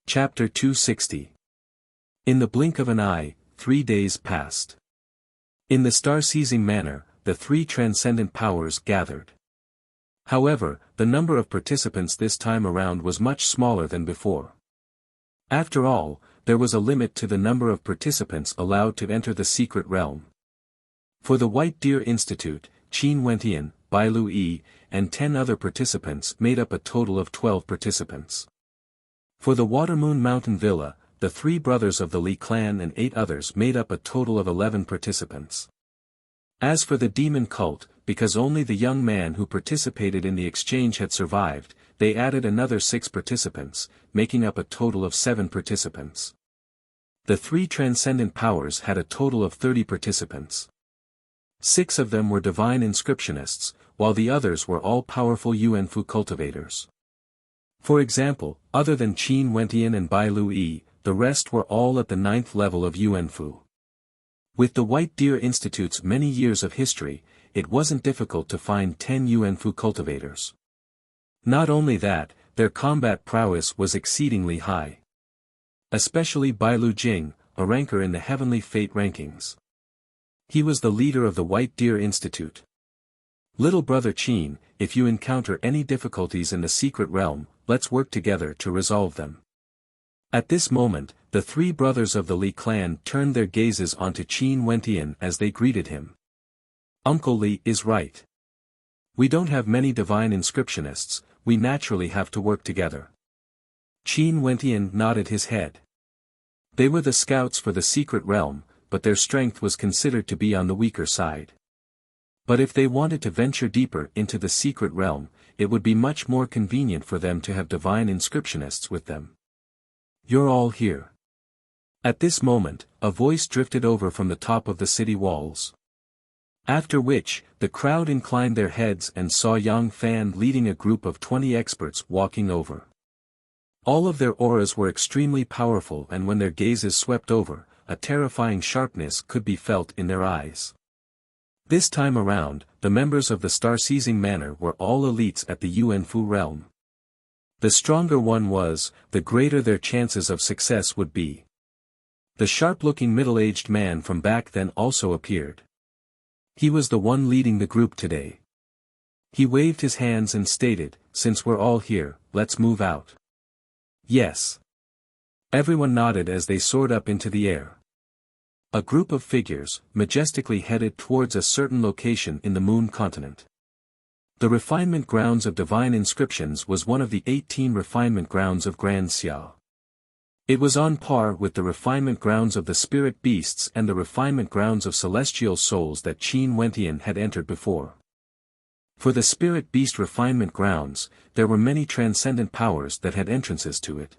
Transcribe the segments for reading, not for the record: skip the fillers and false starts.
Chapter 260. In the blink of an eye, 3 days passed. In the star-seizing manner, the three transcendent powers gathered. However, the number of participants this time around was much smaller than before. After all, there was a limit to the number of participants allowed to enter the secret realm. For the White Deer Institute, Qin Wentian, Bai Lui, and 10 other participants made up a total of 12 participants. For the Watermoon Mountain Villa, the 3 brothers of the Li clan and 8 others made up a total of 11 participants. As for the demon cult, because only the young man who participated in the exchange had survived, they added another 6 participants, making up a total of 7 participants. The 3 transcendent powers had a total of 30 participants. 6 of them were divine inscriptionists, while the others were all-powerful Yuanfu cultivators. For example, other than Qin Wentian and Bai Lui, the rest were all at the 9th level of Yuanfu. With the White Deer Institute's many years of history, it wasn't difficult to find 10 Yuanfu cultivators. Not only that, their combat prowess was exceedingly high. Especially Bai Lu Jing, a ranker in the Heavenly Fate rankings. He was the leader of the White Deer Institute. Little brother Qin, if you encounter any difficulties in the secret realm, let's work together to resolve them. At this moment, the 3 brothers of the Li clan turned their gazes onto Qin Wentian as they greeted him. Uncle Li is right. We don't have many divine inscriptionists, we naturally have to work together. Qin Wentian nodded his head. They were the scouts for the secret realm, but their strength was considered to be on the weaker side. But if they wanted to venture deeper into the secret realm, it would be much more convenient for them to have divine inscriptionists with them. You're all here. At this moment, a voice drifted over from the top of the city walls. After which, the crowd inclined their heads and saw Yang Fan leading a group of 20 experts walking over. All of their auras were extremely powerful, and when their gazes swept over, a terrifying sharpness could be felt in their eyes. This time around, the members of the star-seizing manor were all elites at the Yuanfu realm. The stronger one was, the greater their chances of success would be. The sharp-looking middle-aged man from back then also appeared. He was the one leading the group today. He waved his hands and stated, "Since we're all here, let's move out." Yes. Everyone nodded as they soared up into the air. A group of figures, majestically headed towards a certain location in the Moon continent. The refinement grounds of divine inscriptions was one of the 18 refinement grounds of Grand Xia. It was on par with the refinement grounds of the spirit beasts and the refinement grounds of celestial souls that Qin Wentian had entered before. For the spirit beast refinement grounds, there were many transcendent powers that had entrances to it.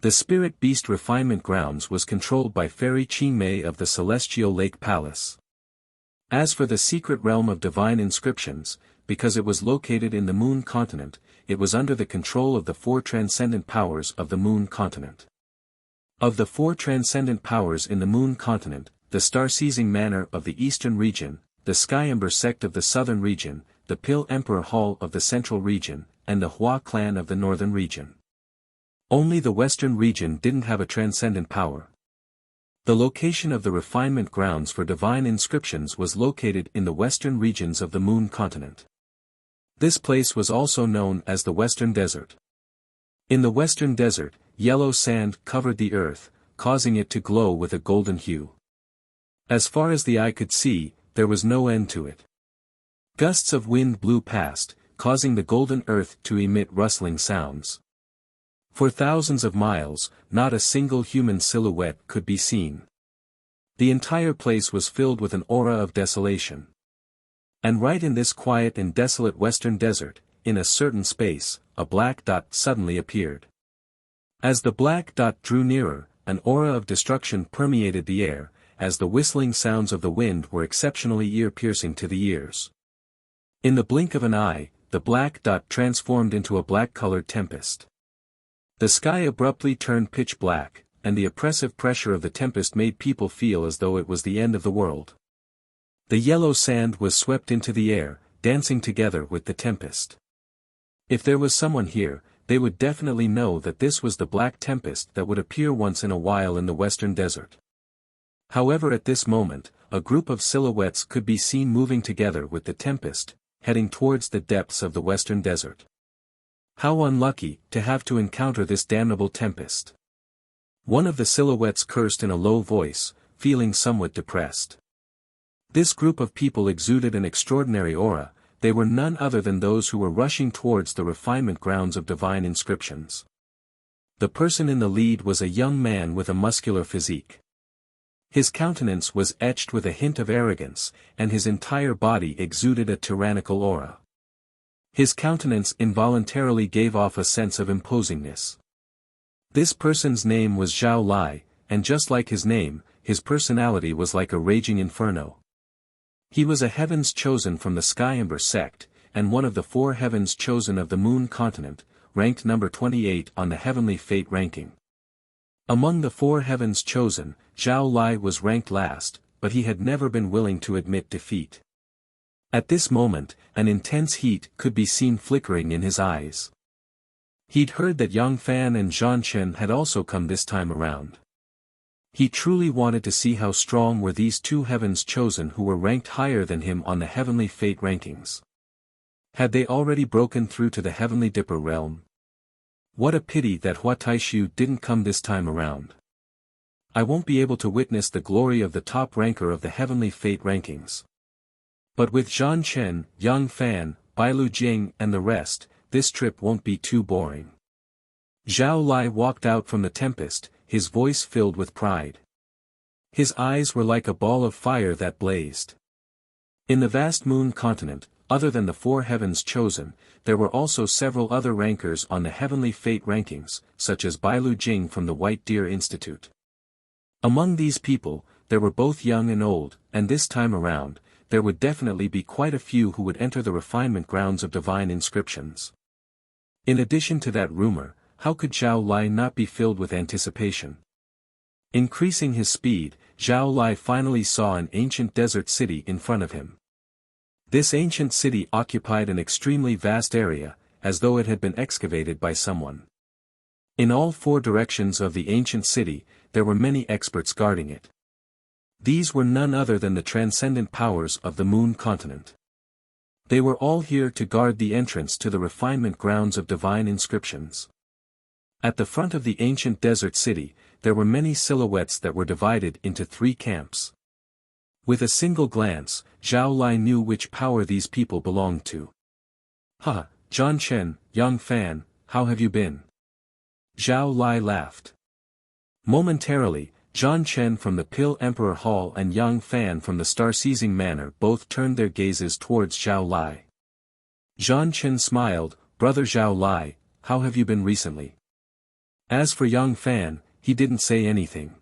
The Spirit Beast Refinement Grounds was controlled by Fairy Qingmei of the Celestial Lake Palace. As for the secret realm of divine inscriptions, because it was located in the Moon continent, it was under the control of the 4 transcendent powers of the Moon continent. Of the 4 transcendent powers in the Moon continent, the Star-Seizing Manor of the Eastern region, the Sky Ember sect of the Southern region, the Pill Emperor Hall of the Central region, and the Hua clan of the Northern region. Only the Western region didn't have a transcendent power. The location of the refinement grounds for divine inscriptions was located in the western regions of the Moon continent. This place was also known as the Western Desert. In the Western Desert, yellow sand covered the earth, causing it to glow with a golden hue. As far as the eye could see, there was no end to it. Gusts of wind blew past, causing the golden earth to emit rustling sounds. For thousands of miles, not a single human silhouette could be seen. The entire place was filled with an aura of desolation. And right in this quiet and desolate western desert, in a certain space, a black dot suddenly appeared. As the black dot drew nearer, an aura of destruction permeated the air, as the whistling sounds of the wind were exceptionally ear-piercing to the ears. In the blink of an eye, the black dot transformed into a black-colored tempest. The sky abruptly turned pitch black, and the oppressive pressure of the tempest made people feel as though it was the end of the world. The yellow sand was swept into the air, dancing together with the tempest. If there was someone here, they would definitely know that this was the Black Tempest that would appear once in a while in the western desert. However, at this moment, a group of silhouettes could be seen moving together with the tempest, heading towards the depths of the western desert. How unlucky, to have to encounter this damnable tempest. One of the silhouettes cursed in a low voice, feeling somewhat depressed. This group of people exuded an extraordinary aura. They were none other than those who were rushing towards the refinement grounds of divine inscriptions. The person in the lead was a young man with a muscular physique. His countenance was etched with a hint of arrogance, and his entire body exuded a tyrannical aura. His countenance involuntarily gave off a sense of imposingness. This person's name was Zhao Lai, and just like his name, his personality was like a raging inferno. He was a heavens chosen from the Sky Ember sect, and one of the 4 heavens chosen of the Moon continent, ranked number 28 on the Heavenly Fate ranking. Among the 4 heavens chosen, Zhao Lai was ranked last, but he had never been willing to admit defeat. At this moment, an intense heat could be seen flickering in his eyes. He'd heard that Yang Fan and Zhan Chen had also come this time around. He truly wanted to see how strong were these 2 heavens chosen who were ranked higher than him on the Heavenly Fate rankings. Had they already broken through to the Heavenly Dipper realm? What a pity that Hua Taishu didn't come this time around. I won't be able to witness the glory of the top ranker of the Heavenly Fate rankings. But with Zhan Chen, Yang Fan, Bailu Jing and the rest, this trip won't be too boring. Zhao Lai walked out from the tempest, his voice filled with pride. His eyes were like a ball of fire that blazed. In the vast Moon continent, other than the 4 heavens chosen, there were also several other rankers on the Heavenly Fate rankings, such as Bailu Jing from the White Deer Institute. Among these people, there were both young and old, and this time around, there would definitely be quite a few who would enter the refinement grounds of divine inscriptions. In addition to that rumor, how could Zhao Lai not be filled with anticipation? Increasing his speed, Zhao Lai finally saw an ancient desert city in front of him. This ancient city occupied an extremely vast area, as though it had been excavated by someone. In all 4 directions of the ancient city, there were many experts guarding it. These were none other than the transcendent powers of the Moon continent. They were all here to guard the entrance to the refinement grounds of divine inscriptions. At the front of the ancient desert city, there were many silhouettes that were divided into 3 camps. With a single glance, Zhao Lai knew which power these people belonged to. "Ha, Zhan Chen, Yang Fan, how have you been?" Zhao Lai laughed. Momentarily, Zhan Chen from the Pill Emperor Hall and Yang Fan from the Star-Seizing Manor both turned their gazes towards Zhao Lai. Zhan Chen smiled, "Brother Zhao Lai, how have you been recently?" As for Yang Fan, he didn't say anything.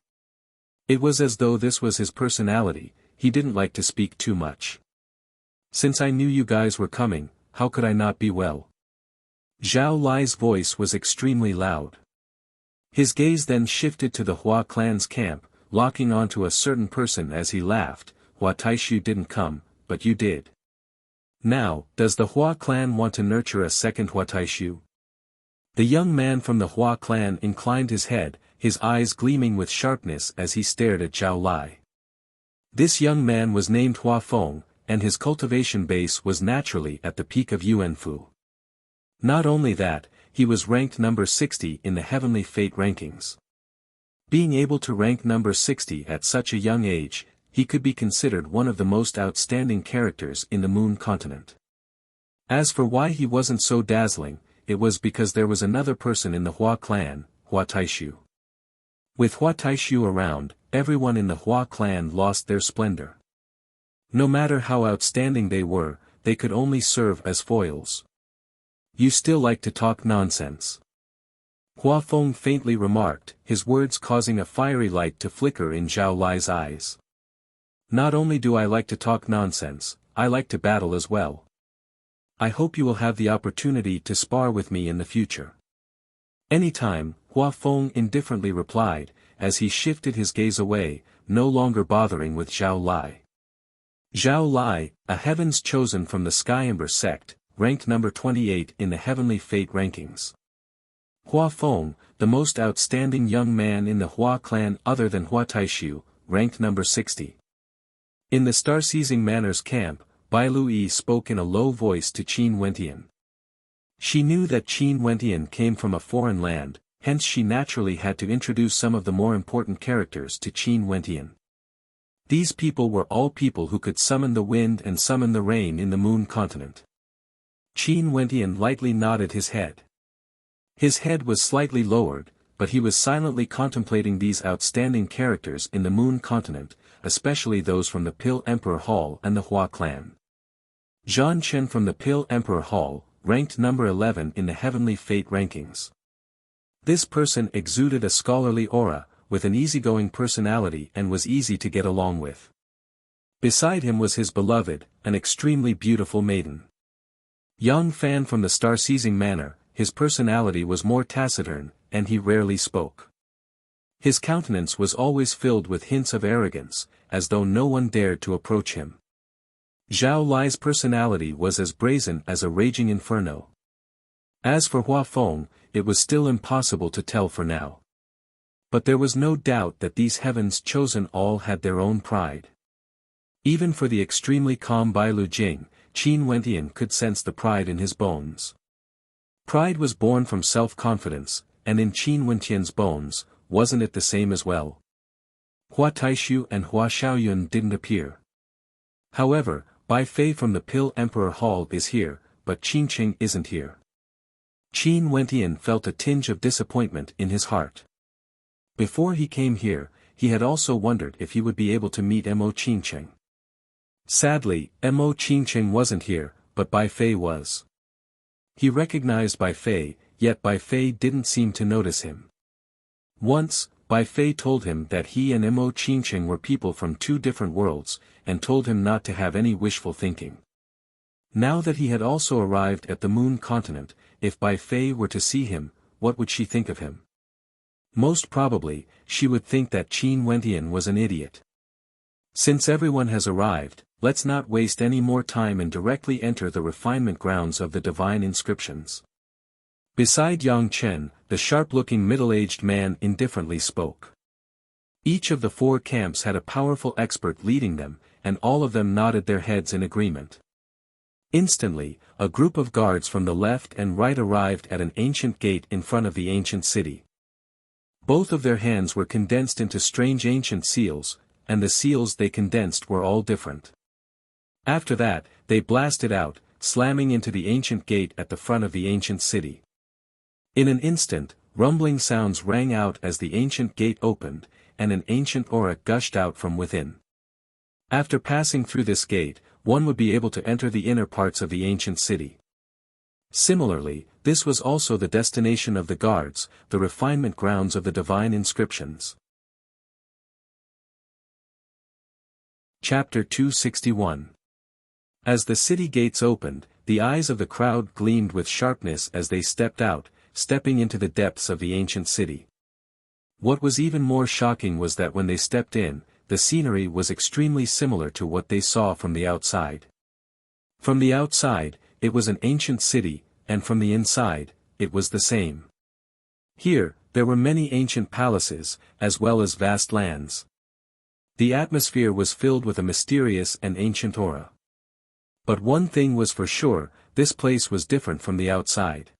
It was as though this was his personality, he didn't like to speak too much. "Since I knew you guys were coming, how could I not be well?" Zhao Lai's voice was extremely loud. His gaze then shifted to the Hua clan's camp, locking onto a certain person as he laughed. "Hua Taishu didn't come, but you did. Now, does the Hua clan want to nurture a second Hua Taishu?" The young man from the Hua clan inclined his head, his eyes gleaming with sharpness as he stared at Zhao Lai. This young man was named Hua Feng, and his cultivation base was naturally at the peak of Yuanfu. Not only that, he was ranked number 60 in the Heavenly Fate rankings. Being able to rank number 60 at such a young age, he could be considered one of the most outstanding characters in the Moon continent. As for why he wasn't so dazzling, it was because there was another person in the Hua clan, Hua Taishu. With Hua Taishu around, everyone in the Hua clan lost their splendor. No matter how outstanding they were, they could only serve as foils. "You still like to talk nonsense," Hua Feng faintly remarked, his words causing a fiery light to flicker in Zhao Lai's eyes. "Not only do I like to talk nonsense, I like to battle as well. I hope you will have the opportunity to spar with me in the future." "Anytime," Hua Feng indifferently replied, as he shifted his gaze away, no longer bothering with Zhao Lai. Zhao Lai, a heavens chosen from the Sky Ember sect, ranked number 28 in the Heavenly Fate rankings. Hua Feng, the most outstanding young man in the Hua clan other than Hua Taishu, ranked number 60. In the star-seizing Manor's camp, Bai Lui spoke in a low voice to Qin Wentian. She knew that Qin Wentian came from a foreign land, hence she naturally had to introduce some of the more important characters to Qin Wentian. These people were all people who could summon the wind and summon the rain in the moon continent. Qin Wentian lightly nodded his head. His head was slightly lowered, but he was silently contemplating these outstanding characters in the moon continent, especially those from the Pill Emperor Hall and the Hua clan. Zhan Chen from the Pill Emperor Hall, ranked number 11 in the Heavenly Fate rankings. This person exuded a scholarly aura, with an easygoing personality and was easy to get along with. Beside him was his beloved, an extremely beautiful maiden. Yang Fan from the Star-Seizing Manor, his personality was more taciturn, and he rarely spoke. His countenance was always filled with hints of arrogance, as though no one dared to approach him. Zhao Li's personality was as brazen as a raging inferno. As for Hua Feng, it was still impossible to tell for now. But there was no doubt that these heavens chosen all had their own pride. Even for the extremely calm Bai Lu Jing, Qin Wentian could sense the pride in his bones. Pride was born from self-confidence, and in Qin Wentian's bones, wasn't it the same as well? Hua Taishu and Hua Xiaoyun didn't appear. However, Bai Fei from the Pill Emperor Hall is here, but Qin Qing isn't here. Qin Wentian felt a tinge of disappointment in his heart. Before he came here, he had also wondered if he would be able to meet Mo Qingqing. Sadly, Mo Qingqing wasn't here, but Bai Fei was. He recognized Bai Fei, yet Bai Fei didn't seem to notice him. Once, Bai Fei told him that he and Mo Qingqing were people from two different worlds, and told him not to have any wishful thinking. Now that he had also arrived at the moon continent, if Bai Fei were to see him, what would she think of him? Most probably, she would think that Qin Wentian was an idiot. Since everyone has arrived, let's not waste any more time and directly enter the refinement grounds of the divine inscriptions. Beside Yang Chen, the sharp-looking middle-aged man indifferently spoke. Each of the four camps had a powerful expert leading them, and all of them nodded their heads in agreement. Instantly, a group of guards from the left and right arrived at an ancient gate in front of the ancient city. Both of their hands were condensed into strange ancient seals, and the seals they condensed were all different. After that, they blasted out, slamming into the ancient gate at the front of the ancient city. In an instant, rumbling sounds rang out as the ancient gate opened, and an ancient aura gushed out from within. After passing through this gate, one would be able to enter the inner parts of the ancient city. Similarly, this was also the destination of the guards, the refinement grounds of the divine inscriptions. Chapter 261. As the city gates opened, the eyes of the crowd gleamed with sharpness as they stepped out, stepping into the depths of the ancient city. What was even more shocking was that when they stepped in, the scenery was extremely similar to what they saw from the outside. From the outside, it was an ancient city, and from the inside, it was the same. Here, there were many ancient palaces, as well as vast lands. The atmosphere was filled with a mysterious and ancient aura. But one thing was for sure, this place was different from the outside.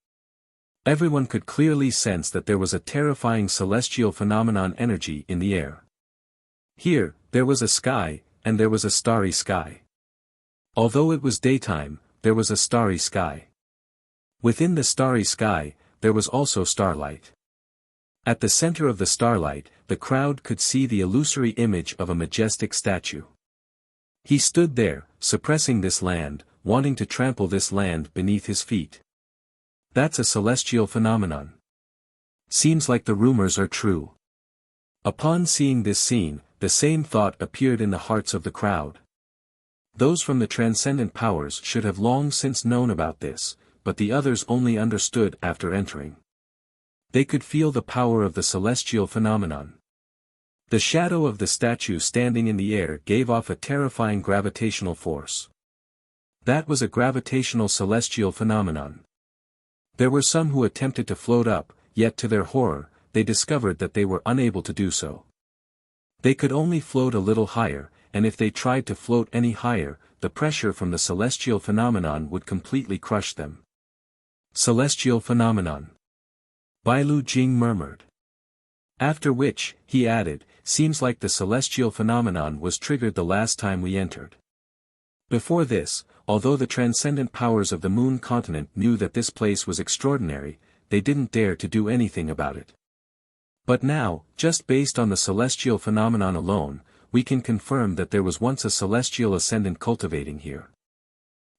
Everyone could clearly sense that there was a terrifying celestial phenomenon energy in the air. Here, there was a sky, and there was a starry sky. Although it was daytime, there was a starry sky. Within the starry sky, there was also starlight. At the center of the starlight, the crowd could see the illusory image of a majestic statue. He stood there, suppressing this land, wanting to trample this land beneath his feet. That's a celestial phenomenon. Seems like the rumors are true. Upon seeing this scene, the same thought appeared in the hearts of the crowd. Those from the transcendent powers should have long since known about this, but the others only understood after entering. They could feel the power of the celestial phenomenon. The shadow of the statue standing in the air gave off a terrifying gravitational force. That was a gravitational celestial phenomenon. There were some who attempted to float up, yet to their horror, they discovered that they were unable to do so. They could only float a little higher, and if they tried to float any higher, the pressure from the celestial phenomenon would completely crush them. Celestial phenomenon. Bai Lu Jing murmured. After which, he added, seems like the celestial phenomenon was triggered the last time we entered. Before this, although the transcendent powers of the moon continent knew that this place was extraordinary, they didn't dare to do anything about it. But now, just based on the celestial phenomenon alone, we can confirm that there was once a celestial ascendant cultivating here.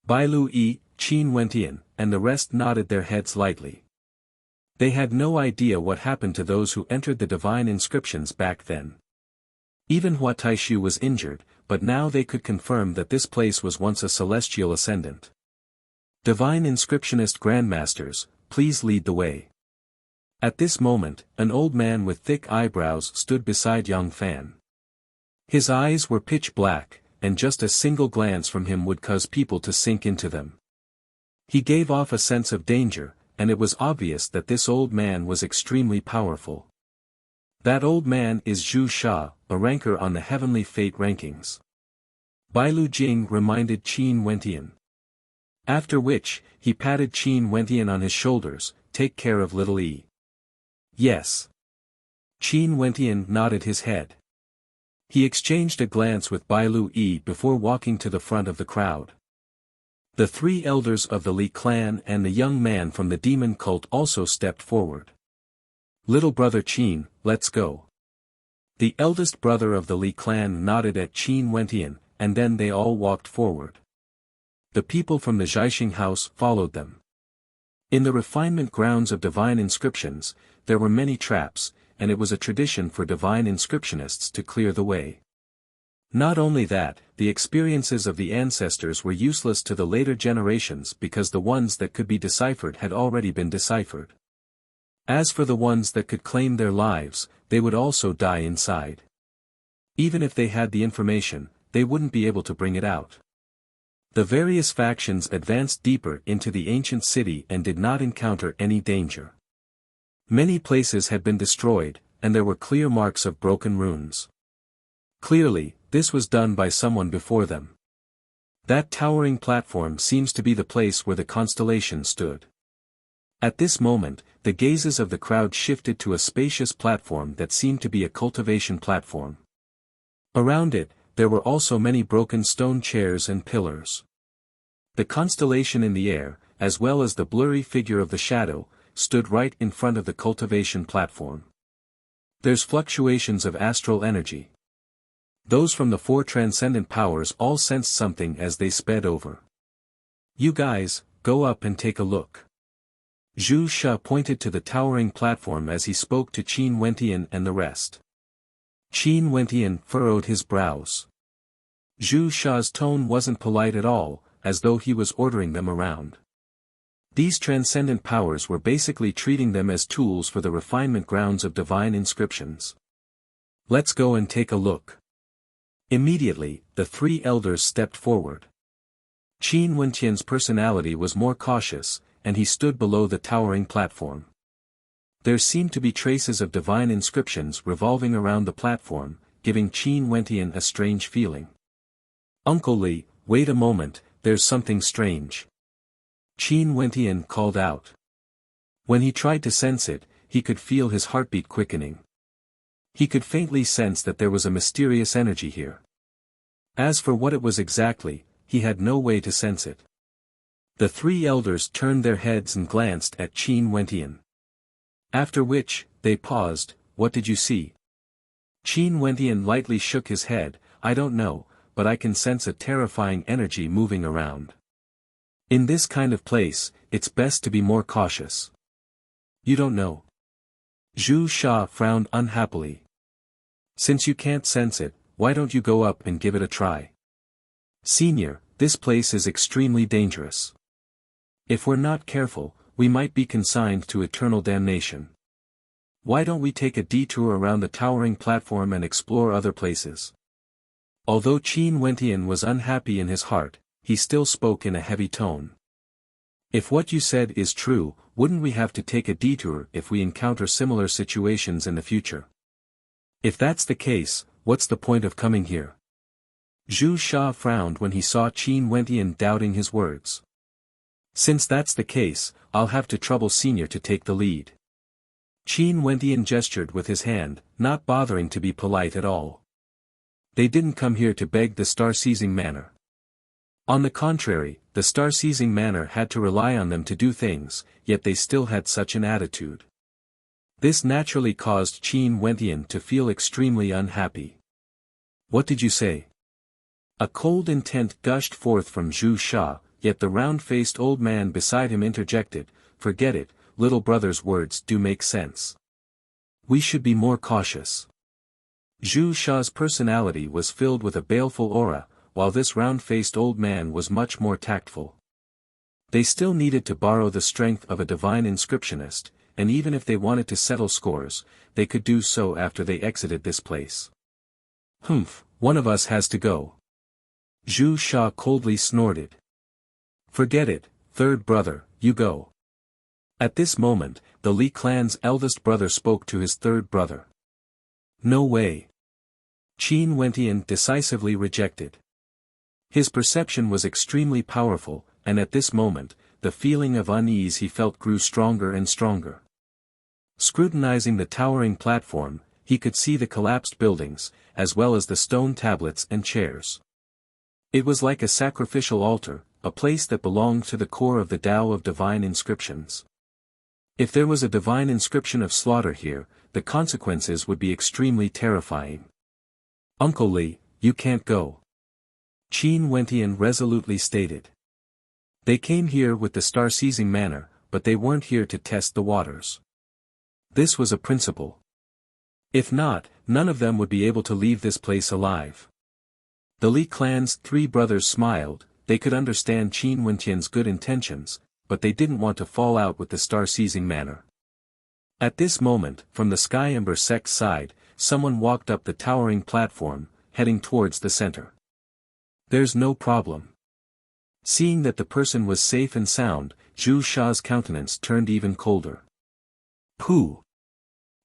Bai Lu Yi, Qin Wentian, and the rest nodded their heads lightly. They had no idea what happened to those who entered the divine inscriptions back then. Even Hua Taishu was injured, but now they could confirm that this place was once a celestial ascendant. Divine inscriptionist grandmasters, please lead the way. At this moment, an old man with thick eyebrows stood beside Yang Fan. His eyes were pitch black, and just a single glance from him would cause people to sink into them. He gave off a sense of danger, and it was obvious that this old man was extremely powerful. That old man is Zhu Sha, a ranker on the heavenly fate rankings. Bai Lu Jing reminded Qin Wentian. After which, he patted Qin Wentian on his shoulders, take care of little E. Yes. Qin Wentian nodded his head. He exchanged a glance with Bai Lu Yi before walking to the front of the crowd. The three elders of the Li clan and the young man from the demon cult also stepped forward. Little brother Qin, let's go. The eldest brother of the Li clan nodded at Qin Wentian, and then they all walked forward. The people from the Zhaixing house followed them. In the refinement grounds of divine inscriptions, there were many traps, and it was a tradition for divine inscriptionists to clear the way. Not only that, the experiences of the ancestors were useless to the later generations because the ones that could be deciphered had already been deciphered. As for the ones that could claim their lives, they would also die inside. Even if they had the information, they wouldn't be able to bring it out. The various factions advanced deeper into the ancient city and did not encounter any danger. Many places had been destroyed, and there were clear marks of broken runes. Clearly, this was done by someone before them. That towering platform seems to be the place where the constellation stood. At this moment, the gazes of the crowd shifted to a spacious platform that seemed to be a cultivation platform. Around it, there were also many broken stone chairs and pillars. The constellation in the air, as well as the blurry figure of the shadow, stood right in front of the cultivation platform. There's fluctuations of astral energy. Those from the four transcendent powers all sensed something as they sped over. You guys, go up and take a look. Zhu Sha pointed to the towering platform as he spoke to Qin Wentian and the rest. Qin Wentian furrowed his brows. Zhu Sha's tone wasn't polite at all, as though he was ordering them around. These transcendent powers were basically treating them as tools for the refinement grounds of divine inscriptions. Let's go and take a look. Immediately, the three elders stepped forward. Qin Wentian's personality was more cautious, and he stood below the towering platform. There seemed to be traces of divine inscriptions revolving around the platform, giving Qin Wentian a strange feeling. Uncle Li, wait a moment, there's something strange. Qin Wentian called out. When he tried to sense it, he could feel his heartbeat quickening. He could faintly sense that there was a mysterious energy here. As for what it was exactly, he had no way to sense it. The three elders turned their heads and glanced at Qin Wentian. After which, they paused. What did you see? Qin Wentian lightly shook his head. I don't know, but I can sense a terrifying energy moving around. In this kind of place, it's best to be more cautious. You don't know. Zhu Sha frowned unhappily. Since you can't sense it, why don't you go up and give it a try? Senior, this place is extremely dangerous. If we're not careful, we might be consigned to eternal damnation. Why don't we take a detour around the towering platform and explore other places? Although Qin Wentian was unhappy in his heart, he still spoke in a heavy tone. If what you said is true, wouldn't we have to take a detour if we encounter similar situations in the future? If that's the case, what's the point of coming here? Zhu Sha frowned when he saw Qin Wentian doubting his words. Since that's the case, I'll have to trouble Senior to take the lead. Qin Wentian gestured with his hand, not bothering to be polite at all. They didn't come here to beg the star-seizing manor. On the contrary, the star-seizing manor had to rely on them to do things, yet they still had such an attitude. This naturally caused Qin Wentian to feel extremely unhappy. What did you say? A cold intent gushed forth from Zhu Sha, yet the round-faced old man beside him interjected, "Forget it, little brother's words do make sense. We should be more cautious." Zhu Sha's personality was filled with a baleful aura, while this round-faced old man was much more tactful. They still needed to borrow the strength of a divine inscriptionist, and even if they wanted to settle scores, they could do so after they exited this place. "Humph, one of us has to go." Zhu Sha coldly snorted. "Forget it, third brother, you go." At this moment, the Li clan's eldest brother spoke to his third brother. "No way." Qin Wentian decisively rejected. His perception was extremely powerful, and at this moment, the feeling of unease he felt grew stronger and stronger. Scrutinizing the towering platform, he could see the collapsed buildings, as well as the stone tablets and chairs. It was like a sacrificial altar, a place that belonged to the core of the Tao of divine inscriptions. If there was a divine inscription of slaughter here, the consequences would be extremely terrifying. "Uncle Li, you can't go," Qin Wentian resolutely stated. "They came here with the star-seizing manor, but they weren't here to test the waters. This was a principle. If not, none of them would be able to leave this place alive." The Li clan's three brothers smiled. They could understand Qin Wentian's good intentions, but they didn't want to fall out with the star-seizing manor. At this moment, from the Sky Ember sect's side, someone walked up the towering platform, heading towards the center. "There's no problem." Seeing that the person was safe and sound, Zhu Sha's countenance turned even colder. "Pooh!"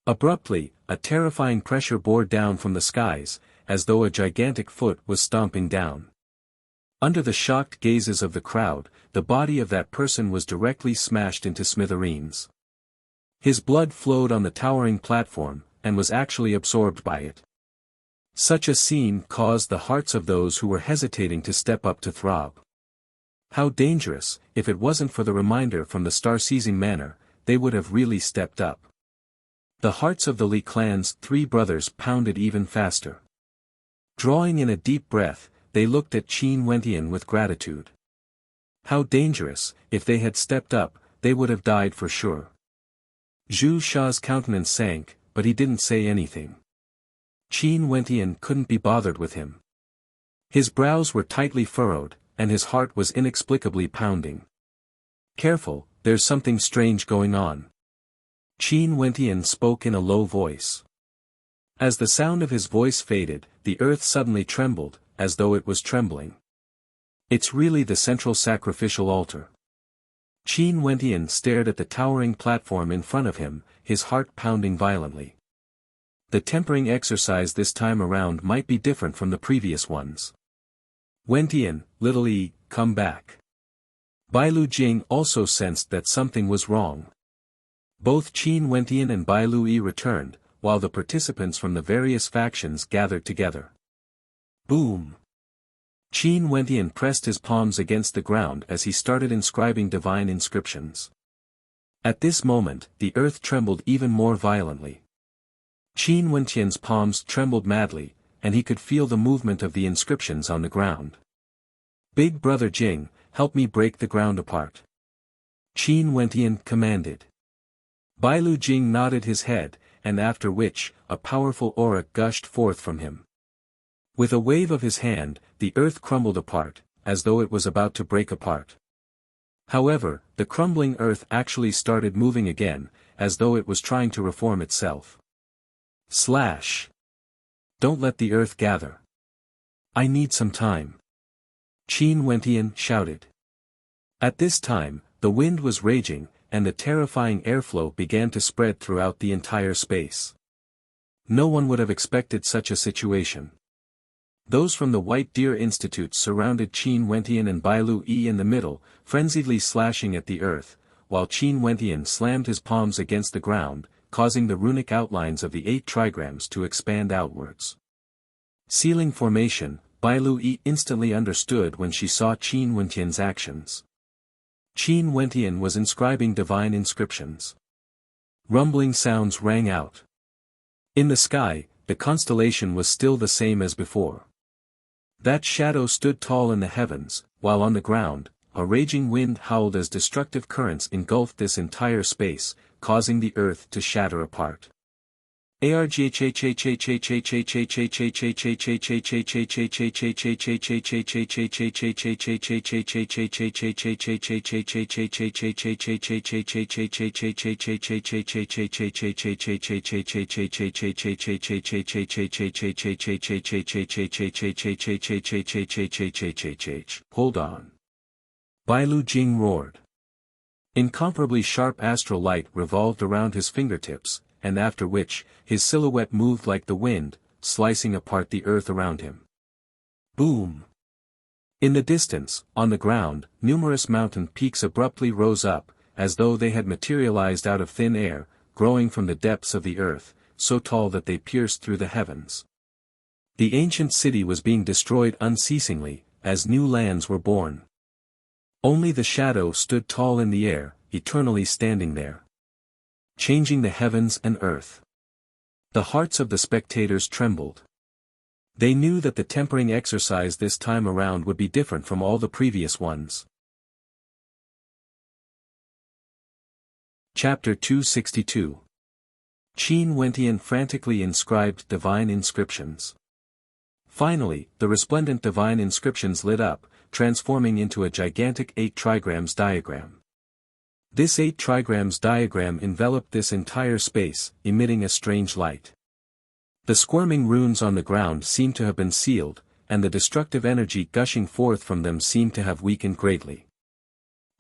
Abruptly, a terrifying pressure bore down from the skies, as though a gigantic foot was stomping down. Under the shocked gazes of the crowd, the body of that person was directly smashed into smithereens. His blood flowed on the towering platform, and was actually absorbed by it. Such a scene caused the hearts of those who were hesitating to step up to throb. How dangerous! If it wasn't for the reminder from the star-seizing manor, they would have really stepped up. The hearts of the Li clan's three brothers pounded even faster. Drawing in a deep breath, they looked at Qin Wentian with gratitude. How dangerous! If they had stepped up, they would have died for sure. Zhu Sha's countenance sank, but he didn't say anything. Qin Wentian couldn't be bothered with him. His brows were tightly furrowed, and his heart was inexplicably pounding. "Careful, there's something strange going on." Qin Wentian spoke in a low voice. As the sound of his voice faded, the earth suddenly trembled, as though it was trembling. "It's really the central sacrificial altar." Qin Wentian stared at the towering platform in front of him, his heart pounding violently. The tempering exercise this time around might be different from the previous ones. "Wentian, little E, come back." Bailu Jing also sensed that something was wrong. Both Qin Wentian and Bailu Yi returned, while the participants from the various factions gathered together. Boom! Qin Wentian pressed his palms against the ground as he started inscribing divine inscriptions. At this moment, the earth trembled even more violently. Qin Wentian's palms trembled madly, and he could feel the movement of the inscriptions on the ground. "Big brother Jing, help me break the ground apart," Qin Wentian commanded. Bailu Jing nodded his head, and after which, a powerful aura gushed forth from him. With a wave of his hand, the earth crumbled apart, as though it was about to break apart. However, the crumbling earth actually started moving again, as though it was trying to reform itself. Slash! "Don't let the earth gather. I need some time," Qin Wentian shouted. At this time, the wind was raging, and the terrifying airflow began to spread throughout the entire space. No one would have expected such a situation. Those from the White Deer Institute surrounded Qin Wentian and Bailu Yi in the middle, frenziedly slashing at the earth, while Qin Wentian slammed his palms against the ground, causing the runic outlines of the 8 trigrams to expand outwards. Sealing formation, Bailu Yi instantly understood when she saw Qin Wentian's actions. Qin Wentian was inscribing divine inscriptions. Rumbling sounds rang out. In the sky, the constellation was still the same as before. That shadow stood tall in the heavens, while on the ground, a raging wind howled as destructive currents engulfed this entire space, causing the earth to shatter apart. Hold on. Bailu Jing roared. Incomparably sharp astral light revolved around his fingertips, and after which, his silhouette moved like the wind, slicing apart the earth around him. Boom! In the distance, on the ground, numerous mountain peaks abruptly rose up, as though they had materialized out of thin air, growing from the depths of the earth, so tall that they pierced through the heavens. The ancient city was being destroyed unceasingly, as new lands were born. Only the shadow stood tall in the air, eternally standing there, changing the heavens and earth. The hearts of the spectators trembled. They knew that the tempering exercise this time around would be different from all the previous ones. Chapter 262. Qin Wentian frantically inscribed divine inscriptions. Finally, the resplendent divine inscriptions lit up, transforming into a gigantic 8 trigrams diagram. This 8 trigrams diagram enveloped this entire space, emitting a strange light. The squirming runes on the ground seemed to have been sealed, and the destructive energy gushing forth from them seemed to have weakened greatly.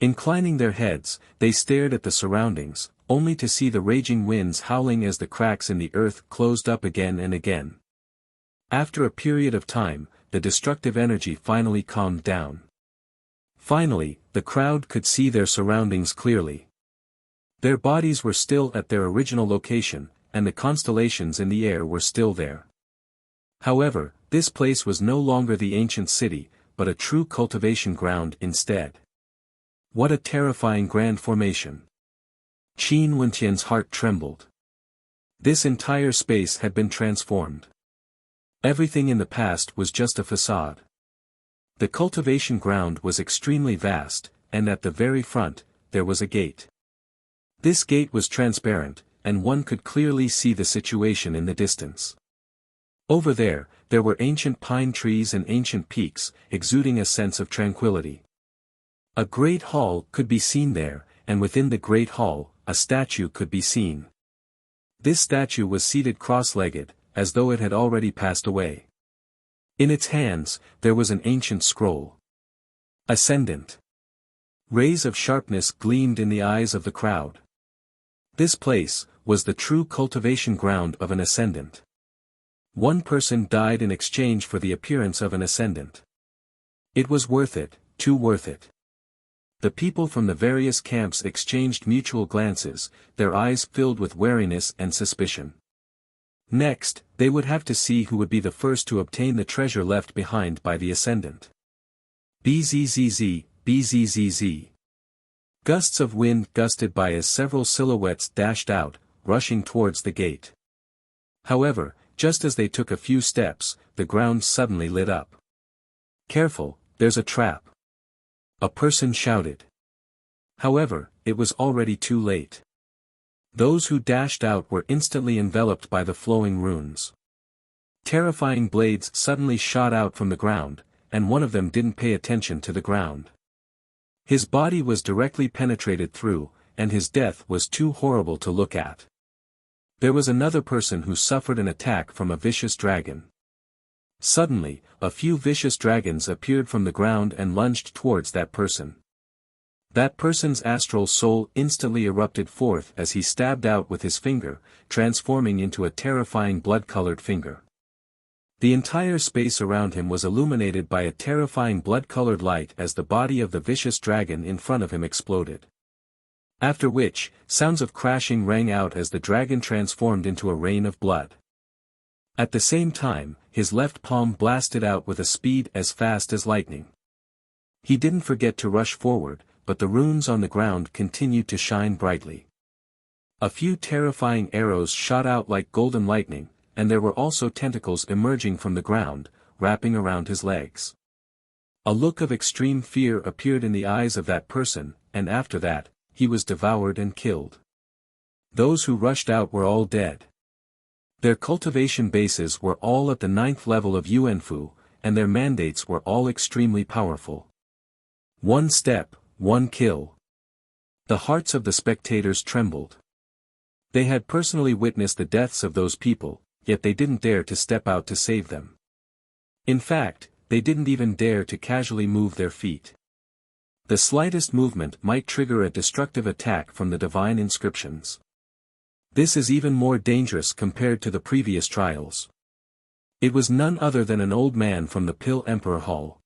Inclining their heads, they stared at the surroundings, only to see the raging winds howling as the cracks in the earth closed up again and again. After a period of time, the destructive energy finally calmed down. Finally, the crowd could see their surroundings clearly. Their bodies were still at their original location, and the constellations in the air were still there. However, this place was no longer the ancient city, but a true cultivation ground instead. What a terrifying grand formation! Qin Wentian's heart trembled. This entire space had been transformed. Everything in the past was just a facade. The cultivation ground was extremely vast, and at the very front, there was a gate. This gate was transparent, and one could clearly see the situation in the distance. Over there were ancient pine trees and ancient peaks, exuding a sense of tranquility. A great hall could be seen there, and within the great hall, a statue could be seen. This statue was seated cross-legged, as though it had already passed away. In its hands, there was an ancient scroll. Ascendant. Rays of sharpness gleamed in the eyes of the crowd. This place was the true cultivation ground of an ascendant. One person died in exchange for the appearance of an ascendant. It was worth it, too worth it. The people from the various camps exchanged mutual glances, their eyes filled with wariness and suspicion. Next, they would have to see who would be the first to obtain the treasure left behind by the ascendant. Bzzz, bzzz. Gusts of wind gusted by as several silhouettes dashed out, rushing towards the gate. However, just as they took a few steps, the ground suddenly lit up. "Careful, there's a trap!" a person shouted. However, it was already too late. Those who dashed out were instantly enveloped by the flowing runes. Terrifying blades suddenly shot out from the ground, and one of them didn't pay attention to the ground. His body was directly penetrated through, and his death was too horrible to look at. There was another person who suffered an attack from a vicious dragon. Suddenly, a few vicious dragons appeared from the ground and lunged towards that person. That person's astral soul instantly erupted forth as he stabbed out with his finger, transforming into a terrifying blood-colored finger. The entire space around him was illuminated by a terrifying blood-colored light as the body of the vicious dragon in front of him exploded. After which, sounds of crashing rang out as the dragon transformed into a rain of blood. At the same time, his left palm blasted out with a speed as fast as lightning. He didn't forget to rush forward, but the runes on the ground continued to shine brightly. A few terrifying arrows shot out like golden lightning, and there were also tentacles emerging from the ground, wrapping around his legs. A look of extreme fear appeared in the eyes of that person, and after that, he was devoured and killed. Those who rushed out were all dead. Their cultivation bases were all at the 9th level of Yuanfu, and their mandates were all extremely powerful. One step, one kill. The hearts of the spectators trembled. They had personally witnessed the deaths of those people, yet they didn't dare to step out to save them. In fact, they didn't even dare to casually move their feet. The slightest movement might trigger a destructive attack from the divine inscriptions. This is even more dangerous compared to the previous trials. It was none other than an old man from the Pill Emperor Hall.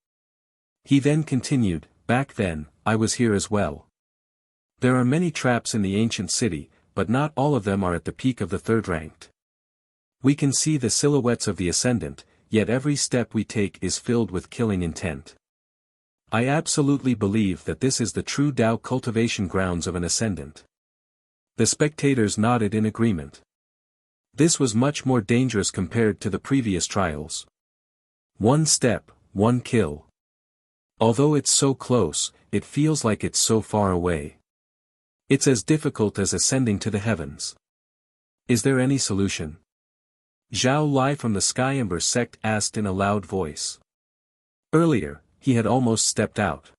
He then continued, "Back then, I was here as well. There are many traps in the ancient city, but not all of them are at the peak of the third ranked. We can see the silhouettes of the ascendant, yet every step we take is filled with killing intent. I absolutely believe that this is the true Tao cultivation grounds of an ascendant." The spectators nodded in agreement. This was much more dangerous compared to the previous trials. One step, one kill. Although it's so close, it feels like it's so far away. It's as difficult as ascending to the heavens. Is there any solution? Zhao Lai from the Sky Ember sect asked in a loud voice. Earlier, he had almost stepped out.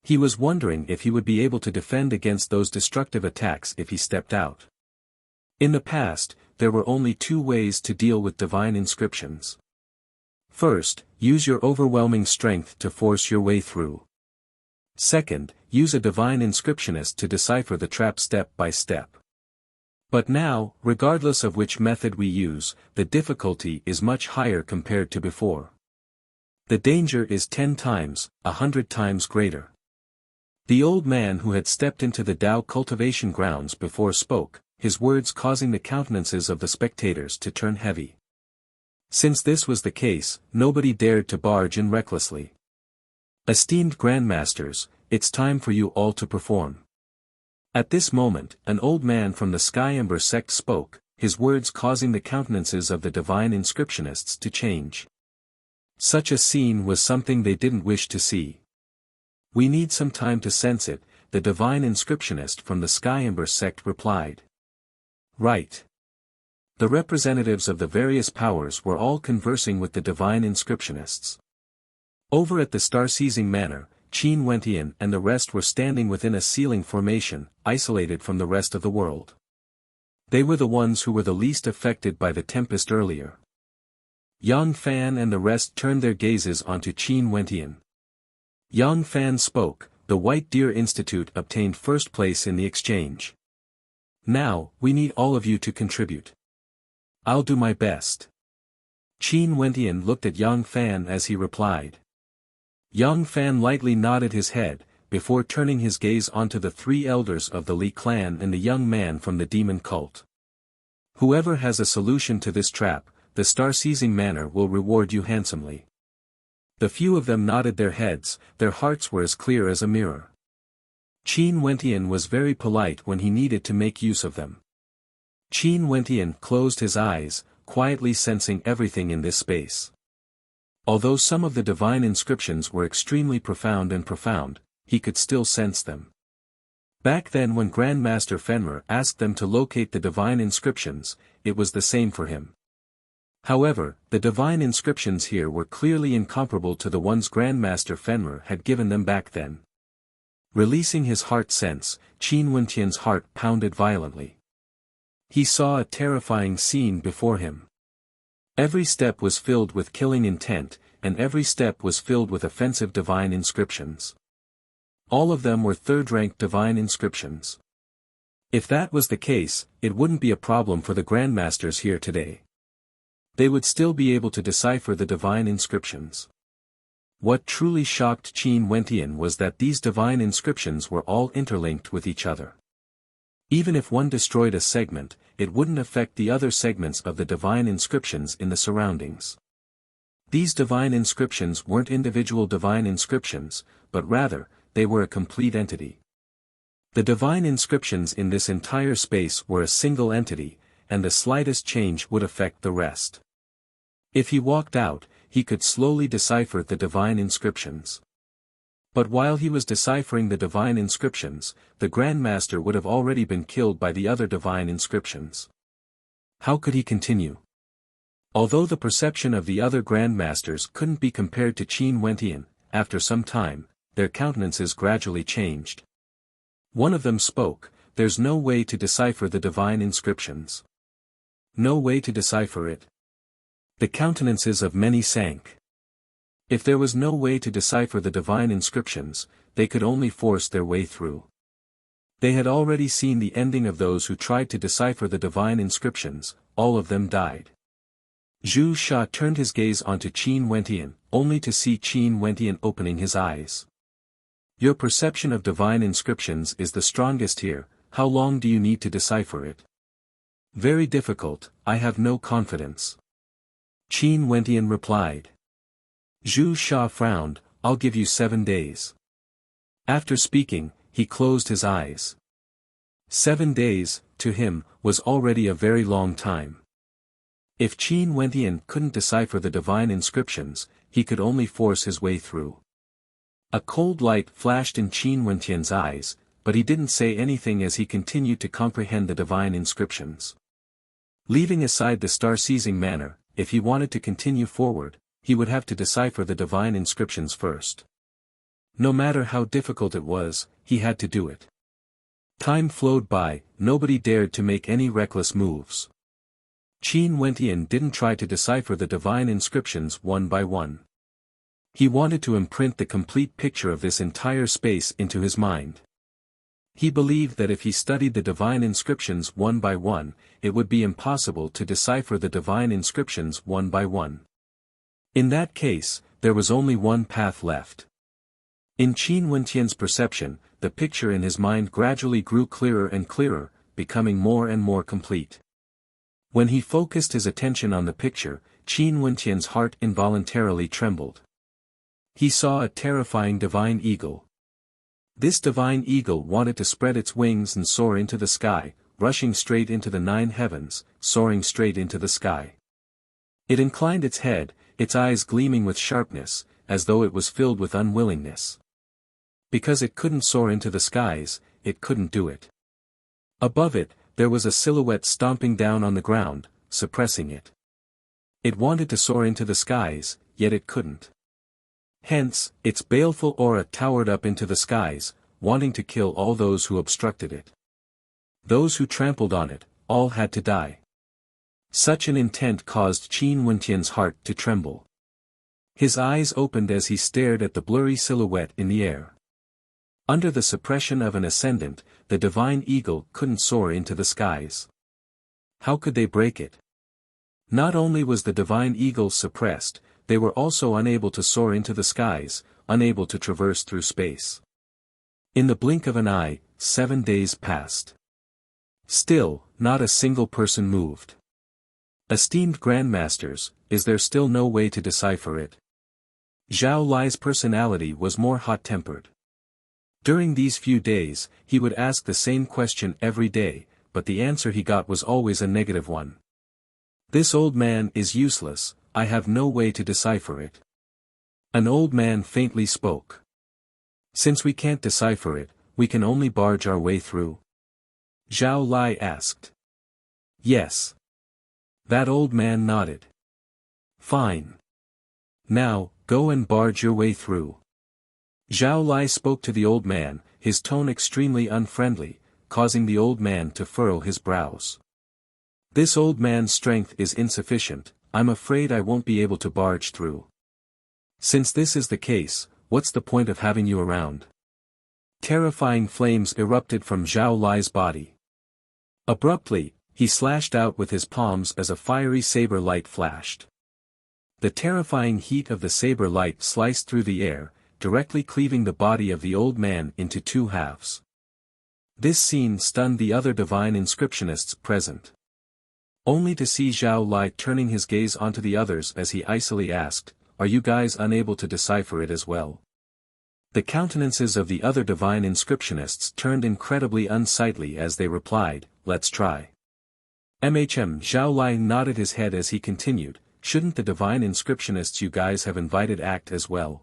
He was wondering if he would be able to defend against those destructive attacks if he stepped out. In the past, there were only two ways to deal with divine inscriptions. First, use your overwhelming strength to force your way through. Second, use a divine inscriptionist to decipher the trap step by step. But now, regardless of which method we use, the difficulty is much higher compared to before. The danger is 10 times, 100 times greater. The old man who had stepped into the Tao cultivation grounds before spoke, his words causing the countenances of the spectators to turn heavy. Since this was the case, nobody dared to barge in recklessly. "Esteemed Grandmasters, it's time for you all to perform." At this moment, an old man from the Sky Ember sect spoke, his words causing the countenances of the divine inscriptionists to change. Such a scene was something they didn't wish to see. "We need some time to sense it," the divine inscriptionist from the Sky Ember sect replied. Right. The representatives of the various powers were all conversing with the divine inscriptionists. Over at the star-seizing manor, Qin Wentian and the rest were standing within a ceiling formation, isolated from the rest of the world. They were the ones who were the least affected by the tempest earlier. Yang Fan and the rest turned their gazes onto Qin Wentian. Yang Fan spoke, "The White Deer Institute obtained first place in the exchange. Now, we need all of you to contribute. I'll do my best." Qin Wentian looked at Yang Fan as he replied. Yang Fan lightly nodded his head, before turning his gaze onto the 3 elders of the Li clan and the young man from the demon cult. "Whoever has a solution to this trap, the star-seizing manor will reward you handsomely." The few of them nodded their heads, their hearts were as clear as a mirror. Qin Wentian was very polite when he needed to make use of them. Qin Wentian closed his eyes, quietly sensing everything in this space. Although some of the divine inscriptions were extremely profound, he could still sense them. Back then when Grandmaster Fenrir asked them to locate the divine inscriptions, it was the same for him. However, the divine inscriptions here were clearly incomparable to the ones Grandmaster Fenrir had given them back then. Releasing his heart sense, Qin Wentian's heart pounded violently. He saw a terrifying scene before him. Every step was filled with killing intent, and every step was filled with offensive divine inscriptions. All of them were third-rank divine inscriptions. If that was the case, it wouldn't be a problem for the grandmasters here today. They would still be able to decipher the divine inscriptions. What truly shocked Qin Wentian was that these divine inscriptions were all interlinked with each other. Even if one destroyed a segment, it wouldn't affect the other segments of the divine inscriptions in the surroundings. These divine inscriptions weren't individual divine inscriptions, but rather, they were a complete entity. The divine inscriptions in this entire space were a single entity, and the slightest change would affect the rest. If he walked out, he could slowly decipher the divine inscriptions. But while he was deciphering the divine inscriptions, the Grandmaster would have already been killed by the other divine inscriptions. How could he continue? Although the perception of the other Grandmasters couldn't be compared to Qin Wentian, after some time, their countenances gradually changed. One of them spoke, "There's no way to decipher the divine inscriptions." No way to decipher it. The countenances of many sank. If there was no way to decipher the divine inscriptions, they could only force their way through. They had already seen the ending of those who tried to decipher the divine inscriptions, all of them died. Zhu Sha turned his gaze onto Qin Wentian, only to see Qin Wentian opening his eyes. "Your perception of divine inscriptions is the strongest here, how long do you need to decipher it?" "Very difficult, I have no confidence." Qin Wentian replied. Zhu Sha frowned, "I'll give you 7 days." After speaking, he closed his eyes. 7 days, to him, was already a very long time. If Qin Wentian couldn't decipher the divine inscriptions, he could only force his way through. A cold light flashed in Qin Wentian's eyes, but he didn't say anything as he continued to comprehend the divine inscriptions. Leaving aside the star-seizing manner, if he wanted to continue forward, he would have to decipher the divine inscriptions first. No matter how difficult it was, he had to do it. Time flowed by, nobody dared to make any reckless moves. Qin Wentian didn't try to decipher the divine inscriptions one by one. He wanted to imprint the complete picture of this entire space into his mind. He believed that if he studied the divine inscriptions one by one, it would be impossible to decipher the divine inscriptions one by one. In that case, there was only one path left. In Qin Wentian's perception, the picture in his mind gradually grew clearer and clearer, becoming more and more complete. When he focused his attention on the picture, Qin Wentian's heart involuntarily trembled. He saw a terrifying divine eagle. This divine eagle wanted to spread its wings and soar into the sky, rushing straight into the 9 heavens, soaring straight into the sky. It inclined its head, its eyes gleaming with sharpness, as though it was filled with unwillingness. Because it couldn't soar into the skies, it couldn't do it. Above it, there was a silhouette stomping down on the ground, suppressing it. It wanted to soar into the skies, yet it couldn't. Hence, its baleful aura towered up into the skies, wanting to kill all those who obstructed it. Those who trampled on it, all had to die. Such an intent caused Qin Wentian's heart to tremble. His eyes opened as he stared at the blurry silhouette in the air. Under the suppression of an ascendant, the divine eagle couldn't soar into the skies. How could they break it? Not only was the divine eagle suppressed, they were also unable to soar into the skies, unable to traverse through space. In the blink of an eye, 7 days passed. Still, not a single person moved. Esteemed Grandmasters, is there still no way to decipher it? Zhao Lai's personality was more hot-tempered. During these few days, he would ask the same question every day, but the answer he got was always a negative one. "This old man is useless, I have no way to decipher it." An old man faintly spoke. "Since we can't decipher it, we can only barge our way through?" Zhao Lai asked. "Yes." That old man nodded. "Fine. Now, go and barge your way through." Zhao Lai spoke to the old man, his tone extremely unfriendly, causing the old man to furrow his brows. "This old man's strength is insufficient, I'm afraid I won't be able to barge through. Since this is the case, what's the point of having you around?" Terrifying flames erupted from Zhao Lai's body. Abruptly, he slashed out with his palms as a fiery saber light flashed. The terrifying heat of the saber light sliced through the air, directly cleaving the body of the old man into two halves. This scene stunned the other divine inscriptionists present. Only to see Zhao Lai turning his gaze onto the others as he icily asked, "Are you guys unable to decipher it as well?" The countenances of the other divine inscriptionists turned incredibly unsightly as they replied, "Let's try." Zhao Lai nodded his head as he continued, "Shouldn't the divine inscriptionists you guys have invited act as well?"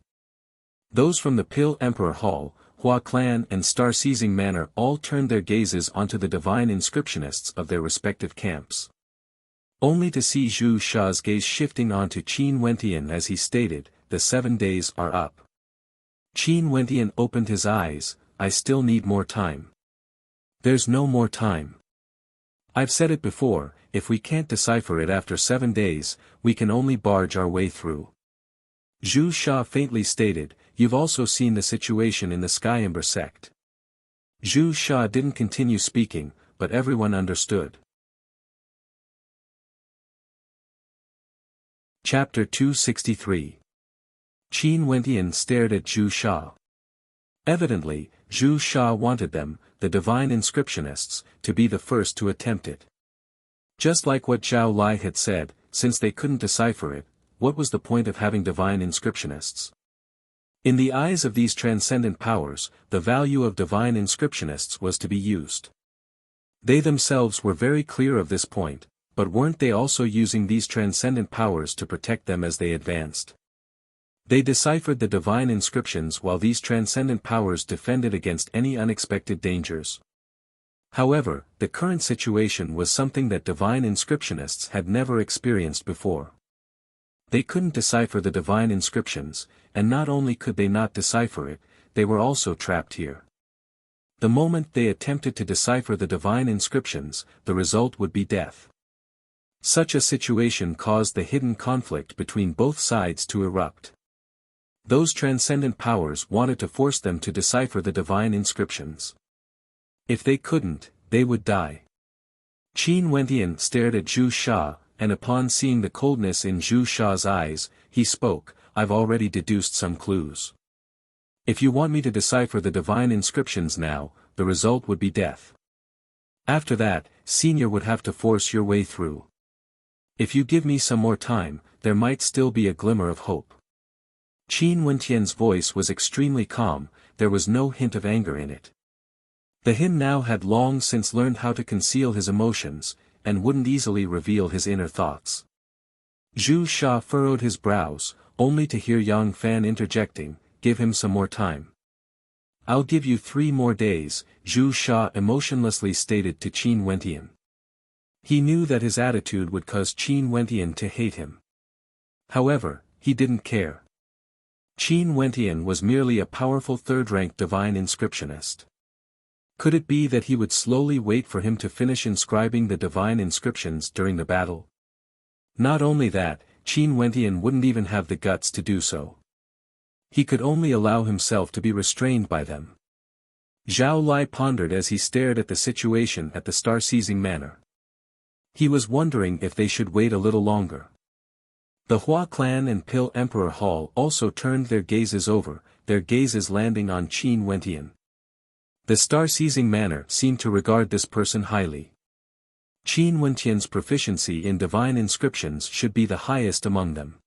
Those from the Pill Emperor Hall, Hua Clan and Star-Seizing Manor all turned their gazes onto the divine inscriptionists of their respective camps. Only to see Zhu Sha's gaze shifting onto Qin Wentian as he stated, "The 7 days are up." Qin Wentian opened his eyes, "I still need more time." "There's no more time. I've said it before, if we can't decipher it after 7 days, we can only barge our way through." Zhu Sha faintly stated, "You've also seen the situation in the Sky Ember sect." Zhu Sha didn't continue speaking, but everyone understood. Chapter 263. Qin Wentian stared at Zhu Sha. Evidently, Zhu Sha wanted them, the divine inscriptionists, to be the first to attempt it. Just like what Zhao Lai had said, since they couldn't decipher it, what was the point of having divine inscriptionists? In the eyes of these transcendent powers, the value of divine inscriptionists was to be used. They themselves were very clear of this point, but weren't they also using these transcendent powers to protect them as they advanced? They deciphered the divine inscriptions while these transcendent powers defended against any unexpected dangers. However, the current situation was something that divine inscriptionists had never experienced before. They couldn't decipher the divine inscriptions, and not only could they not decipher it, they were also trapped here. The moment they attempted to decipher the divine inscriptions, the result would be death. Such a situation caused the hidden conflict between both sides to erupt. Those transcendent powers wanted to force them to decipher the divine inscriptions. If they couldn't, they would die. Qin Wentian stared at Zhu Sha, and upon seeing the coldness in Zhu Sha's eyes, he spoke, "I've already deduced some clues. If you want me to decipher the divine inscriptions now, the result would be death. After that, Senior would have to force your way through. If you give me some more time, there might still be a glimmer of hope." Qin Wentian's voice was extremely calm, there was no hint of anger in it. The Hin now had long since learned how to conceal his emotions, and wouldn't easily reveal his inner thoughts. Zhu Sha furrowed his brows, only to hear Yang Fan interjecting, "Give him some more time." "I'll give you 3 more days," Zhu Sha emotionlessly stated to Qin Wentian. He knew that his attitude would cause Qin Wentian to hate him. However, he didn't care. Qin Wentian was merely a powerful third-rank divine inscriptionist. Could it be that he would slowly wait for him to finish inscribing the divine inscriptions during the battle? Not only that, Qin Wentian wouldn't even have the guts to do so. He could only allow himself to be restrained by them. Zhao Lai pondered as he stared at the situation at the Star-Seizing Manor. He was wondering if they should wait a little longer. The Hua Clan and Pill Emperor Hall also turned their gazes over, their gazes landing on Qin Wentian. The Star-Seizing Manor seemed to regard this person highly. Qin Wentian's proficiency in divine inscriptions should be the highest among them.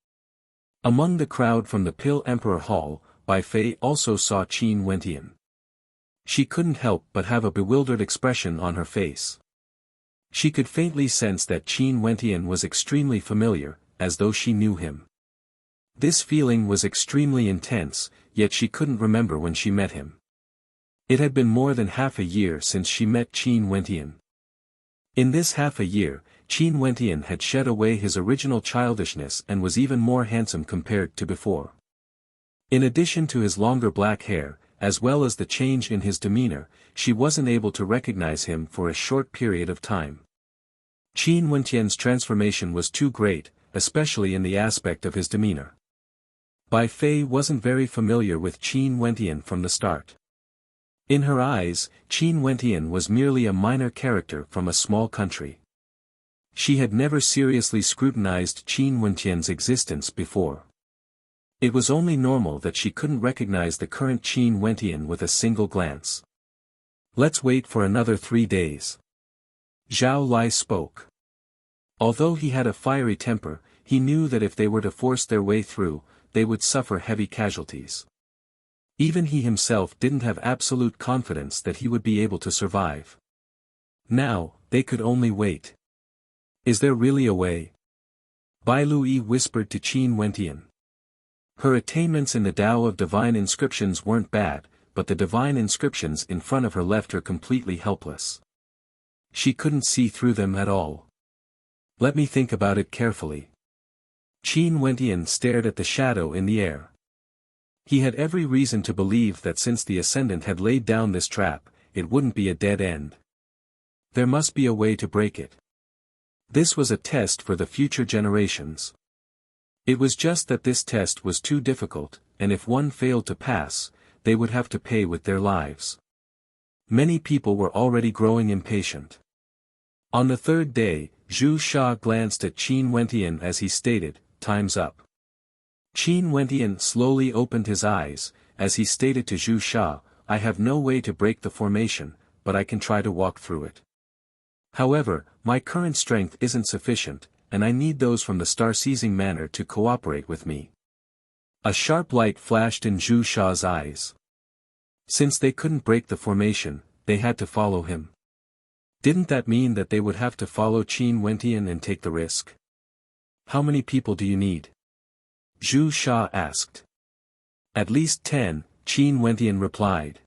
Among the crowd from the Pill Emperor Hall, Bai Fei also saw Qin Wentian. She couldn't help but have a bewildered expression on her face. She could faintly sense that Qin Wentian was extremely familiar, as though she knew him. This feeling was extremely intense, yet she couldn't remember when she met him. It had been more than half a year since she met Qin Wentian. In this half a year, Qin Wentian had shed away his original childishness and was even more handsome compared to before. In addition to his longer black hair, as well as the change in his demeanor, she wasn't able to recognize him for a short period of time. Qin Wentian's transformation was too great, especially in the aspect of his demeanor. Bai Fei wasn't very familiar with Qin Wentian from the start. In her eyes, Qin Wentian was merely a minor character from a small country. She had never seriously scrutinized Qin Wentian's existence before. It was only normal that she couldn't recognize the current Qin Wentian with a single glance. Let's wait for another 3 days. Zhao Lai spoke. Although he had a fiery temper, he knew that if they were to force their way through, they would suffer heavy casualties. Even he himself didn't have absolute confidence that he would be able to survive. Now, they could only wait. Is there really a way? Bai Lui whispered to Qin Wentian. Her attainments in the Tao of divine inscriptions weren't bad, but the divine inscriptions in front of her left her completely helpless. She couldn't see through them at all. Let me think about it carefully. Qin Wentian stared at the shadow in the air. He had every reason to believe that since the Ascendant had laid down this trap, it wouldn't be a dead end. There must be a way to break it. This was a test for the future generations. It was just that this test was too difficult, and if one failed to pass, they would have to pay with their lives. Many people were already growing impatient. On the 3rd day, Zhu Sha glanced at Qin Wentian as he stated, "Time's up." Qin Wentian slowly opened his eyes, as he stated to Zhu Sha, "I have no way to break the formation, but I can try to walk through it. However, my current strength isn't sufficient, and I need those from the star-seizing manor to cooperate with me." A sharp light flashed in Zhu Sha's eyes. Since they couldn't break the formation, they had to follow him. Didn't that mean that they would have to follow Qin Wentian and take the risk? "How many people do you need?" Zhu Sha asked. "At least 10, Qin Wentian replied.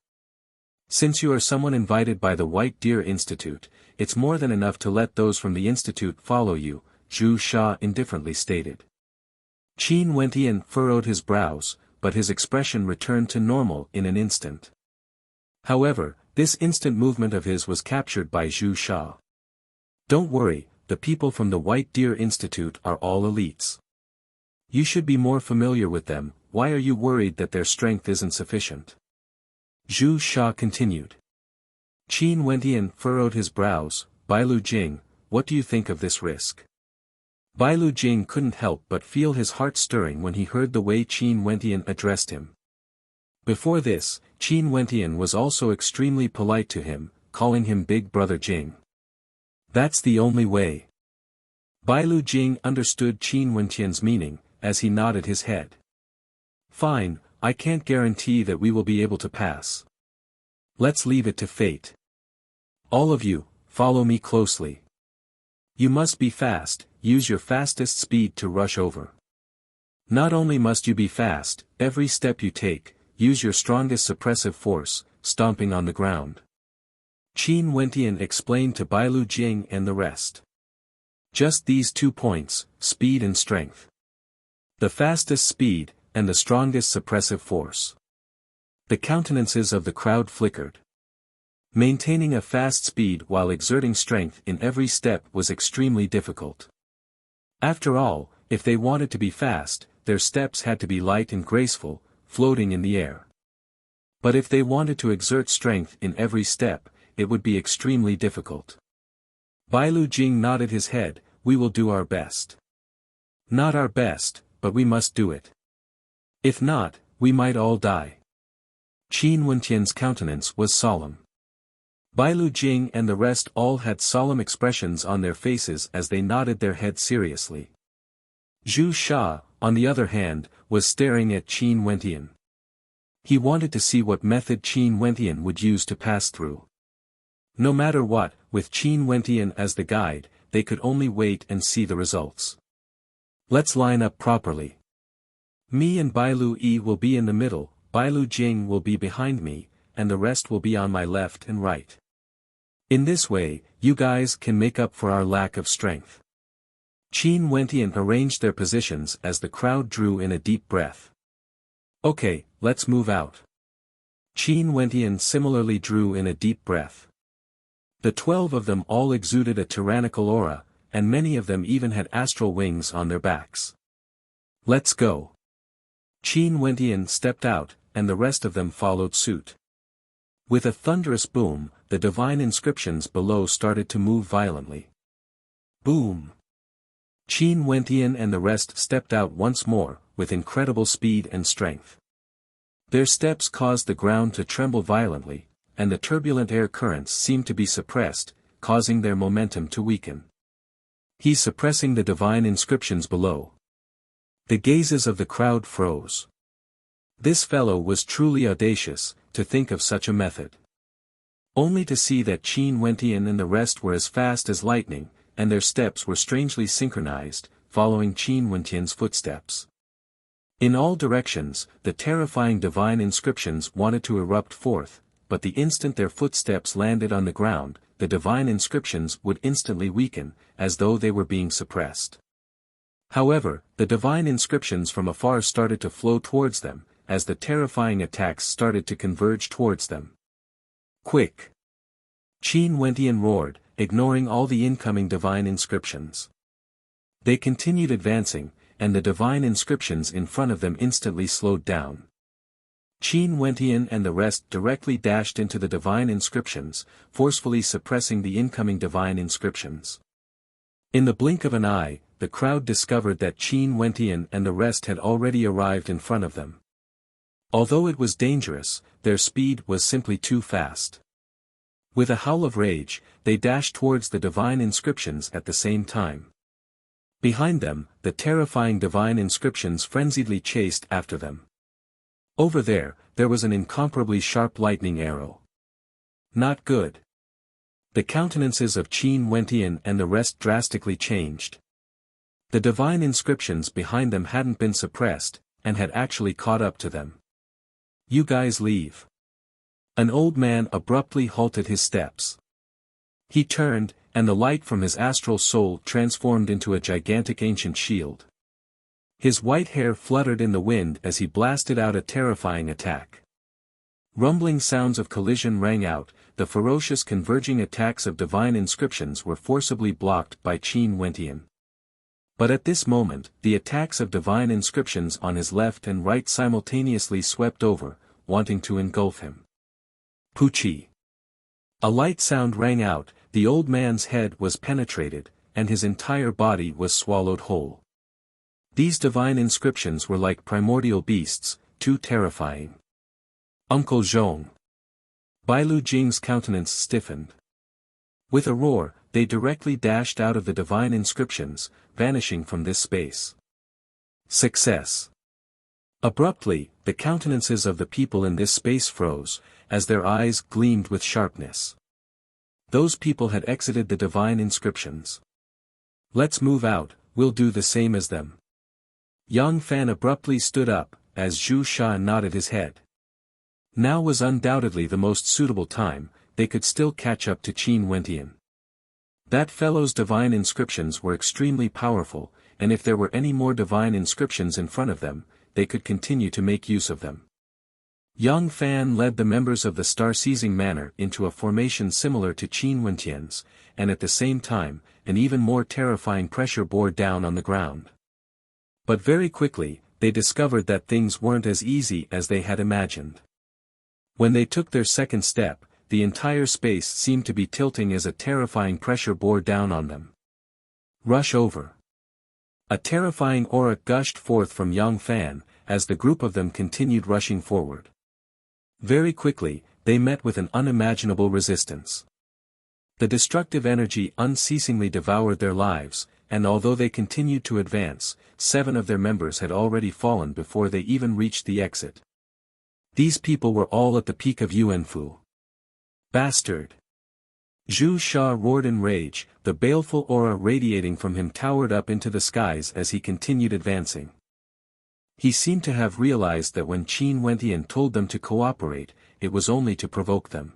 "Since you are someone invited by the White Deer Institute, it's more than enough to let those from the institute follow you," Zhu Sha indifferently stated. Qin Wentian furrowed his brows, but his expression returned to normal in an instant. However, this instant movement of his was captured by Zhu Sha. "Don't worry, the people from the White Deer Institute are all elites. You should be more familiar with them, why are you worried that their strength isn't sufficient?" Zhu Sha continued. Qin Wentian furrowed his brows. "Bai Lu Jing, what do you think of this risk?" Bai Lu Jing couldn't help but feel his heart stirring when he heard the way Qin Wentian addressed him. Before this, Qin Wentian was also extremely polite to him, calling him Big Brother Jing. "That's the only way." Bai Lu Jing understood Qin Wentian's meaning, as he nodded his head. "Fine, I can't guarantee that we will be able to pass. Let's leave it to fate. All of you, follow me closely. You must be fast, use your fastest speed to rush over. Not only must you be fast, every step you take, use your strongest suppressive force, stomping on the ground." Qin Wentian explained to Bai Lu Jing and the rest. Just these 2 points, speed and strength. The fastest speed, and the strongest suppressive force. The countenances of the crowd flickered. Maintaining a fast speed while exerting strength in every step was extremely difficult. After all, if they wanted to be fast, their steps had to be light and graceful, floating in the air. But if they wanted to exert strength in every step, it would be extremely difficult. Bai Lu Jing nodded his head, "We will do our best." "Not our best, but we must do it. If not, we might all die." Qin Wentian's countenance was solemn. Bai Lu Jing and the rest all had solemn expressions on their faces as they nodded their heads seriously. Zhu Sha, on the other hand, was staring at Qin Wentian. He wanted to see what method Qin Wentian would use to pass through. No matter what, with Qin Wentian as the guide, they could only wait and see the results. "Let's line up properly. Me and Bai Lu Yi will be in the middle, Bai Lu Jing will be behind me, and the rest will be on my left and right. In this way, you guys can make up for our lack of strength." Qin Wentian arranged their positions as the crowd drew in a deep breath. "Okay, let's move out." Qin Wentian similarly drew in a deep breath. The 12 of them all exuded a tyrannical aura, and many of them even had astral wings on their backs. "Let's go." Qin Wentian stepped out, and the rest of them followed suit. With a thunderous boom, the divine inscriptions below started to move violently. Boom! Qin Wentian and the rest stepped out once more, with incredible speed and strength. Their steps caused the ground to tremble violently, and the turbulent air currents seemed to be suppressed, causing their momentum to weaken. He's suppressing the divine inscriptions below. The gazes of the crowd froze. This fellow was truly audacious, to think of such a method. Only to see that Qin Wentian and the rest were as fast as lightning, and their steps were strangely synchronized, following Qin Wentian's footsteps. In all directions, the terrifying divine inscriptions wanted to erupt forth, but the instant their footsteps landed on the ground, the divine inscriptions would instantly weaken, as though they were being suppressed. However, the divine inscriptions from afar started to flow towards them, as the terrifying attacks started to converge towards them. Quick! Qin Wentian roared, ignoring all the incoming divine inscriptions. They continued advancing, and the divine inscriptions in front of them instantly slowed down. Qin Wentian and the rest directly dashed into the divine inscriptions, forcefully suppressing the incoming divine inscriptions. In the blink of an eye, the crowd discovered that Qin Wentian and the rest had already arrived in front of them. Although it was dangerous, their speed was simply too fast. With a howl of rage, they dashed towards the divine inscriptions at the same time. Behind them, the terrifying divine inscriptions frenziedly chased after them. Over there was an incomparably sharp lightning arrow. Not good. The countenances of Qin Wentian and the rest drastically changed. The divine inscriptions behind them hadn't been suppressed, and had actually caught up to them. You guys leave. An old man abruptly halted his steps. He turned, and the light from his astral soul transformed into a gigantic ancient shield. His white hair fluttered in the wind as he blasted out a terrifying attack. Rumbling sounds of collision rang out, the ferocious converging attacks of divine inscriptions were forcibly blocked by Qin Wentian. But at this moment, the attacks of divine inscriptions on his left and right simultaneously swept over, wanting to engulf him. Puchi! A light sound rang out, the old man's head was penetrated, and his entire body was swallowed whole. These divine inscriptions were like primordial beasts, too terrifying. Uncle Zhong! Bailu Jing's countenance stiffened. With a roar, they directly dashed out of the divine inscriptions, vanishing from this space. Success! Abruptly, the countenances of the people in this space froze, as their eyes gleamed with sharpness. Those people had exited the divine inscriptions. Let's move out, we'll do the same as them. Yang Fan abruptly stood up, as Zhu Sha nodded his head. Now was undoubtedly the most suitable time, they could still catch up to Qin Wentian. That fellow's divine inscriptions were extremely powerful, and if there were any more divine inscriptions in front of them, they could continue to make use of them. Yang Fan led the members of the star-seizing manor into a formation similar to Qin Wentian's, and at the same time, an even more terrifying pressure bore down on the ground. But very quickly, they discovered that things weren't as easy as they had imagined. When they took their second step, the entire space seemed to be tilting as a terrifying pressure bore down on them. Rush over. A terrifying aura gushed forth from Yang Fan, as the group of them continued rushing forward. Very quickly, they met with an unimaginable resistance. The destructive energy unceasingly devoured their lives, and although they continued to advance, 7 of their members had already fallen before they even reached the exit. These people were all at the peak of Yuanfu. Bastard! Zhu Sha roared in rage, the baleful aura radiating from him towered up into the skies as he continued advancing. He seemed to have realized that when Qin Wentian told them to cooperate, it was only to provoke them.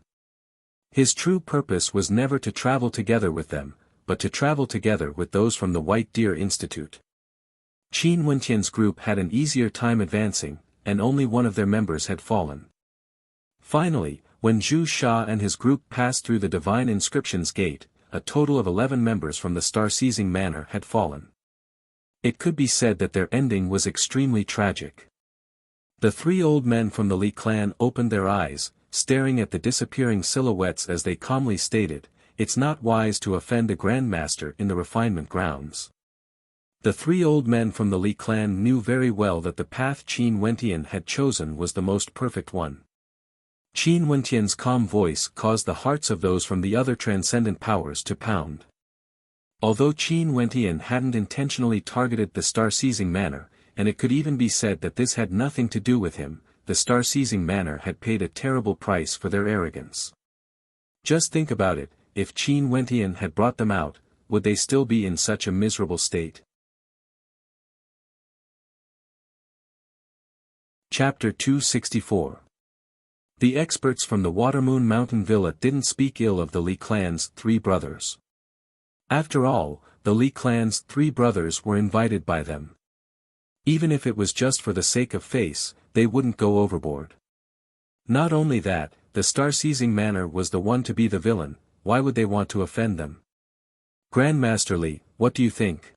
His true purpose was never to travel together with them, but to travel together with those from the White Deer Institute. Qin Wentian's group had an easier time advancing, and only one of their members had fallen. Finally, when Zhu Sha and his group passed through the Divine Inscriptions Gate, a total of 11 members from the Star-Seizing Manor had fallen. It could be said that their ending was extremely tragic. The 3 old men from the Li clan opened their eyes, staring at the disappearing silhouettes as they calmly stated, "It's not wise to offend a grandmaster in the refinement grounds." The three old men from the Li clan knew very well that the path Qin Wentian had chosen was the most perfect one. Qin Wentian's calm voice caused the hearts of those from the other transcendent powers to pound. Although Qin Wentian hadn't intentionally targeted the star-seizing manor, and it could even be said that this had nothing to do with him, the star-seizing manor had paid a terrible price for their arrogance. Just think about it, if Qin Wentian had brought them out, would they still be in such a miserable state? Chapter 264. The experts from the Watermoon Mountain Villa didn't speak ill of the Li clan's three brothers. After all, the Li clan's three brothers were invited by them. Even if it was just for the sake of face, they wouldn't go overboard. Not only that, the star-seizing manor was the one to be the villain, why would they want to offend them? Grandmaster Li, what do you think?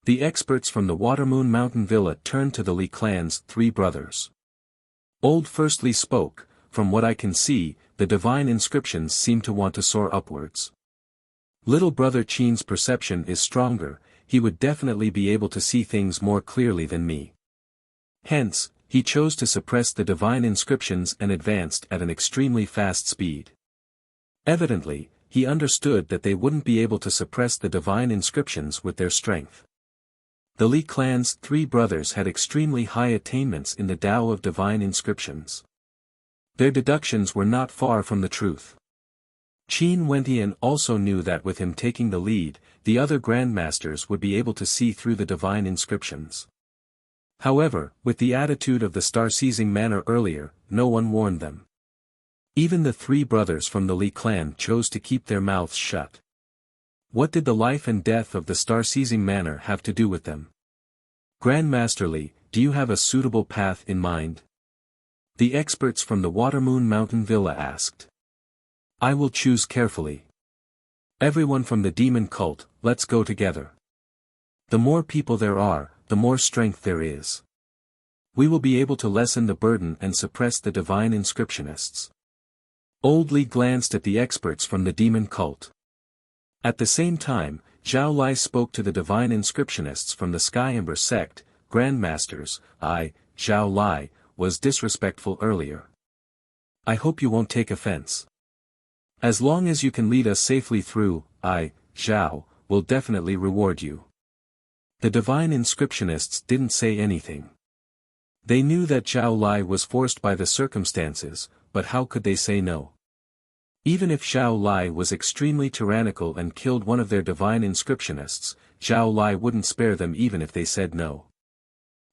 The experts from the Watermoon Mountain Villa turned to the Li clan's three brothers. Old First Li spoke, "From what I can see, the divine inscriptions seem to want to soar upwards. Little brother Qin's perception is stronger, he would definitely be able to see things more clearly than me. Hence, he chose to suppress the divine inscriptions and advanced at an extremely fast speed. Evidently, he understood that they wouldn't be able to suppress the divine inscriptions with their strength. The Li clan's three brothers had extremely high attainments in the Tao of divine inscriptions. Their deductions were not far from the truth. Qin Wentian also knew that with him taking the lead, the other grandmasters would be able to see through the divine inscriptions. However, with the attitude of the star-seizing manor earlier, no one warned them. Even the three brothers from the Li clan chose to keep their mouths shut. What did the life and death of the star-seizing manor have to do with them? Grandmaster Li, do you have a suitable path in mind? The experts from the Watermoon Mountain Villa asked. I will choose carefully. Everyone from the demon cult, let's go together. The more people there are, the more strength there is. We will be able to lessen the burden and suppress the divine inscriptionists. Old Li glanced at the experts from the demon cult. At the same time, Zhao Lai spoke to the divine inscriptionists from the Sky Ember sect, Grandmasters. Zhao Lai, was disrespectful earlier. I hope you won't take offense. As long as you can lead us safely through, Zhao, will definitely reward you. The divine inscriptionists didn't say anything. They knew that Zhao Lai was forced by the circumstances, but how could they say no? Even if Zhao Lai was extremely tyrannical and killed one of their divine inscriptionists, Zhao Lai wouldn't spare them even if they said no.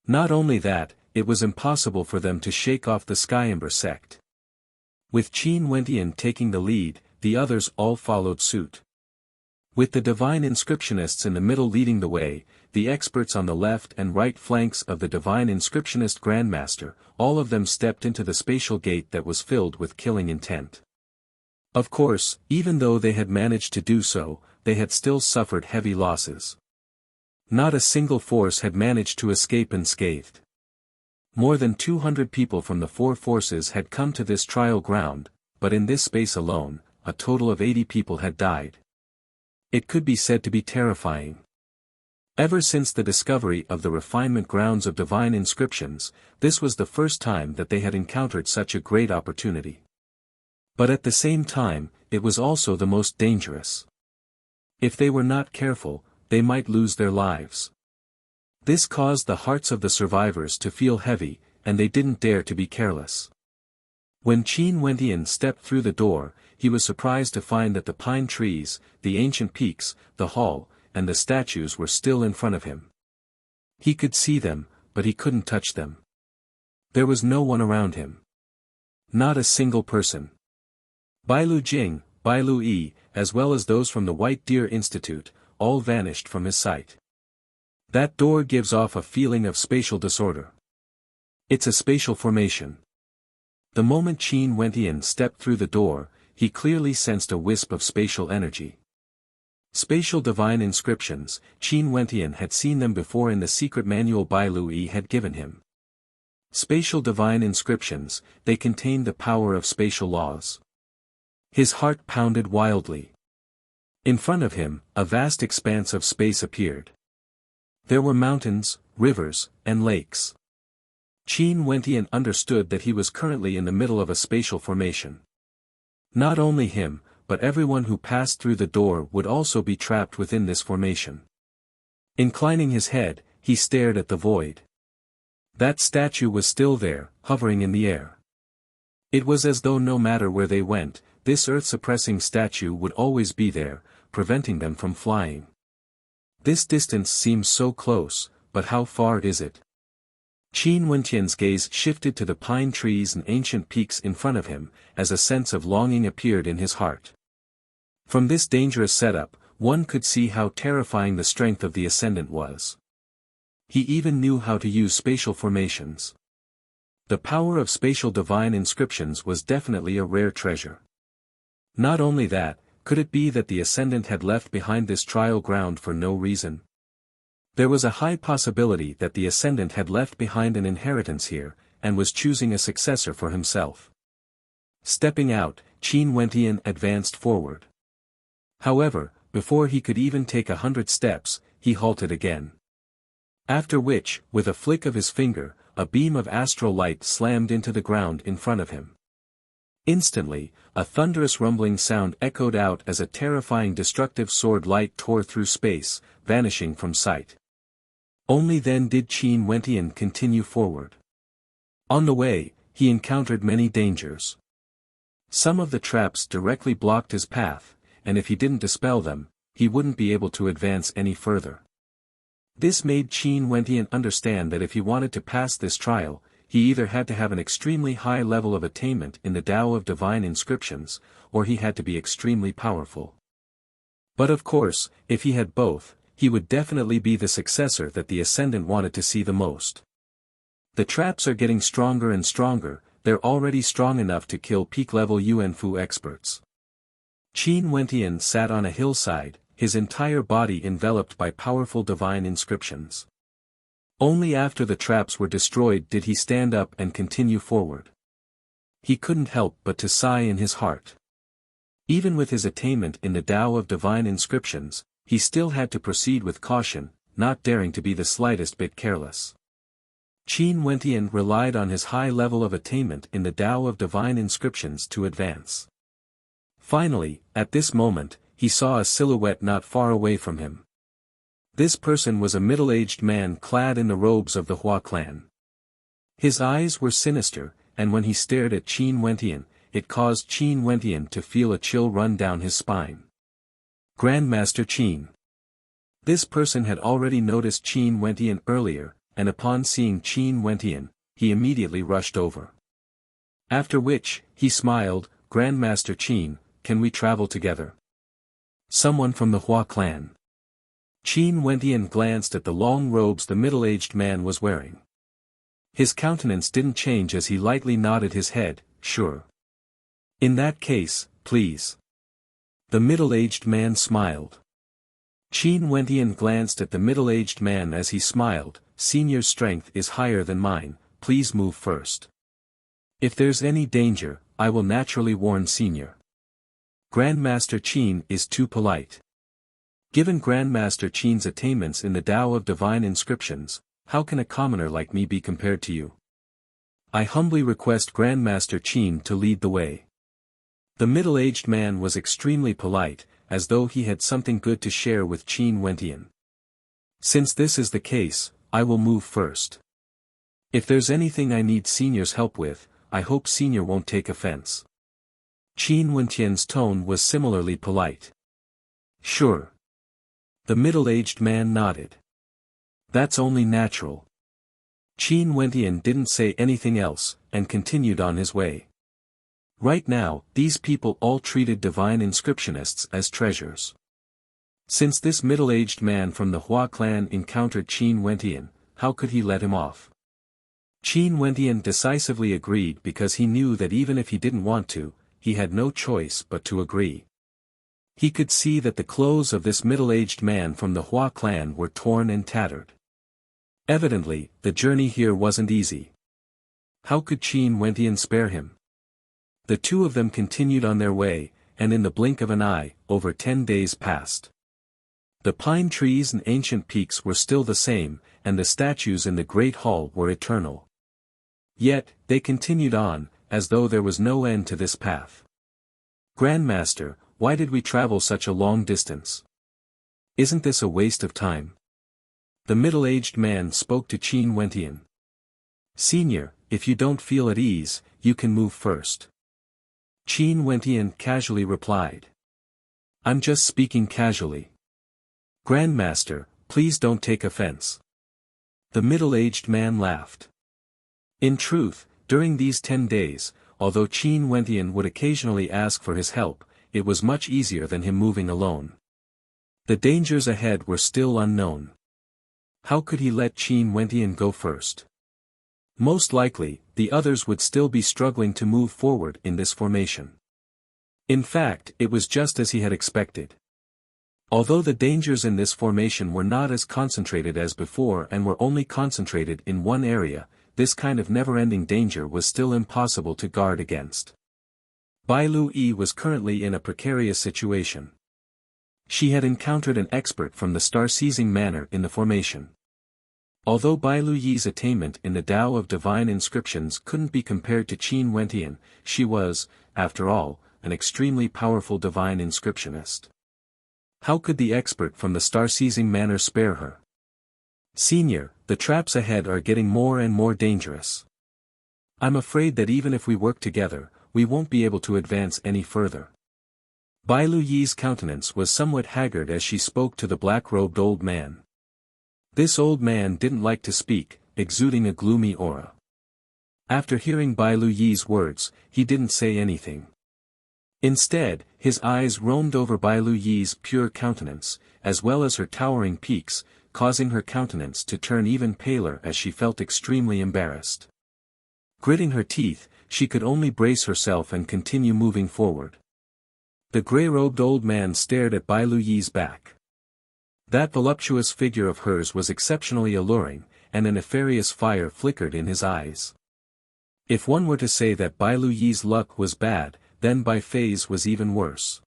Not only that, it was impossible for them to shake off the Sky Ember sect. With Qin Wentian taking the lead, the others all followed suit. With the divine inscriptionists in the middle leading the way, the experts on the left and right flanks of the divine inscriptionist grandmaster, all of them stepped into the spatial gate that was filled with killing intent. Of course, even though they had managed to do so, they had still suffered heavy losses. Not a single force had managed to escape unscathed. More than 200 people from the four forces had come to this trial ground, but in this space alone, a total of 80 people had died. It could be said to be terrifying. Ever since the discovery of the refinement grounds of divine inscriptions, this was the first time that they had encountered such a great opportunity. But at the same time, it was also the most dangerous. If they were not careful, they might lose their lives. This caused the hearts of the survivors to feel heavy, and they didn't dare to be careless. When Qin Wentian stepped through the door, he was surprised to find that the pine trees, the ancient peaks, the hall, and the statues were still in front of him. He could see them, but he couldn't touch them. There was no one around him. Not a single person. Bailu Jing, Bailu Yi, as well as those from the White Deer Institute, all vanished from his sight. That door gives off a feeling of spatial disorder. It's a spatial formation. The moment Qin Wentian stepped through the door, he clearly sensed a wisp of spatial energy. Spatial divine inscriptions, Qin Wentian had seen them before in the secret manual Bailu Yi had given him. Spatial divine inscriptions, they contained the power of spatial laws. His heart pounded wildly. In front of him, a vast expanse of space appeared. There were mountains, rivers, and lakes. Qin Wentian understood that he was currently in the middle of a spatial formation. Not only him, but everyone who passed through the door would also be trapped within this formation. Inclining his head, he stared at the void. That statue was still there, hovering in the air. It was as though no matter where they went, this earth-suppressing statue would always be there, preventing them from flying. This distance seems so close, but how far is it? Qin Wentian's gaze shifted to the pine trees and ancient peaks in front of him, as a sense of longing appeared in his heart. From this dangerous setup, one could see how terrifying the strength of the Ascendant was. He even knew how to use spatial formations. The power of spatial divine inscriptions was definitely a rare treasure. Not only that, could it be that the Ascendant had left behind this trial ground for no reason? There was a high possibility that the Ascendant had left behind an inheritance here, and was choosing a successor for himself. Stepping out, Qin Wentian advanced forward. However, before he could even take 100 steps, he halted again. After which, with a flick of his finger, a beam of astral light slammed into the ground in front of him. Instantly, a thunderous rumbling sound echoed out as a terrifying destructive sword light tore through space, vanishing from sight. Only then did Qin Wentian continue forward. On the way, he encountered many dangers. Some of the traps directly blocked his path, and if he didn't dispel them, he wouldn't be able to advance any further. This made Qin Wentian understand that if he wanted to pass this trial, he either had to have an extremely high level of attainment in the Tao of Divine Inscriptions, or he had to be extremely powerful. But of course, if he had both, he would definitely be the successor that the Ascendant wanted to see the most. The traps are getting stronger and stronger, they're already strong enough to kill peak-level Yuanfu experts. Qin Wentian sat on a hillside, his entire body enveloped by powerful divine inscriptions. Only after the traps were destroyed did he stand up and continue forward. He couldn't help but to sigh in his heart. Even with his attainment in the Tao of Divine Inscriptions, he still had to proceed with caution, not daring to be the slightest bit careless. Qin Wentian relied on his high level of attainment in the Tao of Divine Inscriptions to advance. Finally, at this moment, he saw a silhouette not far away from him. This person was a middle-aged man clad in the robes of the Hua clan. His eyes were sinister, and when he stared at Qin Wentian, it caused Qin Wentian to feel a chill run down his spine. Grandmaster Qin. This person had already noticed Qin Wentian earlier, and upon seeing Qin Wentian, he immediately rushed over. After which, he smiled, "Grandmaster Qin, can we travel together?" "Someone from the Hua clan." Qin Wentian glanced at the long robes the middle-aged man was wearing. His countenance didn't change as he lightly nodded his head, "Sure. In that case, please." The middle-aged man smiled. Qin Wentian glanced at the middle-aged man as he smiled, "Senior's strength is higher than mine, please move first. If there's any danger, I will naturally warn Senior. Grandmaster Qin is too polite." Given Grandmaster Qin's attainments in the Tao of Divine Inscriptions, how can a commoner like me be compared to you? I humbly request Grandmaster Qin to lead the way. The middle-aged man was extremely polite, as though he had something good to share with Qin Wentian. "Since this is the case, I will move first. If there's anything I need Senior's help with, I hope Senior won't take offense." Qin Wentian's tone was similarly polite. "Sure." The middle-aged man nodded. "That's only natural." Qin Wentian didn't say anything else, and continued on his way. Right now, these people all treated divine inscriptionists as treasures. Since this middle-aged man from the Hua clan encountered Qin Wentian, how could he let him off? Qin Wentian decisively agreed because he knew that even if he didn't want to, he had no choice but to agree. He could see that the clothes of this middle-aged man from the Hua clan were torn and tattered. Evidently, the journey here wasn't easy. How could Qin Wentian spare him? The two of them continued on their way, and in the blink of an eye, over 10 days passed. The pine trees and ancient peaks were still the same, and the statues in the great hall were eternal. Yet, they continued on, as though there was no end to this path. Grandmaster, why did we travel such a long distance? Isn't this a waste of time? The middle-aged man spoke to Qin Wentian. Senior, if you don't feel at ease, you can move first. Qin Wentian casually replied. I'm just speaking casually. Grandmaster, please don't take offense. The middle-aged man laughed. In truth, during these 10 days, although Qin Wentian would occasionally ask for his help, it was much easier than him moving alone. The dangers ahead were still unknown. How could he let Qin Wentian go first? Most likely, the others would still be struggling to move forward in this formation. In fact, it was just as he had expected. Although the dangers in this formation were not as concentrated as before and were only concentrated in one area, this kind of never-ending danger was still impossible to guard against. Bai Lu-yi was currently in a precarious situation. She had encountered an expert from the star-seizing manner in the formation. Although Bai Lu-yi's attainment in the Tao of divine inscriptions couldn't be compared to Qin Wentian, she was, after all, an extremely powerful divine inscriptionist. How could the expert from the star-seizing manner spare her? Senior, the traps ahead are getting more and more dangerous. I'm afraid that even if we work together, we won't be able to advance any further. Bai Lu-yi's countenance was somewhat haggard as she spoke to the black-robed old man. This old man didn't like to speak, exuding a gloomy aura. After hearing Bai Lu-yi's words, he didn't say anything. Instead, his eyes roamed over Bai Lu-yi's pure countenance, as well as her towering peaks, causing her countenance to turn even paler as she felt extremely embarrassed. Gritting her teeth, she could only brace herself and continue moving forward. The grey-robed old man stared at Bai Lu-yi's back. That voluptuous figure of hers was exceptionally alluring, and a nefarious fire flickered in his eyes. If one were to say that Bai Lu-yi's luck was bad, then Bai Fei's was even worse.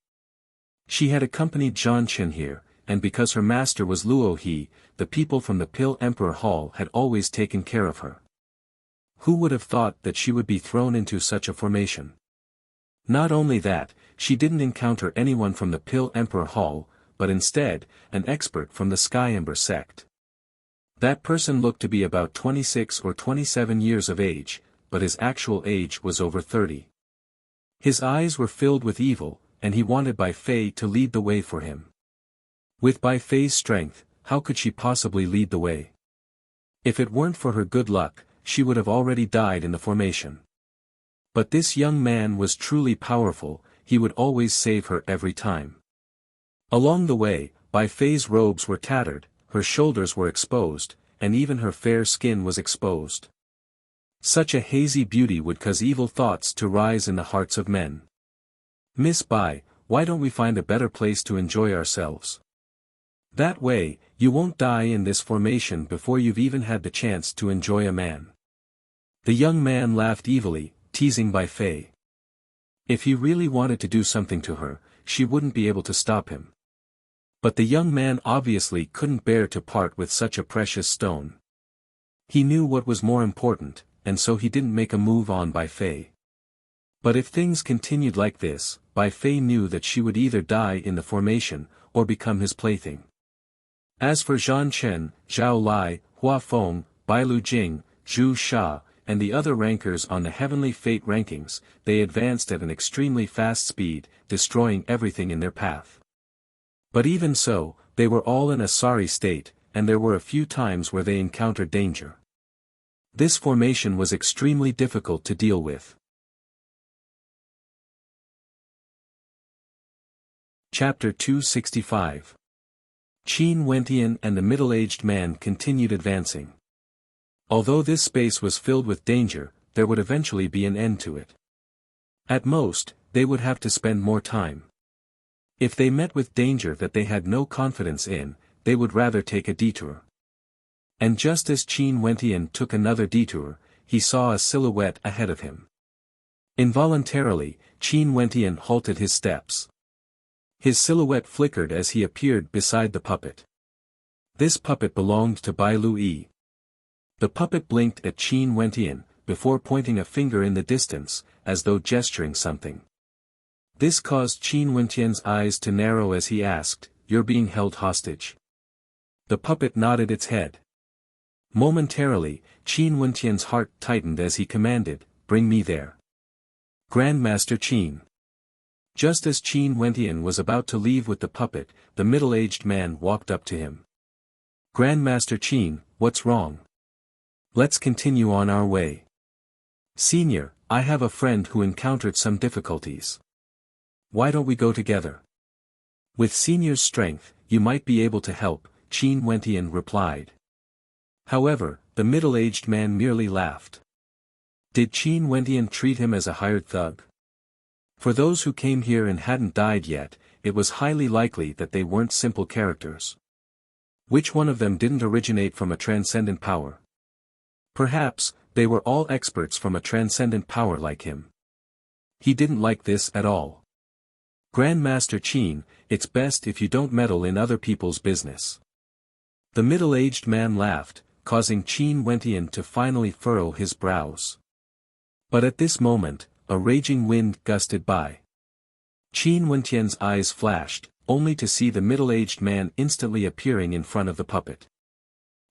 She had accompanied Zhan Chen here, and because her master was Luo He, the people from the Pill Emperor Hall had always taken care of her. Who would have thought that she would be thrown into such a formation? Not only that, she didn't encounter anyone from the Pill Emperor Hall, but instead, an expert from the Sky Ember sect. That person looked to be about 26 or 27 years of age, but his actual age was over 30. His eyes were filled with evil, and he wanted Bai Fei to lead the way for him. With Bai Fei's strength, how could she possibly lead the way? If it weren't for her good luck, she would have already died in the formation. But this young man was truly powerful, he would always save her every time. Along the way, Bai Fei's robes were tattered, her shoulders were exposed, and even her fair skin was exposed. Such a hazy beauty would cause evil thoughts to rise in the hearts of men. Miss Bai, why don't we find a better place to enjoy ourselves? That way, you won't die in this formation before you've even had the chance to enjoy a man. The young man laughed evilly, teasing Bai Fei. If he really wanted to do something to her, she wouldn't be able to stop him. But the young man obviously couldn't bear to part with such a precious stone. He knew what was more important, and so he didn't make a move on Bai Fei. But if things continued like this, Bai Fei knew that she would either die in the formation, or become his plaything. As for Zhan Chen, Zhao Lai, Hua Feng, Bai Lu Jing, Zhu Sha, and the other rankers on the Heavenly Fate rankings, they advanced at an extremely fast speed, destroying everything in their path. But even so, they were all in a sorry state, and there were a few times where they encountered danger. This formation was extremely difficult to deal with. Chapter 265. Qin Wentian and the middle-aged man continued advancing. Although this space was filled with danger, there would eventually be an end to it. At most, they would have to spend more time. If they met with danger that they had no confidence in, they would rather take a detour. And just as Qin Wentian took another detour, he saw a silhouette ahead of him. Involuntarily, Qin Wentian halted his steps. His silhouette flickered as he appeared beside the puppet. This puppet belonged to Bai Lui. The puppet blinked at Qin Wentian, before pointing a finger in the distance, as though gesturing something. This caused Qin Wentian's eyes to narrow as he asked, "You're being held hostage?" The puppet nodded its head. Momentarily, Qin Wentian's heart tightened as he commanded, "Bring me there." Grandmaster Qin. Just as Qin Wentian was about to leave with the puppet, the middle-aged man walked up to him. "Grandmaster Qin, what's wrong? Let's continue on our way. Senior, I have a friend who encountered some difficulties. Why don't we go together? With Senior's strength, you might be able to help," Qin Wentian replied. However, the middle-aged man merely laughed. Did Qin Wentian treat him as a hired thug? For those who came here and hadn't died yet, it was highly likely that they weren't simple characters. Which one of them didn't originate from a transcendent power? Perhaps, they were all experts from a transcendent power like him. He didn't like this at all. "Grandmaster Qin, it's best if you don't meddle in other people's business." The middle-aged man laughed, causing Qin Wentian to finally furrow his brows. But at this moment, a raging wind gusted by. Qin Wentian's eyes flashed, only to see the middle-aged man instantly appearing in front of the puppet.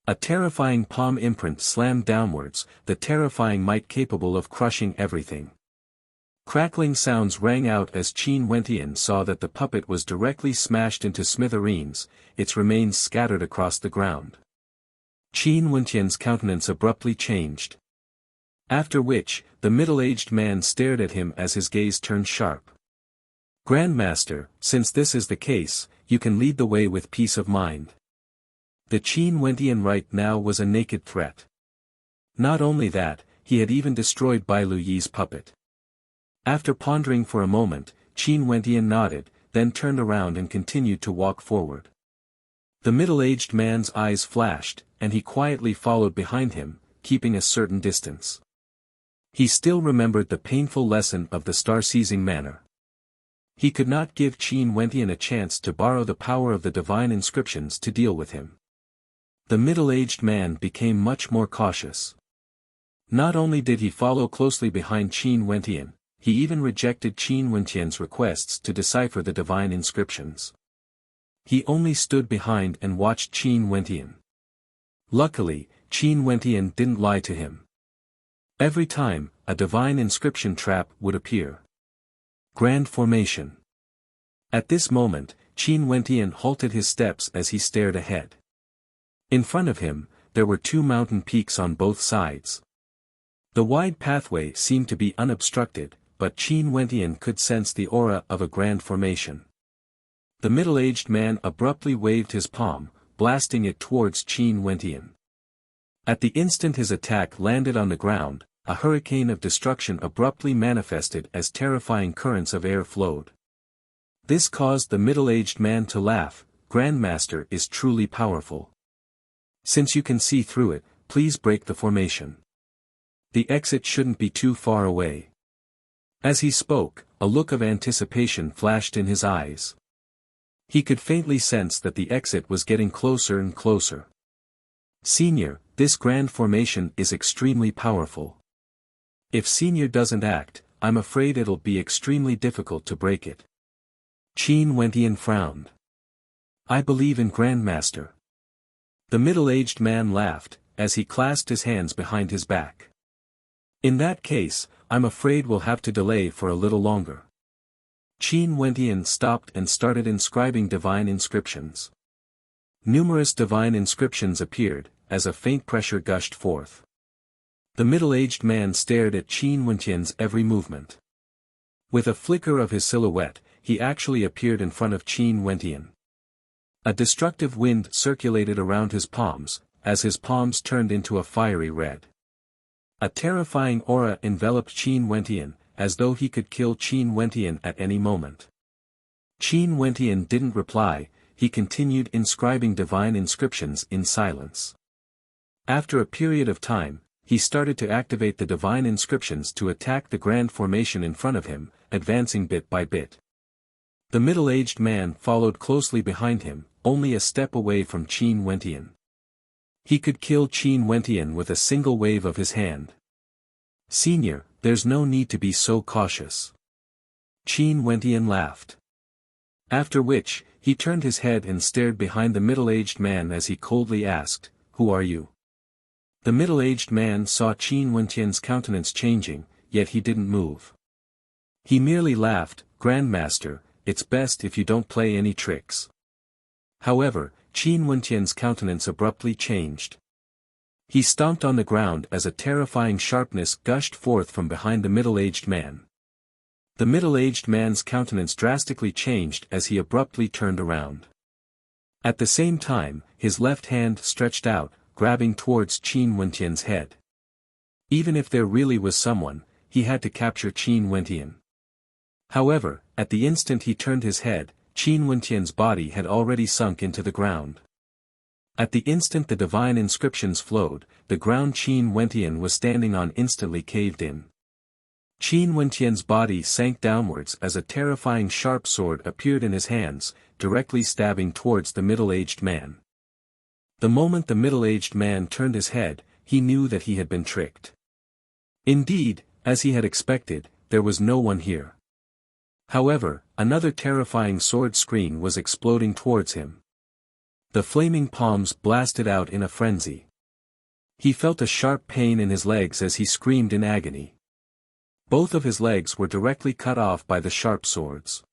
A terrifying palm imprint slammed downwards, the terrifying might capable of crushing everything. Crackling sounds rang out as Qin Wentian saw that the puppet was directly smashed into smithereens, its remains scattered across the ground. Qin Wentian's countenance abruptly changed. After which, the middle-aged man stared at him as his gaze turned sharp. "Grandmaster, since this is the case, you can lead the way with peace of mind." The Qin Wentian right now was a naked threat. Not only that, he had even destroyed Bai Luyi's puppet. After pondering for a moment, Qin Wentian nodded, then turned around and continued to walk forward. The middle-aged man's eyes flashed, and he quietly followed behind him, keeping a certain distance. He still remembered the painful lesson of the star-seizing manner. He could not give Qin Wentian a chance to borrow the power of the divine inscriptions to deal with him. The middle-aged man became much more cautious. Not only did he follow closely behind Qin Wentian, he even rejected Qin Wentian's requests to decipher the divine inscriptions. He only stood behind and watched Qin Wentian. Luckily, Qin Wentian didn't lie to him. Every time, a divine inscription trap would appear. Grand Formation. At this moment, Qin Wentian halted his steps as he stared ahead. In front of him, there were two mountain peaks on both sides. The wide pathway seemed to be unobstructed, but Qin Wentian could sense the aura of a grand formation. The middle-aged man abruptly waved his palm, blasting it towards Qin Wentian. At the instant his attack landed on the ground, a hurricane of destruction abruptly manifested as terrifying currents of air flowed. This caused the middle-aged man to laugh. "Grandmaster is truly powerful. Since you can see through it, please break the formation. The exit shouldn't be too far away." As he spoke, a look of anticipation flashed in his eyes. He could faintly sense that the exit was getting closer and closer. "Senior, this grand formation is extremely powerful. If Senior doesn't act, I'm afraid it'll be extremely difficult to break it." Qin Wentian frowned. "I believe in Grandmaster." The middle-aged man laughed, as he clasped his hands behind his back. "In that case, I'm afraid we'll have to delay for a little longer." Qin Wentian stopped and started inscribing divine inscriptions. Numerous divine inscriptions appeared, as a faint pressure gushed forth. The middle-aged man stared at Qin Wentian's every movement. With a flicker of his silhouette, he actually appeared in front of Qin Wentian. A destructive wind circulated around his palms, as his palms turned into a fiery red. A terrifying aura enveloped Qin Wentian, as though he could kill Qin Wentian at any moment. Qin Wentian didn't reply, he continued inscribing divine inscriptions in silence. After a period of time, he started to activate the divine inscriptions to attack the grand formation in front of him, advancing bit by bit. The middle-aged man followed closely behind him, only a step away from Qin Wentian. He could kill Qin Wentian with a single wave of his hand. "Senior, there's no need to be so cautious." Qin Wentian laughed. After which, he turned his head and stared behind the middle-aged man as he coldly asked, "Who are you?" The middle-aged man saw Qin Wentian's countenance changing, yet he didn't move. He merely laughed, "Grandmaster, it's best if you don't play any tricks." However, Qin Wentian's countenance abruptly changed. He stomped on the ground as a terrifying sharpness gushed forth from behind the middle-aged man. The middle-aged man's countenance drastically changed as he abruptly turned around. At the same time, his left hand stretched out, grabbing towards Qin Wentian's head. Even if there really was someone, he had to capture Qin Wentian. However, at the instant he turned his head, Qin Wentian's body had already sunk into the ground. At the instant the divine inscriptions flowed, the ground Qin Wentian was standing on instantly caved in. Qin Wentian's body sank downwards as a terrifying sharp sword appeared in his hands, directly stabbing towards the middle-aged man. The moment the middle-aged man turned his head, he knew that he had been tricked. Indeed, as he had expected, there was no one here. However, another terrifying sword screen was exploding towards him. The flaming palms blasted out in a frenzy. He felt a sharp pain in his legs as he screamed in agony. Both of his legs were directly cut off by the sharp swords.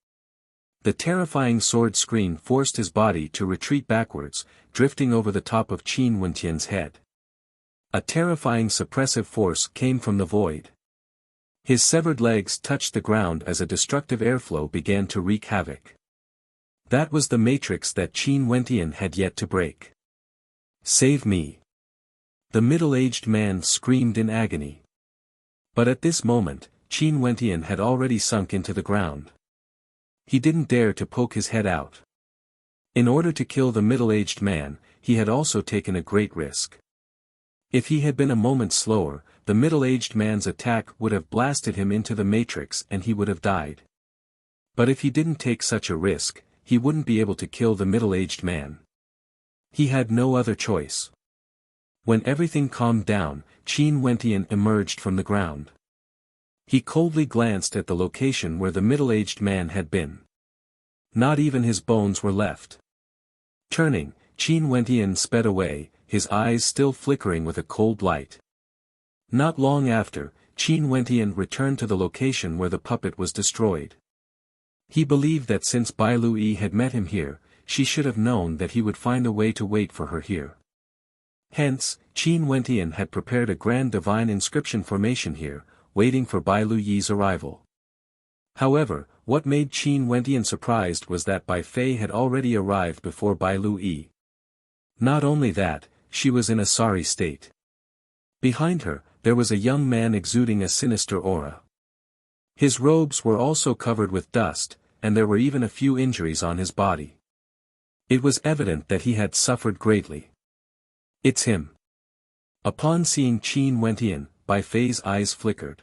The terrifying sword screen forced his body to retreat backwards, drifting over the top of Qin Wentian's head. A terrifying suppressive force came from the void. His severed legs touched the ground as a destructive airflow began to wreak havoc. That was the matrix that Qin Wentian had yet to break. "Save me!" The middle-aged man screamed in agony. But at this moment, Qin Wentian had already sunk into the ground. He didn't dare to poke his head out. In order to kill the middle-aged man, he had also taken a great risk. If he had been a moment slower, the middle-aged man's attack would have blasted him into the matrix and he would have died. But if he didn't take such a risk, he wouldn't be able to kill the middle-aged man. He had no other choice. When everything calmed down, Qin Wentian emerged from the ground. He coldly glanced at the location where the middle-aged man had been. Not even his bones were left. Turning, Qin Wentian sped away, his eyes still flickering with a cold light. Not long after, Qin Wentian returned to the location where the puppet was destroyed. He believed that since Bai Lui had met him here, she should have known that he would find a way to wait for her here. Hence, Qin Wentian had prepared a grand divine inscription formation here, waiting for Bai Lui's arrival. However, what made Qin Wentian surprised was that Bai Fei had already arrived before Bai Lui. Not only that, she was in a sorry state. Behind her, there was a young man exuding a sinister aura. His robes were also covered with dust, and there were even a few injuries on his body. It was evident that he had suffered greatly. "It's him." Upon seeing Qin Wentian, Bai Fei's eyes flickered.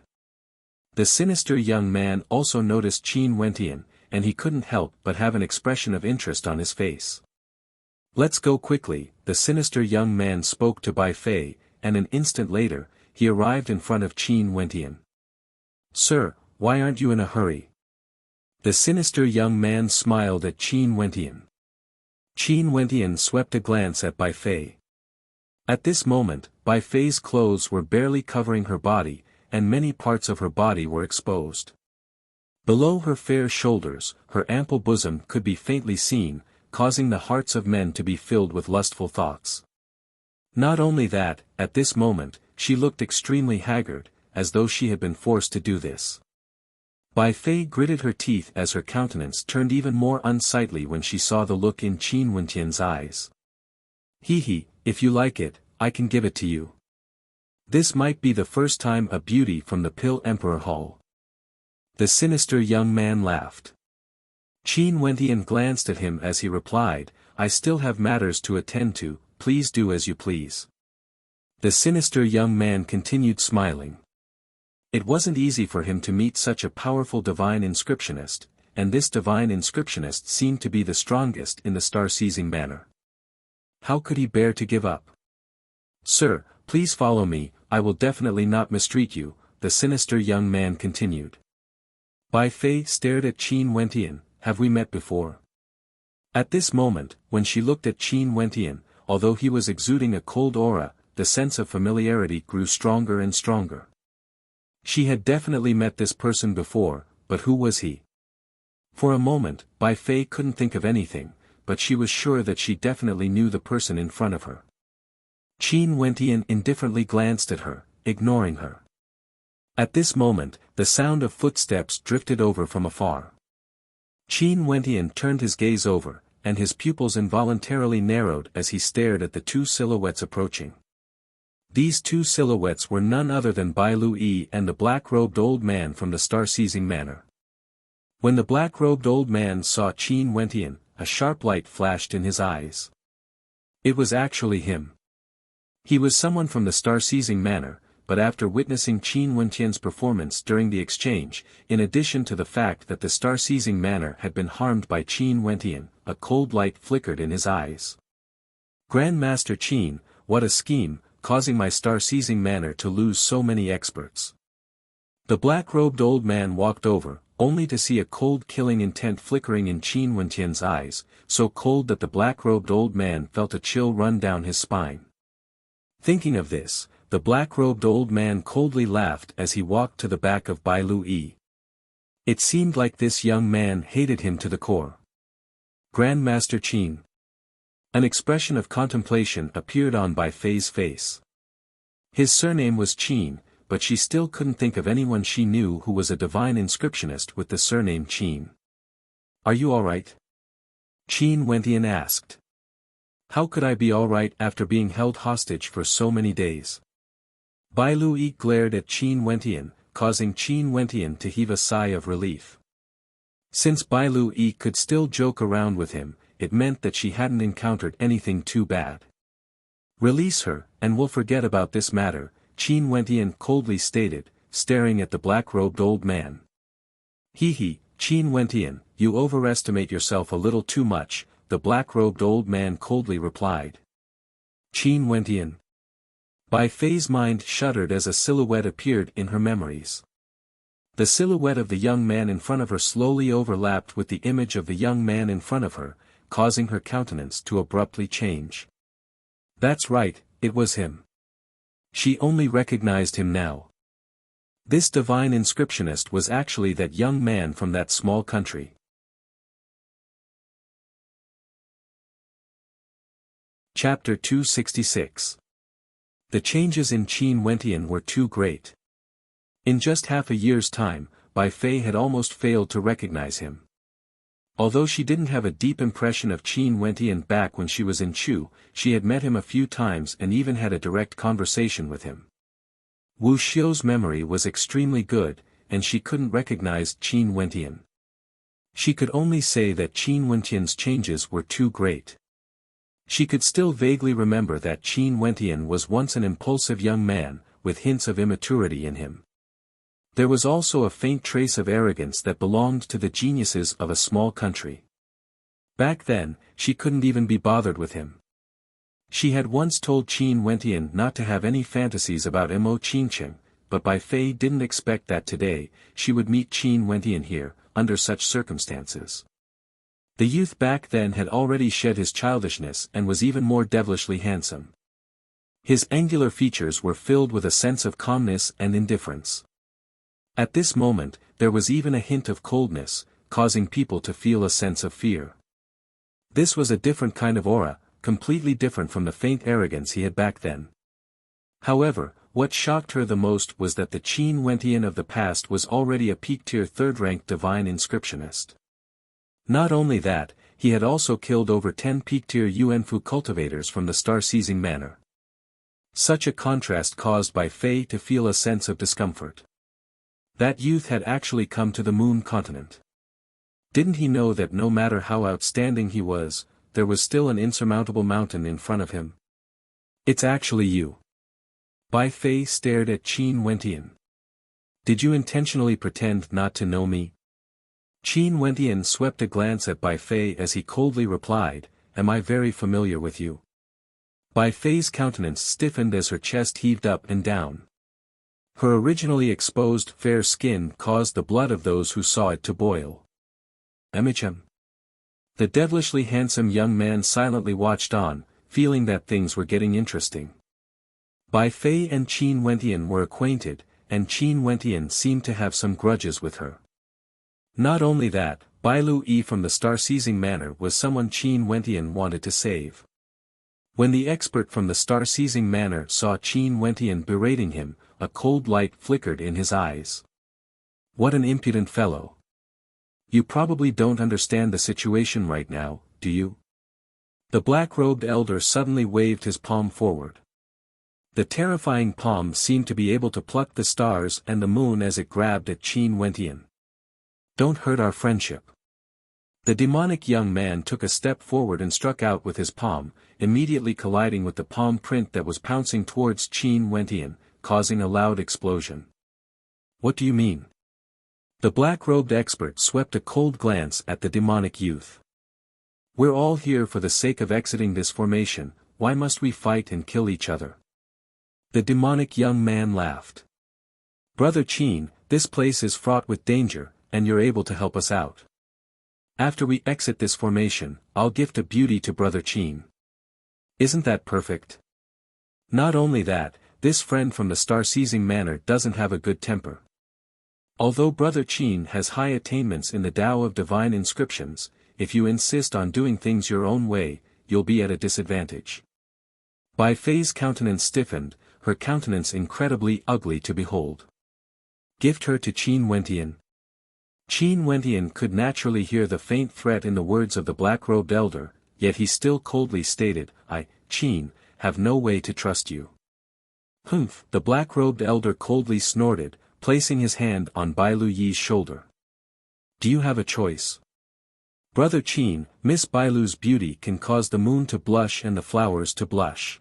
The sinister young man also noticed Qin Wentian, and he couldn't help but have an expression of interest on his face. "Let's go quickly," the sinister young man spoke to Bai Fei, and an instant later, he arrived in front of Qin Wentian. "Sir, why aren't you in a hurry?" The sinister young man smiled at Qin Wentian. Qin Wentian swept a glance at Bai Fei. At this moment, Bai Fei's clothes were barely covering her body, and many parts of her body were exposed. Below her fair shoulders, her ample bosom could be faintly seen, causing the hearts of men to be filled with lustful thoughts. Not only that, at this moment, she looked extremely haggard, as though she had been forced to do this. Bai Fei gritted her teeth as her countenance turned even more unsightly when she saw the look in Qin Wentian's eyes. "Hee, if you like it, I can give it to you." This might be the first time a beauty from the Pill Emperor Hall. The sinister young man laughed. Qin Wentian glanced at him as he replied, "I still have matters to attend to, please do as you please." The sinister young man continued smiling. It wasn't easy for him to meet such a powerful divine inscriptionist, and this divine inscriptionist seemed to be the strongest in the star-seizing manner. How could he bear to give up? "Sir, please follow me, I will definitely not mistreat you," the sinister young man continued. Bai Fei stared at Qin Wentian. "Have we met before?" At this moment, when she looked at Qin Wentian, although he was exuding a cold aura, the sense of familiarity grew stronger and stronger. She had definitely met this person before, but who was he? For a moment, Bai Fei couldn't think of anything, but she was sure that she definitely knew the person in front of her. Qin Wentian indifferently glanced at her, ignoring her. At this moment, the sound of footsteps drifted over from afar. Qin Wentian turned his gaze over, and his pupils involuntarily narrowed as he stared at the two silhouettes approaching. These two silhouettes were none other than Bai Lui and the black-robed old man from the star-seizing manor. When the black-robed old man saw Qin Wentian, a sharp light flashed in his eyes. It was actually him. He was someone from the star-seizing manor, but after witnessing Qin Wentian's performance during the exchange, in addition to the fact that the star-seizing manor had been harmed by Qin Wentian, a cold light flickered in his eyes. "Grand Master Qin, what a scheme, causing my star-seizing manor to lose so many experts." The black-robed old man walked over, only to see a cold killing intent flickering in Qin Wentian's eyes, so cold that the black-robed old man felt a chill run down his spine. Thinking of this, the black-robed old man coldly laughed as he walked to the back of Bai Lui. It seemed like this young man hated him to the core. "Grand Master Qin." An expression of contemplation appeared on Bai Fei's face. His surname was Qin, but she still couldn't think of anyone she knew who was a divine inscriptionist with the surname Qin. "Are you alright?" Qin Wentian asked. "How could I be alright after being held hostage for so many days?" Bai Lui glared at Qin Wentian, causing Qin Wentian to heave a sigh of relief. Since Bai Lui could still joke around with him, it meant that she hadn't encountered anything too bad. "Release her, and we'll forget about this matter," Qin Wentian coldly stated, staring at the black-robed old man. "Hee, Qin Wentian, you overestimate yourself a little too much," the black-robed old man coldly replied. "Qin Wentian." Bai Fei's mind shuddered as a silhouette appeared in her memories. The silhouette of the young man in front of her slowly overlapped with the image of the young man in front of her, causing her countenance to abruptly change. That's right, it was him. She only recognized him now. This divine inscriptionist was actually that young man from that small country. Chapter 266. The changes in Qin Wentian were too great. In just half a year's time, Bai Fei had almost failed to recognize him. Although she didn't have a deep impression of Qin Wentian back when she was in Chu, she had met him a few times and even had a direct conversation with him. Wu Xiu's memory was extremely good, and she couldn't recognize Qin Wentian. She could only say that Qin Wentian's changes were too great. She could still vaguely remember that Qin Wentian was once an impulsive young man, with hints of immaturity in him. There was also a faint trace of arrogance that belonged to the geniuses of a small country. Back then, she couldn't even be bothered with him. She had once told Qin Wentian not to have any fantasies about Mo Qingcheng, but Bai Fei didn't expect that today, she would meet Qin Wentian here, under such circumstances. The youth back then had already shed his childishness and was even more devilishly handsome. His angular features were filled with a sense of calmness and indifference. At this moment, there was even a hint of coldness, causing people to feel a sense of fear. This was a different kind of aura, completely different from the faint arrogance he had back then. However, what shocked her the most was that the Qin Wentian of the past was already a peak-tier third-ranked divine inscriptionist. Not only that, he had also killed over 10 peak-tier Yuanfu cultivators from the star-seizing manor. Such a contrast caused Bai Fei to feel a sense of discomfort. That youth had actually come to the moon continent. Didn't he know that no matter how outstanding he was, there was still an insurmountable mountain in front of him? It's actually you. Bai Fei stared at Qin Wentian. Did you intentionally pretend not to know me? Qin Wentian swept a glance at Bai Fei as he coldly replied, Am I very familiar with you? Bai Fei's countenance stiffened as her chest heaved up and down. Her originally exposed fair skin caused the blood of those who saw it to boil. Emicham. The devilishly handsome young man silently watched on, feeling that things were getting interesting. Bai Fei and Qin Wentian were acquainted, and Qin Wentian seemed to have some grudges with her. Not only that, Bai Lu from the Star-Seizing Manor was someone Qin Wentian wanted to save. When the expert from the Star-Seizing Manor saw Qin Wentian berating him, a cold light flickered in his eyes. What an impudent fellow. You probably don't understand the situation right now, do you? The black-robed elder suddenly waved his palm forward. The terrifying palm seemed to be able to pluck the stars and the moon as it grabbed at Qin Wentian. Don't hurt our friendship. The demonic young man took a step forward and struck out with his palm, immediately colliding with the palm print that was pouncing towards Qin Wentian, causing a loud explosion. What do you mean? The black-robed expert swept a cold glance at the demonic youth. We're all here for the sake of exiting this formation, why must we fight and kill each other? The demonic young man laughed. Brother Qin, this place is fraught with danger, and you're able to help us out. After we exit this formation, I'll gift a beauty to Brother Qin. Isn't that perfect? Not only that, this friend from the Star-Seizing Manor doesn't have a good temper. Although Brother Qin has high attainments in the Tao of Divine Inscriptions, if you insist on doing things your own way, you'll be at a disadvantage. Bai Fei's countenance stiffened, her countenance incredibly ugly to behold. Gift her to Qin Wentian. Qin Wentian could naturally hear the faint threat in the words of the black-robed elder, yet he still coldly stated, I, Qin, have no way to trust you. Humph! The black-robed elder coldly snorted, placing his hand on Bai Lu Yi's shoulder. Do you have a choice? Brother Qin, Miss Bai Lu's beauty can cause the moon to blush and the flowers to blush.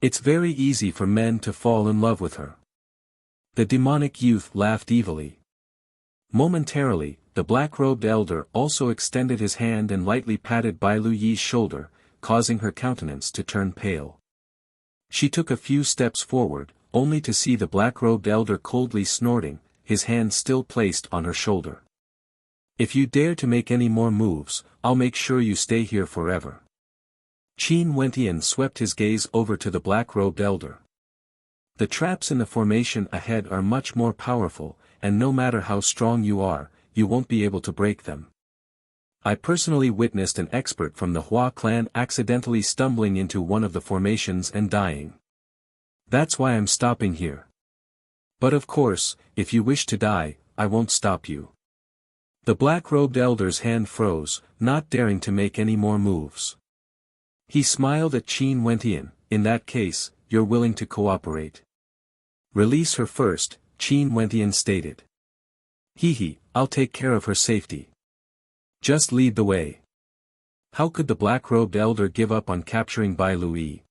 It's very easy for men to fall in love with her. The demonic youth laughed evilly. Momentarily, the black-robed elder also extended his hand and lightly patted Bai Lu Yi's shoulder, causing her countenance to turn pale. She took a few steps forward, only to see the black-robed elder coldly snorting, his hand still placed on her shoulder. If you dare to make any more moves, I'll make sure you stay here forever. Qin Wentian swept his gaze over to the black-robed elder. The traps in the formation ahead are much more powerful, and no matter how strong you are, you won't be able to break them. I personally witnessed an expert from the Hua clan accidentally stumbling into one of the formations and dying. That's why I'm stopping here. But of course, if you wish to die, I won't stop you. The black-robed elder's hand froze, not daring to make any more moves. He smiled at Qin Wentian, in that case, you're willing to cooperate. Release her first, Qin Wentian stated. Hee, I'll take care of her safety. Just lead the way. How could the black-robed elder give up on capturing Bai Lu Yi?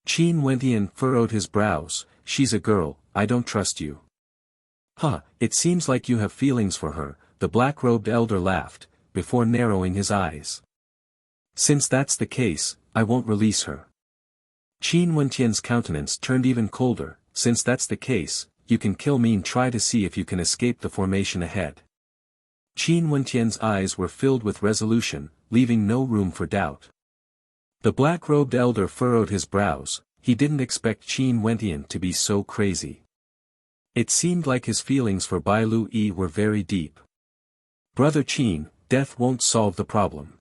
Qin Wentian furrowed his brows, she's a girl, I don't trust you. Huh, it seems like you have feelings for her, the black-robed elder laughed, before narrowing his eyes. Since that's the case, I won't release her. Qin Wentian's countenance turned even colder, since that's the case, you can kill me and try to see if you can escape the formation ahead. Qin Wentian's eyes were filled with resolution, leaving no room for doubt. The black-robed elder furrowed his brows, he didn't expect Qin Wentian to be so crazy. It seemed like his feelings for Bai Lu Yi were very deep. Brother Qin, death won't solve the problem.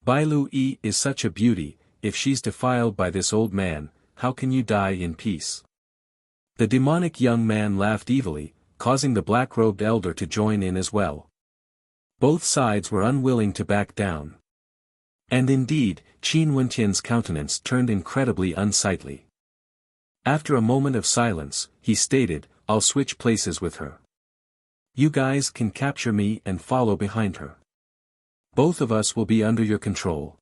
Bai Lu Yi is such a beauty, if she's defiled by this old man, how can you die in peace? The demonic young man laughed evilly, causing the black-robed elder to join in as well. Both sides were unwilling to back down. And indeed, Qin Wentian's countenance turned incredibly unsightly. After a moment of silence, he stated, I'll switch places with her. You guys can capture me and follow behind her. Both of us will be under your control.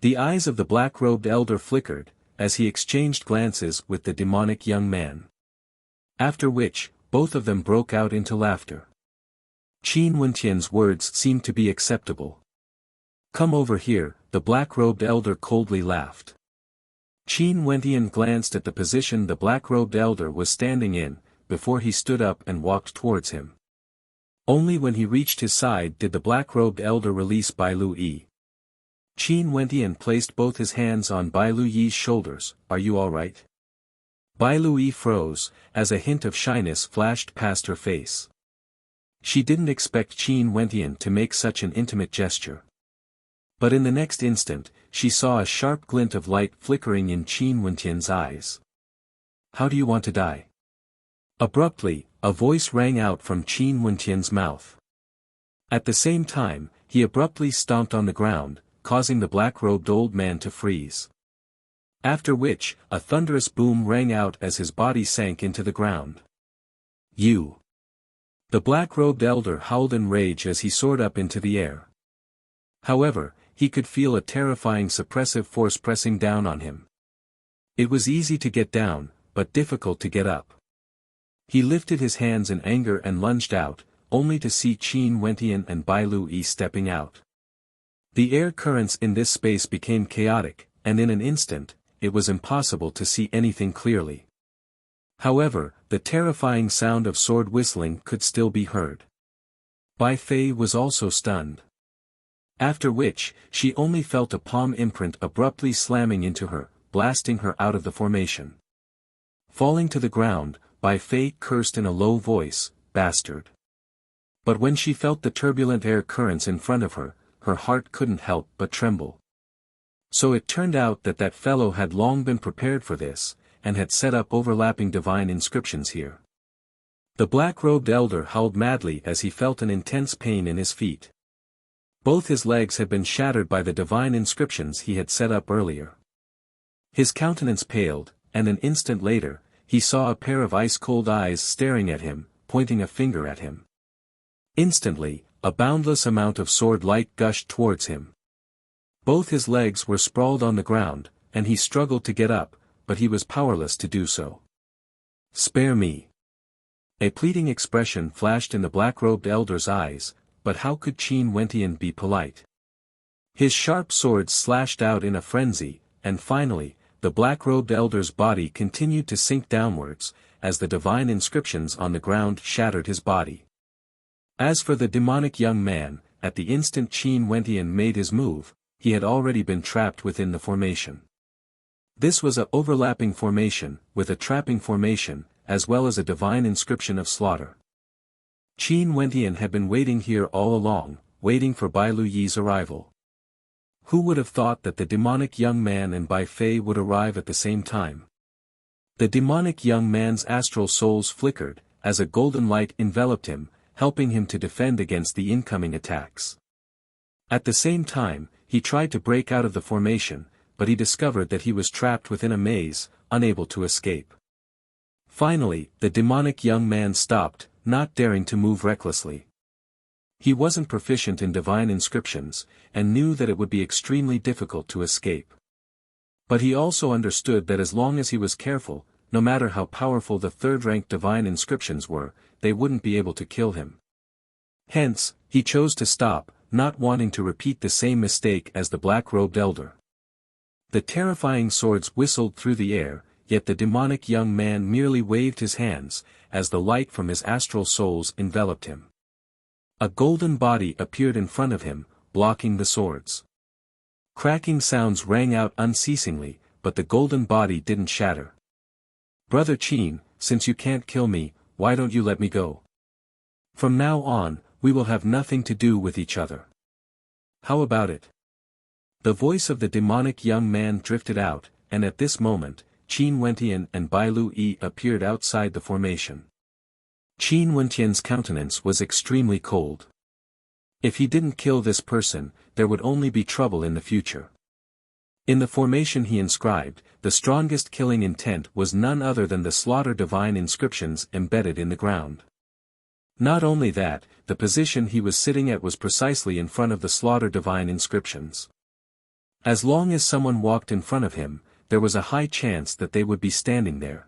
The eyes of the black-robed elder flickered, as he exchanged glances with the demonic young man. After which, both of them broke out into laughter. Qin Wentian's words seemed to be acceptable. "Come over here," the black-robed elder coldly laughed. Qin Wentian glanced at the position the black-robed elder was standing in, before he stood up and walked towards him. Only when he reached his side did the black-robed elder release Bai Lu Yi. Qin Wentian placed both his hands on Bai Lu Yi's shoulders. "Are you all right?" Bai Lu Yi froze, as a hint of shyness flashed past her face. She didn't expect Qin Wentian to make such an intimate gesture. But in the next instant, she saw a sharp glint of light flickering in Qin Wentian's eyes. "How do you want to die?" Abruptly, a voice rang out from Qin Wentian's mouth. At the same time, he abruptly stomped on the ground, causing the black-robed old man to freeze. After which, a thunderous boom rang out as his body sank into the ground. "You!" The black-robed elder howled in rage as he soared up into the air. However, he could feel a terrifying suppressive force pressing down on him. It was easy to get down, but difficult to get up. He lifted his hands in anger and lunged out, only to see Qin Wentian and Bai Lu Yi stepping out. The air currents in this space became chaotic, and in an instant, it was impossible to see anything clearly. However, the terrifying sound of sword whistling could still be heard. Bai Fei was also stunned. After which, she only felt a palm imprint abruptly slamming into her, blasting her out of the formation. Falling to the ground, Bai Fei cursed in a low voice, "Bastard." But when she felt the turbulent air currents in front of her, her heart couldn't help but tremble. So it turned out that that fellow had long been prepared for this, and had set up overlapping divine inscriptions here. The black-robed elder howled madly as he felt an intense pain in his feet. Both his legs had been shattered by the divine inscriptions he had set up earlier. His countenance paled, and an instant later, he saw a pair of ice-cold eyes staring at him, pointing a finger at him. Instantly, a boundless amount of sword light gushed towards him. Both his legs were sprawled on the ground, and he struggled to get up, but he was powerless to do so. "Spare me." A pleading expression flashed in the black-robed elder's eyes, but how could Qin Wentian be polite? His sharp sword slashed out in a frenzy, and finally, the black-robed elder's body continued to sink downwards, as the divine inscriptions on the ground shattered his body. As for the demonic young man, at the instant Qin Wentian made his move, he had already been trapped within the formation. This was a overlapping formation, with a trapping formation, as well as a divine inscription of slaughter. Qin Wentian had been waiting here all along, waiting for Bai Lu Yi's arrival. Who would have thought that the demonic young man and Bai Fei would arrive at the same time? The demonic young man's astral souls flickered, as a golden light enveloped him, helping him to defend against the incoming attacks. At the same time, he tried to break out of the formation, but he discovered that he was trapped within a maze, unable to escape. Finally, the demonic young man stopped, not daring to move recklessly. He wasn't proficient in divine inscriptions, and knew that it would be extremely difficult to escape. But he also understood that as long as he was careful, no matter how powerful the third-rank divine inscriptions were, they wouldn't be able to kill him. Hence, he chose to stop, not wanting to repeat the same mistake as the black-robed elder. The terrifying swords whistled through the air, yet the demonic young man merely waved his hands, as the light from his astral souls enveloped him. A golden body appeared in front of him, blocking the swords. Cracking sounds rang out unceasingly, but the golden body didn't shatter. "Brother Qin, since you can't kill me, why don't you let me go? From now on, we will have nothing to do with each other. How about it?" The voice of the demonic young man drifted out, and at this moment, Qin Wentian and Bai Lu Yi appeared outside the formation. Qin Wentian's countenance was extremely cold. If he didn't kill this person, there would only be trouble in the future. In the formation he inscribed, the strongest killing intent was none other than the slaughter divine inscriptions embedded in the ground. Not only that, the position he was sitting at was precisely in front of the slaughter divine inscriptions. As long as someone walked in front of him, there was a high chance that they would be standing there.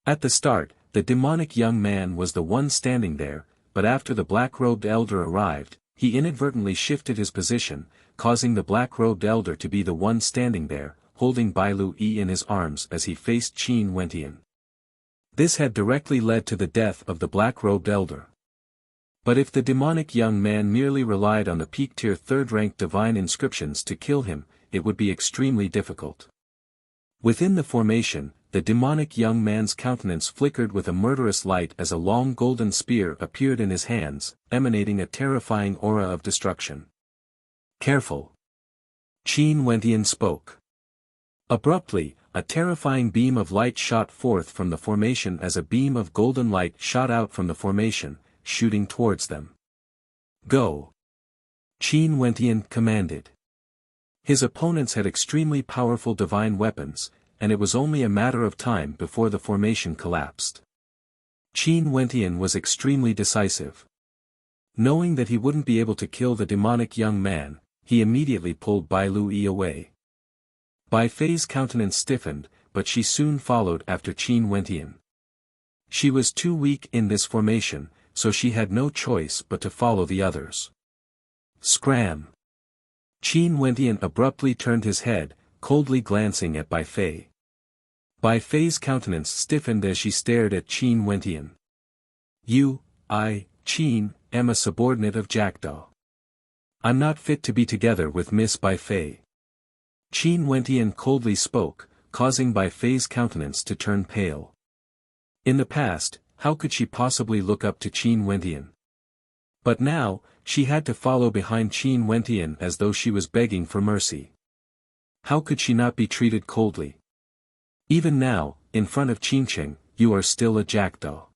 At the start, the demonic young man was the one standing there, but after the black-robed elder arrived, he inadvertently shifted his position, causing the black-robed elder to be the one standing there, holding Bai Lui in his arms as he faced Qin Wentian. This had directly led to the death of the black-robed elder. But if the demonic young man merely relied on the peak-tier third-rank divine inscriptions to kill him, it would be extremely difficult. Within the formation, the demonic young man's countenance flickered with a murderous light as a long golden spear appeared in his hands, emanating a terrifying aura of destruction. "Careful!" Qin Wentian spoke. Abruptly, a terrifying beam of light shot forth from the formation as a beam of golden light shot out from the formation, shooting towards them. "Go!" Qin Wentian commanded. His opponents had extremely powerful divine weapons, and it was only a matter of time before the formation collapsed. Qin Wentian was extremely decisive. Knowing that he wouldn't be able to kill the demonic young man, he immediately pulled Bai Lui away. Bai Fei's countenance stiffened, but she soon followed after Qin Wentian. She was too weak in this formation, so she had no choice but to follow the others. Scram! Qin Wentian abruptly turned his head, coldly glancing at Bai Fei. Bai Fei's countenance stiffened as she stared at Qin Wentian. Qin, am a subordinate of Jackdaw. I'm not fit to be together with Miss Bai Fei. Qin Wentian coldly spoke, causing Bai Fei's countenance to turn pale. In the past, how could she possibly look up to Qin Wentian? But now, she had to follow behind Qin Wentian as though she was begging for mercy. How could she not be treated coldly? Even now, in front of Qincheng, you are still a jackdaw.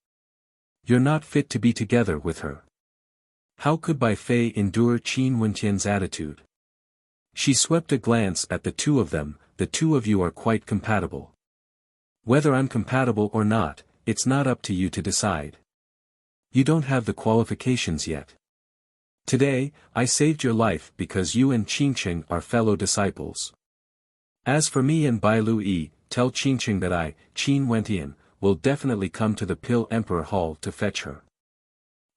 You're not fit to be together with her. How could Bai Fei endure Qin Wentian's attitude? She swept a glance at the two of them. The two of you are quite compatible. Whether I'm compatible or not, it's not up to you to decide. You don't have the qualifications yet. Today, I saved your life because you and Qincheng are fellow disciples. As for me and Bai Lui, tell Qincheng that I, Qin Wentian, will definitely come to the Pill Emperor Hall to fetch her.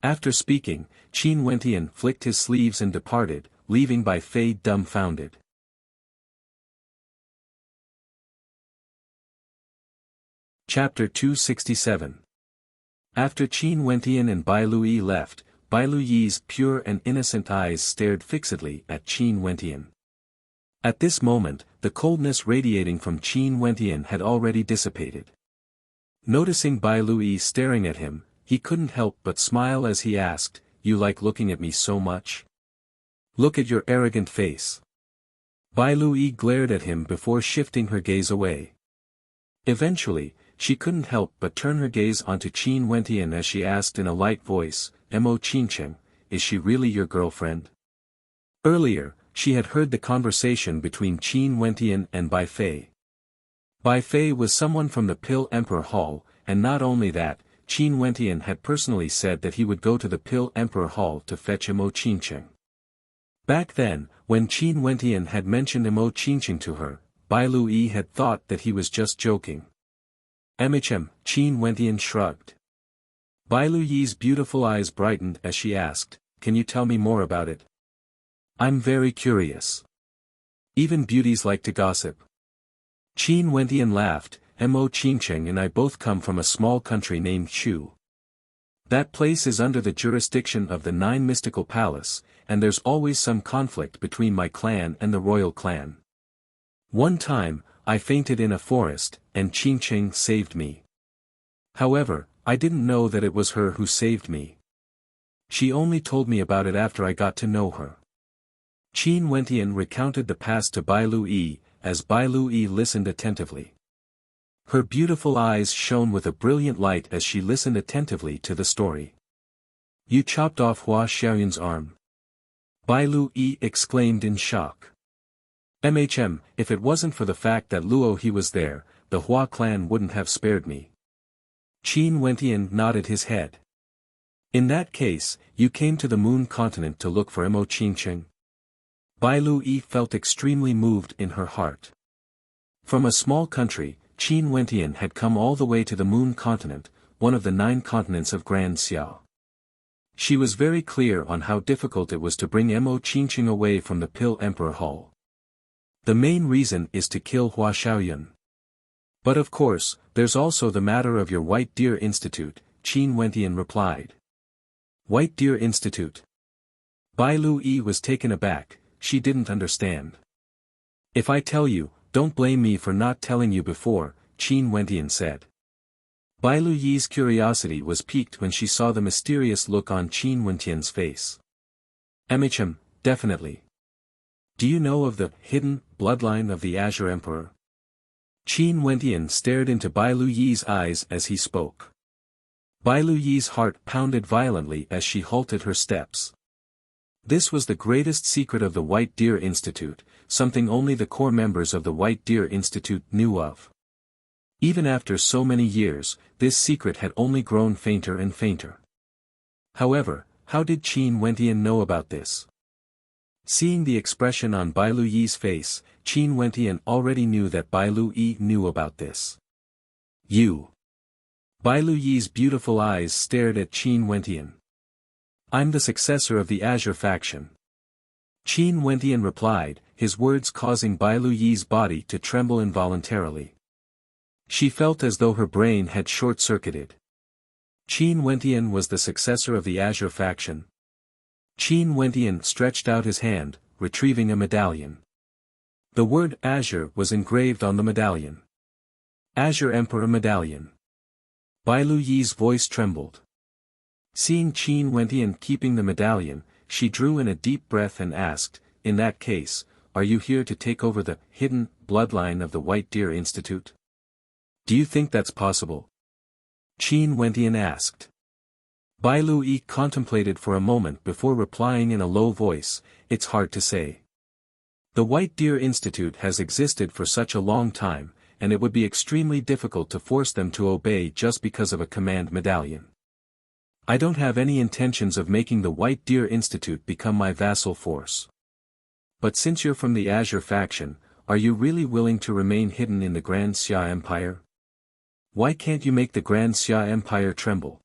After speaking, Qin Wentian flicked his sleeves and departed, leaving Bai Fei dumbfounded. Chapter 267. After Qin Wentian and Bai Lui left, Bai Lui's pure and innocent eyes stared fixedly at Qin Wentian. At this moment, the coldness radiating from Qin Wentian had already dissipated. Noticing Bai Lui staring at him, he couldn't help but smile as he asked, "You like looking at me so much? Look at your arrogant face." Bai Lui glared at him before shifting her gaze away. Eventually, she couldn't help but turn her gaze onto Qin Wentian as she asked in a light voice, "Mo Qincheng, is she really your girlfriend?" Earlier, she had heard the conversation between Qin Wentian and Bai Fei. Bai Fei was someone from the Pill Emperor Hall, and not only that, Qin Wentian had personally said that he would go to the Pill Emperor Hall to fetch Mo Qincheng. Back then, when Qin Wentian had mentioned Mo Qincheng to her, Bai Lui had thought that he was just joking. Qin Wentian shrugged. Bai Lui's beautiful eyes brightened as she asked, "Can you tell me more about it? I'm very curious. Even beauties like to gossip." Qin Wentian laughed, "Mo Qincheng and I both come from a small country named Shu. That place is under the jurisdiction of the 9 Mystical Palace, and there's always some conflict between my clan and the royal clan. One time, I fainted in a forest, and Qincheng saved me. However, I didn't know that it was her who saved me. She only told me about it after I got to know her." Qin Wentian recounted the past to Bai Lui, as Bai Lui listened attentively. Her beautiful eyes shone with a brilliant light as she listened attentively to the story. "You chopped off Hua Xiaoyun's arm?" Bai Lui exclaimed in shock. If it wasn't for the fact that Luo he was there, the Hua clan wouldn't have spared me." Qin Wentian nodded his head. "In that case, you came to the Moon Continent to look for Mo Qincheng?" Bai Lui felt extremely moved in her heart. From a small country, Qin Wentian had come all the way to the Moon Continent, one of the 9 continents of Grand Xia. She was very clear on how difficult it was to bring Mo Qingqing away from the Pill Emperor Hall. The main reason is to kill Hua Xiaoyun. But of course, there's also the matter of your White Deer Institute, Qin Wentian replied. White Deer Institute. Bai Lu-yi was taken aback, she didn't understand. If I tell you, don't blame me for not telling you before, Qin Wentian said. Bai Lu-yi's curiosity was piqued when she saw the mysterious look on Qin Wentian's face. Definitely. Do you know of the hidden bloodline of the Azure Emperor? Qin Wentian stared into Bai Lu-yi's eyes as he spoke. Bai Lu-yi's heart pounded violently as she halted her steps. This was the greatest secret of the White Deer Institute, something only the core members of the White Deer Institute knew of. Even after so many years, this secret had only grown fainter and fainter. However, how did Qin Wentian know about this? Seeing the expression on Bai Lu-yi's face, Qin Wentian already knew that Bai Lu-yi knew about this. You. Bai Lu-yi's beautiful eyes stared at Qin Wentian. I'm the successor of the Azure faction. Qin Wentian replied, his words causing Bai Lu-yi's body to tremble involuntarily. She felt as though her brain had short-circuited. Qin Wentian was the successor of the Azure faction. Qin Wentian stretched out his hand, retrieving a medallion. The word Azure was engraved on the medallion. Azure Emperor Medallion. Bai Lu-yi's voice trembled. Seeing Qin Wentian keeping the medallion, she drew in a deep breath and asked, in that case, are you here to take over the hidden bloodline of the White Deer Institute? Do you think that's possible? Qin Wentian asked. Bai Lu-yi contemplated for a moment before replying in a low voice, it's hard to say. The White Deer Institute has existed for such a long time, and it would be extremely difficult to force them to obey just because of a command medallion. I don't have any intentions of making the White Deer Institute become my vassal force. But since you're from the Azure faction, are you really willing to remain hidden in the Grand Xia Empire? Why can't you make the Grand Xia Empire tremble?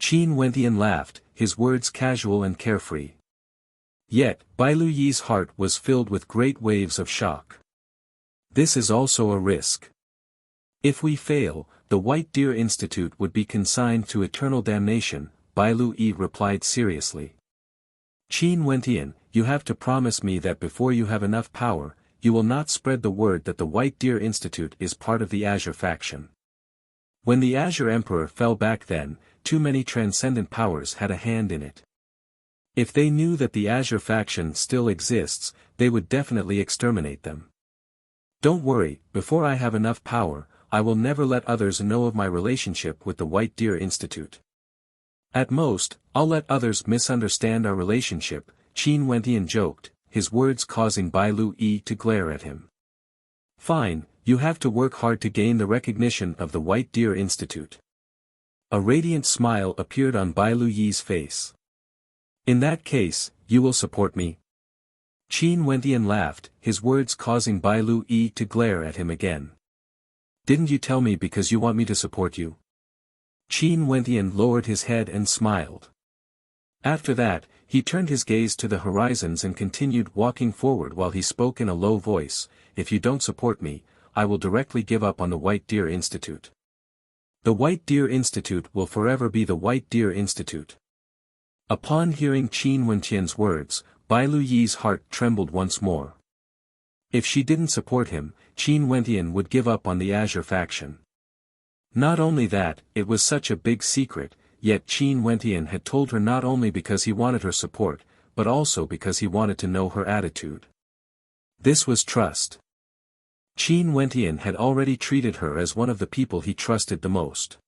Qin Wentian laughed, his words casual and carefree. Yet, Bai Lu-yi's heart was filled with great waves of shock. This is also a risk. If we fail, the White Deer Institute would be consigned to eternal damnation, Bai Lu-yi replied seriously. Qin Wentian, you have to promise me that before you have enough power, you will not spread the word that the White Deer Institute is part of the Azure faction. When the Azure Emperor fell back then, too many transcendent powers had a hand in it. If they knew that the Azure faction still exists, they would definitely exterminate them. Don't worry, before I have enough power, I will never let others know of my relationship with the White Deer Institute. At most, I'll let others misunderstand our relationship, Qin Wentian joked, his words causing Bai Lu-yi to glare at him. Fine, you have to work hard to gain the recognition of the White Deer Institute. A radiant smile appeared on Bai Lu-yi's face. In that case, you will support me? Qin Wentian laughed, his words causing Bai Lu-yi to glare at him again. Didn't you tell me because you want me to support you? Qin Wentian lowered his head and smiled. After that, he turned his gaze to the horizons and continued walking forward while he spoke in a low voice, if you don't support me, I will directly give up on the White Deer Institute. The White Deer Institute will forever be the White Deer Institute. Upon hearing Qin Wentian's words, Bai Lu-yi's heart trembled once more. If she didn't support him, Qin Wentian would give up on the Azure faction. Not only that, it was such a big secret, yet Qin Wentian had told her not only because he wanted her support, but also because he wanted to know her attitude. This was trust. Qin Wentian had already treated her as one of the people he trusted the most.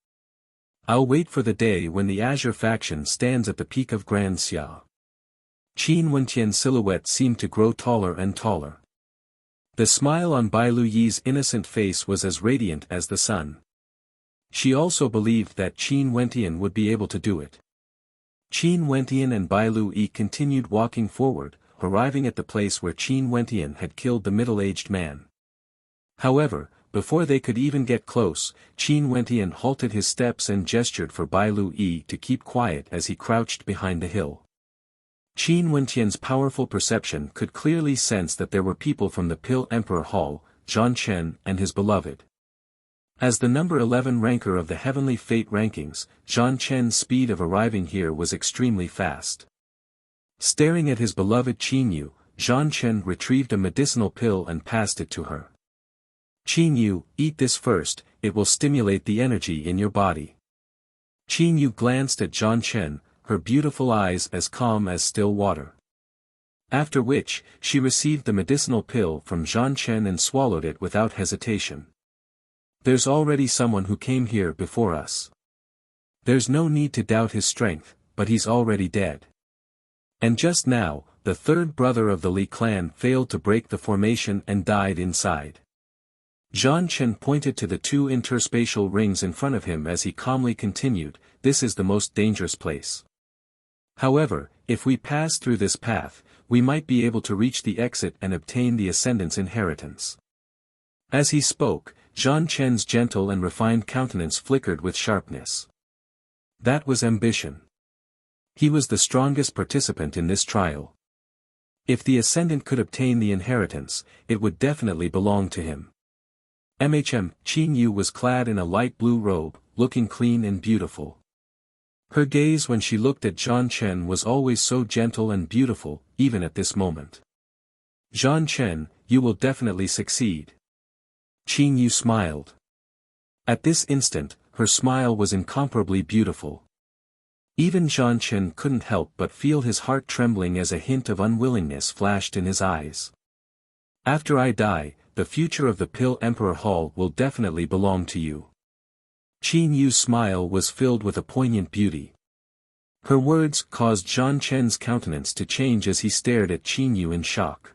I'll wait for the day when the Azure faction stands at the peak of Grand Xia. Qin Wentian's silhouette seemed to grow taller and taller. The smile on Bai Lu-yi's innocent face was as radiant as the sun. She also believed that Qin Wentian would be able to do it. Qin Wentian and Bai Lu-yi continued walking forward, arriving at the place where Qin Wentian had killed the middle-aged man. However, before they could even get close, Qin Wentian halted his steps and gestured for Bai Lu Yi to keep quiet as he crouched behind the hill. Qin Wentian's powerful perception could clearly sense that there were people from the Pill Emperor Hall, Zhan Chen and his beloved. As the number 11 ranker of the Heavenly Fate rankings, Zhan Chen's speed of arriving here was extremely fast. Staring at his beloved Qin Yu, Zhan Chen retrieved a medicinal pill and passed it to her. Qin Yu, eat this first, it will stimulate the energy in your body. Qin Yu glanced at Zhan Chen, her beautiful eyes as calm as still water. After which, she received the medicinal pill from Zhan Chen and swallowed it without hesitation. There's already someone who came here before us. There's no need to doubt his strength, but he's already dead. And just now, the third brother of the Li clan failed to break the formation and died inside. Zhan Chen pointed to the two interspatial rings in front of him as he calmly continued, this is the most dangerous place. However, if we pass through this path, we might be able to reach the exit and obtain the Ascendant's inheritance. As he spoke, Zhan Chen's gentle and refined countenance flickered with sharpness. That was ambition. He was the strongest participant in this trial. If the Ascendant could obtain the inheritance, it would definitely belong to him. Qin Yu was clad in a light blue robe, looking clean and beautiful. Her gaze when she looked at Zhan Chen was always so gentle and beautiful, even at this moment. Zhan Chen, you will definitely succeed. Qin Yu smiled. At this instant, her smile was incomparably beautiful. Even Zhan Chen couldn't help but feel his heart trembling as a hint of unwillingness flashed in his eyes. After I die, the future of the Pill Emperor Hall will definitely belong to you. Qin Yu's smile was filled with a poignant beauty. Her words caused Zhan Chen's countenance to change as he stared at Qin Yu in shock.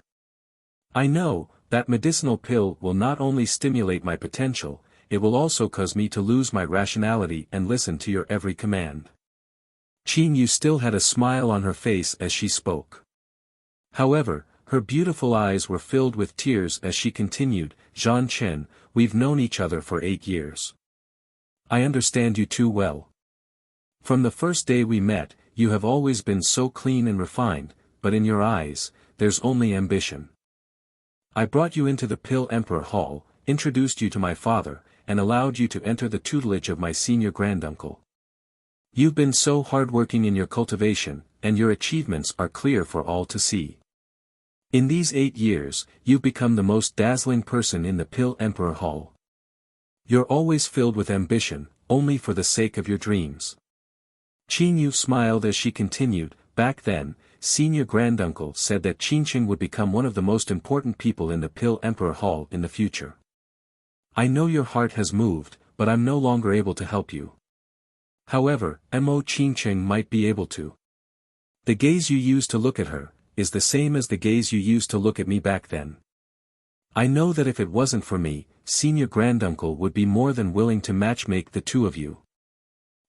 I know, that medicinal pill will not only stimulate my potential, it will also cause me to lose my rationality and listen to your every command. Qin Yu still had a smile on her face as she spoke. However, her beautiful eyes were filled with tears as she continued, Zhan Chen, we've known each other for 8 years. I understand you too well. From the first day we met, you have always been so clean and refined, but in your eyes, there's only ambition. I brought you into the Pill Emperor Hall, introduced you to my father, and allowed you to enter the tutelage of my senior granduncle. You've been so hardworking in your cultivation, and your achievements are clear for all to see. In these 8 years, you've become the most dazzling person in the Pill Emperor Hall. You're always filled with ambition, only for the sake of your dreams. Qin Yu smiled as she continued, back then, Senior Granduncle said that Qinqing would become one of the most important people in the Pill Emperor Hall in the future. I know your heart has moved, but I'm no longer able to help you. However, Qinqing might be able to. The gaze you used to look at her, is the same as the gaze you used to look at me back then. I know that if it wasn't for me, Senior Granduncle would be more than willing to matchmake the two of you.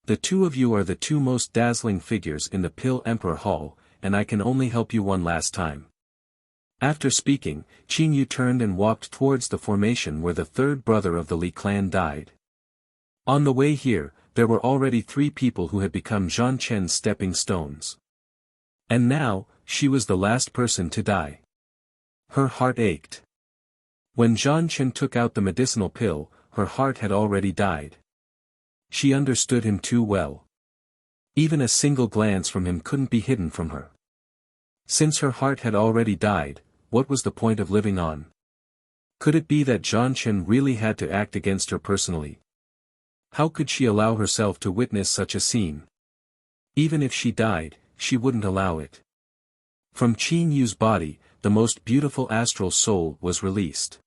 The two of you are the two most dazzling figures in the Pill Emperor Hall, and I can only help you one last time. After speaking, Qin Yu turned and walked towards the formation where the third brother of the Li clan died. On the way here, there were already 3 people who had become Zhan Chen's stepping stones. And now, she was the last person to die. Her heart ached. When Zhan Chen took out the medicinal pill, her heart had already died. She understood him too well. Even a single glance from him couldn't be hidden from her. Since her heart had already died, what was the point of living on? Could it be that Zhan Chen really had to act against her personally? How could she allow herself to witness such a scene? Even if she died, she wouldn't allow it. From Qin Yu's body, the most beautiful astral soul was released.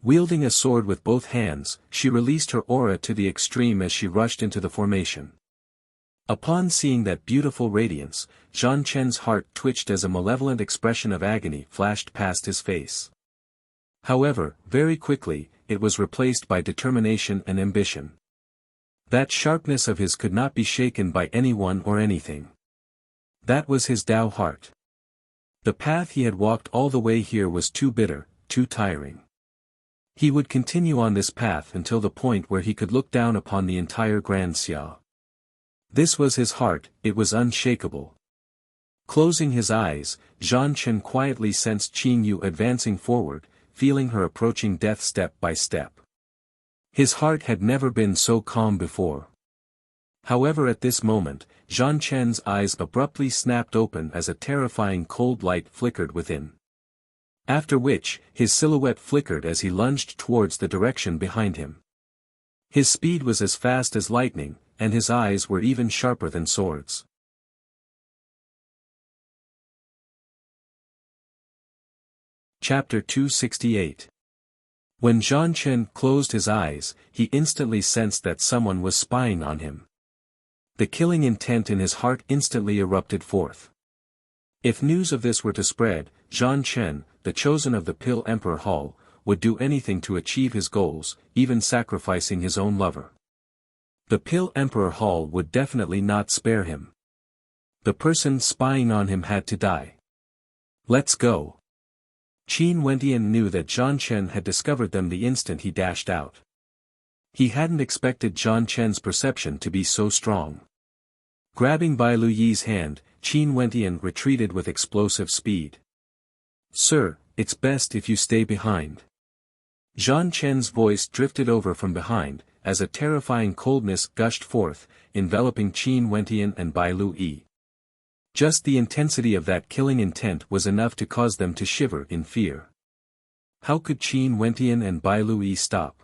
Wielding a sword with both hands, she released her aura to the extreme as she rushed into the formation. Upon seeing that beautiful radiance, Zhan Chen's heart twitched as a malevolent expression of agony flashed past his face. However, very quickly, it was replaced by determination and ambition. That sharpness of his could not be shaken by anyone or anything. That was his Tao heart. The path he had walked all the way here was too bitter, too tiring. He would continue on this path until the point where he could look down upon the entire Grand Xia. This was his heart, it was unshakable. Closing his eyes, Zhan Chen quietly sensed Qing Yu advancing forward, feeling her approaching death step by step. His heart had never been so calm before. However, at this moment, Zhan Chen's eyes abruptly snapped open as a terrifying cold light flickered within. After which, his silhouette flickered as he lunged towards the direction behind him. His speed was as fast as lightning, and his eyes were even sharper than swords. Chapter 268. When Zhan Chen closed his eyes, he instantly sensed that someone was spying on him. The killing intent in his heart instantly erupted forth. If news of this were to spread, Zhan Chen, the chosen of the Pill Emperor Hall, would do anything to achieve his goals, even sacrificing his own lover. The Pill Emperor Hall would definitely not spare him. The person spying on him had to die. Let's go. Qin Wentian knew that Zhan Chen had discovered them the instant he dashed out. He hadn't expected Zhan Chen's perception to be so strong. Grabbing Bai Lu Yi's hand, Qin Wentian retreated with explosive speed. "Sir, it's best if you stay behind." Zhan Chen's voice drifted over from behind, as a terrifying coldness gushed forth, enveloping Qin Wentian and Bai Lu Yi. Just the intensity of that killing intent was enough to cause them to shiver in fear. How could Qin Wentian and Bai Lu Yi stop?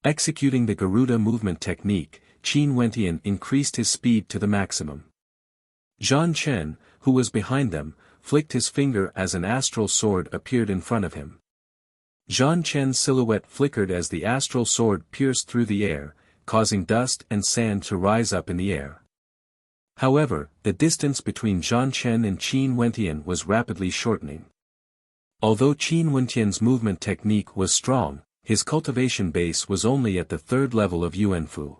Executing the Garuda movement technique, Qin Wentian increased his speed to the maximum. Zhan Chen, who was behind them, flicked his finger as an astral sword appeared in front of him. Zhan Chen's silhouette flickered as the astral sword pierced through the air, causing dust and sand to rise up in the air. However, the distance between Zhan Chen and Qin Wentian was rapidly shortening. Although Qin Wentian's movement technique was strong, his cultivation base was only at the third level of Yuanfu.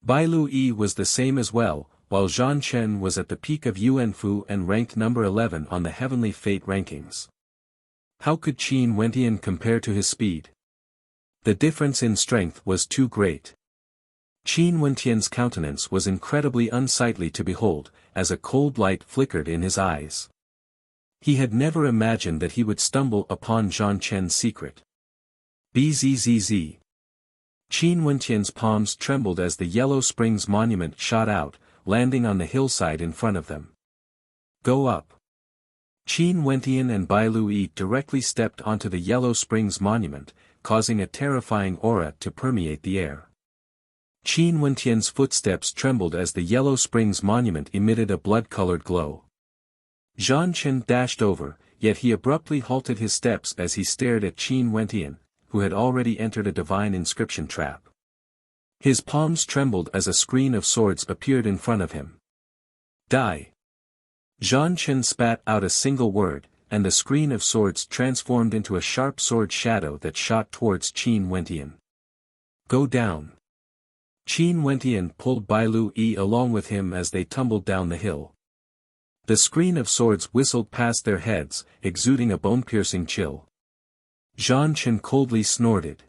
Bai Lu Yi was the same as well, while Zhan Chen was at the peak of Yuanfu and ranked number 11 on the Heavenly Fate rankings. How could Qin Wentian compare to his speed? The difference in strength was too great. Qin Wentian's countenance was incredibly unsightly to behold, as a cold light flickered in his eyes. He had never imagined that he would stumble upon Zhan Chen's secret. Bzzz. Qin Wentian's palms trembled as the Yellow Springs monument shot out, landing on the hillside in front of them. Go up. Qin Wentian and Bai Lu Yi directly stepped onto the Yellow Springs monument, causing a terrifying aura to permeate the air. Qin Wentian's footsteps trembled as the Yellow Springs monument emitted a blood-colored glow. Zhan Chen dashed over, yet he abruptly halted his steps as he stared at Qin Wentian, who had already entered a divine inscription trap. His palms trembled as a screen of swords appeared in front of him. Die! Zhan Chen spat out a single word, and the screen of swords transformed into a sharp sword shadow that shot towards Qin Wentian. Go down! Qin Wentian pulled Bai Lu Yi along with him as they tumbled down the hill. The screen of swords whistled past their heads, exuding a bone-piercing chill. Zhan Chen coldly snorted.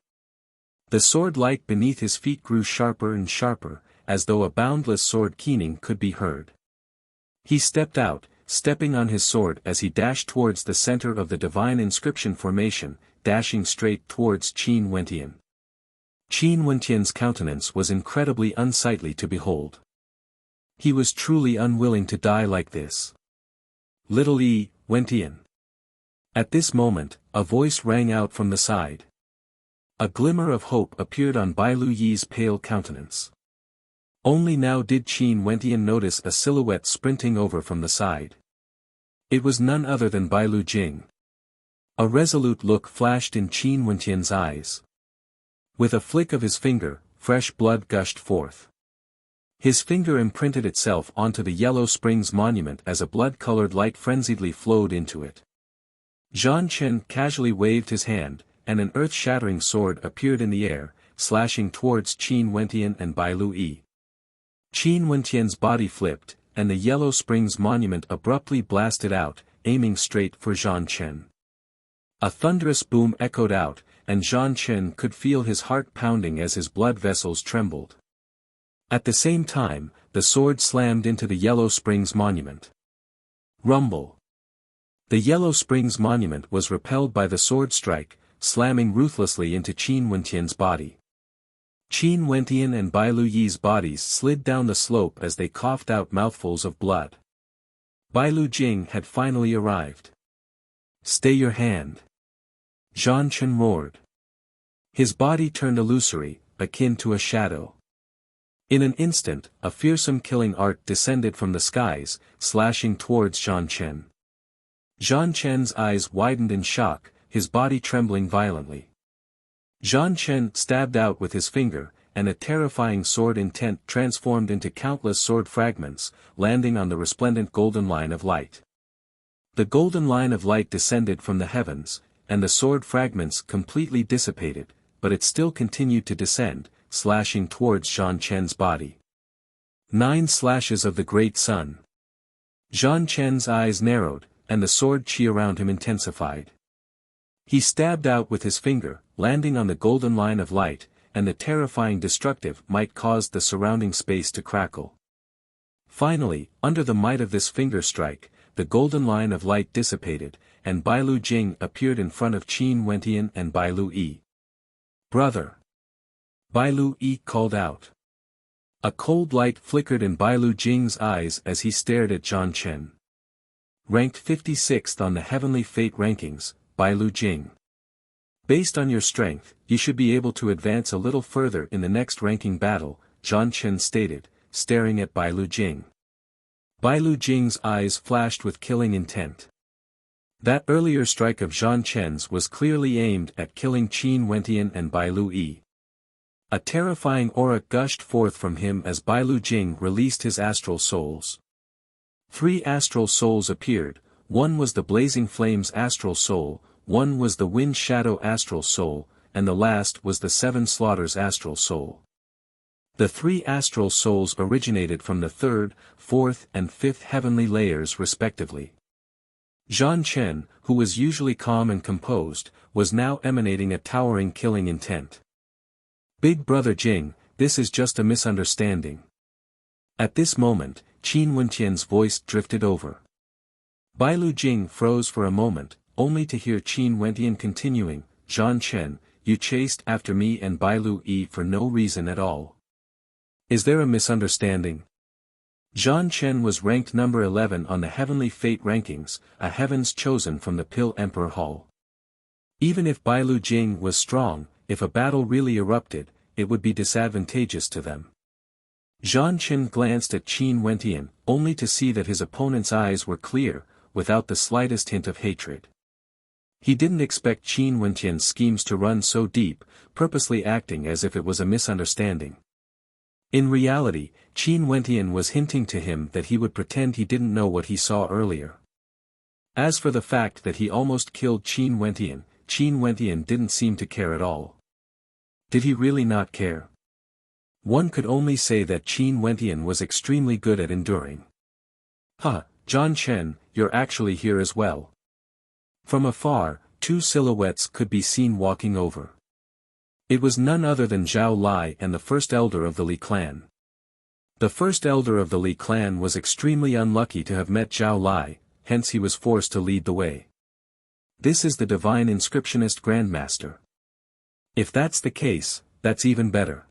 The sword light beneath his feet grew sharper and sharper, as though a boundless sword keening could be heard. He stepped out, stepping on his sword as he dashed towards the center of the divine inscription formation, dashing straight towards Qin Wentian. Qin Wentian's countenance was incredibly unsightly to behold. He was truly unwilling to die like this. Little E, Wentian. At this moment, a voice rang out from the side. A glimmer of hope appeared on Bai Lu Yi's pale countenance. Only now did Qin Wentian notice a silhouette sprinting over from the side. It was none other than Bai Lu Jing. A resolute look flashed in Qin Wentian's eyes. With a flick of his finger, fresh blood gushed forth. His finger imprinted itself onto the Yellow Springs monument as a blood-colored light frenziedly flowed into it. Zhan Chen casually waved his hand, and an earth-shattering sword appeared in the air, slashing towards Qin Wentian and Bai Lu Yi. Qin Wentian's body flipped, and the Yellow Springs monument abruptly blasted out, aiming straight for Zhan Chen. A thunderous boom echoed out, and Zhang Chen could feel his heart pounding as his blood vessels trembled. At the same time, the sword slammed into the Yellow Springs monument. Rumble. The Yellow Springs monument was repelled by the sword strike, slamming ruthlessly into Qin Wentian's body. Qin Wentian and Bai Lu Yi's bodies slid down the slope as they coughed out mouthfuls of blood. Bai Lu Jing had finally arrived. "Stay your hand!" Zhang Chen roared. His body turned illusory, akin to a shadow. In an instant, a fearsome killing arc descended from the skies, slashing towards Zhang Chen. Zhang Chen's eyes widened in shock, his body trembling violently. Zhang Chen stabbed out with his finger, and a terrifying sword intent transformed into countless sword fragments, landing on the resplendent golden line of light. The golden line of light descended from the heavens, and the sword fragments completely dissipated, but it still continued to descend, slashing towards Zhang Chen's body. 9 slashes of the great sun. Zhang Chen's eyes narrowed, and the sword chi around him intensified. He stabbed out with his finger, landing on the golden line of light, and the terrifying destructive might caused the surrounding space to crackle. Finally, under the might of this finger strike, the golden line of light dissipated, and Bai Lu Jing appeared in front of Qin Wentian and Bai Lu Yi. "Brother!" Bai Lu Yi called out. A cold light flickered in Bai Lu Jing's eyes as he stared at Zhang Chen. Ranked 56th on the Heavenly Fate rankings, Bai Lu Jing. "Based on your strength, you should be able to advance a little further in the next ranking battle," Zhang Chen stated, staring at Bai Lu Jing. Bai Lu Jing's eyes flashed with killing intent. That earlier strike of Zhang Chen's was clearly aimed at killing Qin Wentian and Bai Lu Yi. A terrifying aura gushed forth from him as Bai Lu Jing released his astral souls. 3 astral souls appeared, one was the Blazing Flames astral soul, one was the Wind Shadow astral soul, and the last was the 7 Slaughters astral soul. The 3 astral souls originated from the 3rd, 4th and 5th heavenly layers respectively. Zhang Chen, who was usually calm and composed, was now emanating a towering killing intent. "Big Brother Jing, this is just a misunderstanding." At this moment, Qin Wentian's voice drifted over. Bai Lu Jing froze for a moment, only to hear Qin Wentian continuing, "Zhang Chen, you chased after me and Bai Lu Yi for no reason at all. Is there a misunderstanding?" Zhang Chen was ranked number 11 on the Heavenly Fate rankings, a heavens chosen from the Pill Emperor Hall. Even if Bai Lu Jing was strong, if a battle really erupted, it would be disadvantageous to them. Zhang Chen glanced at Qin Wentian, only to see that his opponent's eyes were clear, without the slightest hint of hatred. He didn't expect Qin Wentian's schemes to run so deep, purposely acting as if it was a misunderstanding. In reality, Qin Wentian was hinting to him that he would pretend he didn't know what he saw earlier. As for the fact that he almost killed Qin Wentian didn't seem to care at all. Did he really not care? One could only say that Qin Wentian was extremely good at enduring. "Huh, Zhang Chen, you're actually here as well." From afar, 2 silhouettes could be seen walking over. It was none other than Zhao Lai and the first elder of the Li clan. The first elder of the Li clan was extremely unlucky to have met Zhao Lai, hence he was forced to lead the way. This is the Divine Inscriptionist Grandmaster. If that's the case, that's even better.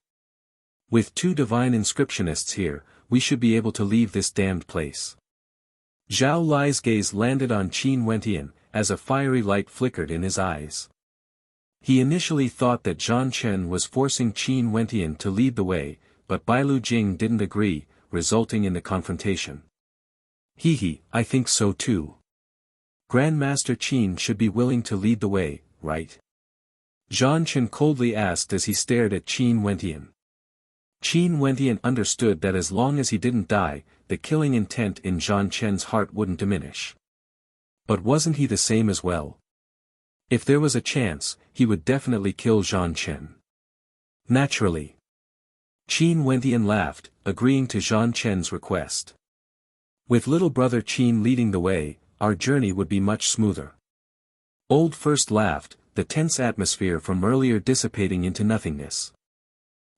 With 2 Divine Inscriptionists here, we should be able to leave this damned place. Zhao Lai's gaze landed on Qin Wentian, as a fiery light flickered in his eyes. He initially thought that Zhang Chen was forcing Qin Wentian to lead the way, but Bai Lu Jing didn't agree, resulting in the confrontation. I think so too. Grandmaster Qin should be willing to lead the way, right?" Zhang Chen coldly asked as he stared at Qin Wentian. Qin Wentian understood that as long as he didn't die, the killing intent in Zhang Chen's heart wouldn't diminish. But wasn't he the same as well? If there was a chance, he would definitely kill Zhang Chen. Naturally. Qin Wentian laughed, agreeing to Zhang Chen's request. "With little brother Qin leading the way, our journey would be much smoother." Old First laughed, the tense atmosphere from earlier dissipating into nothingness.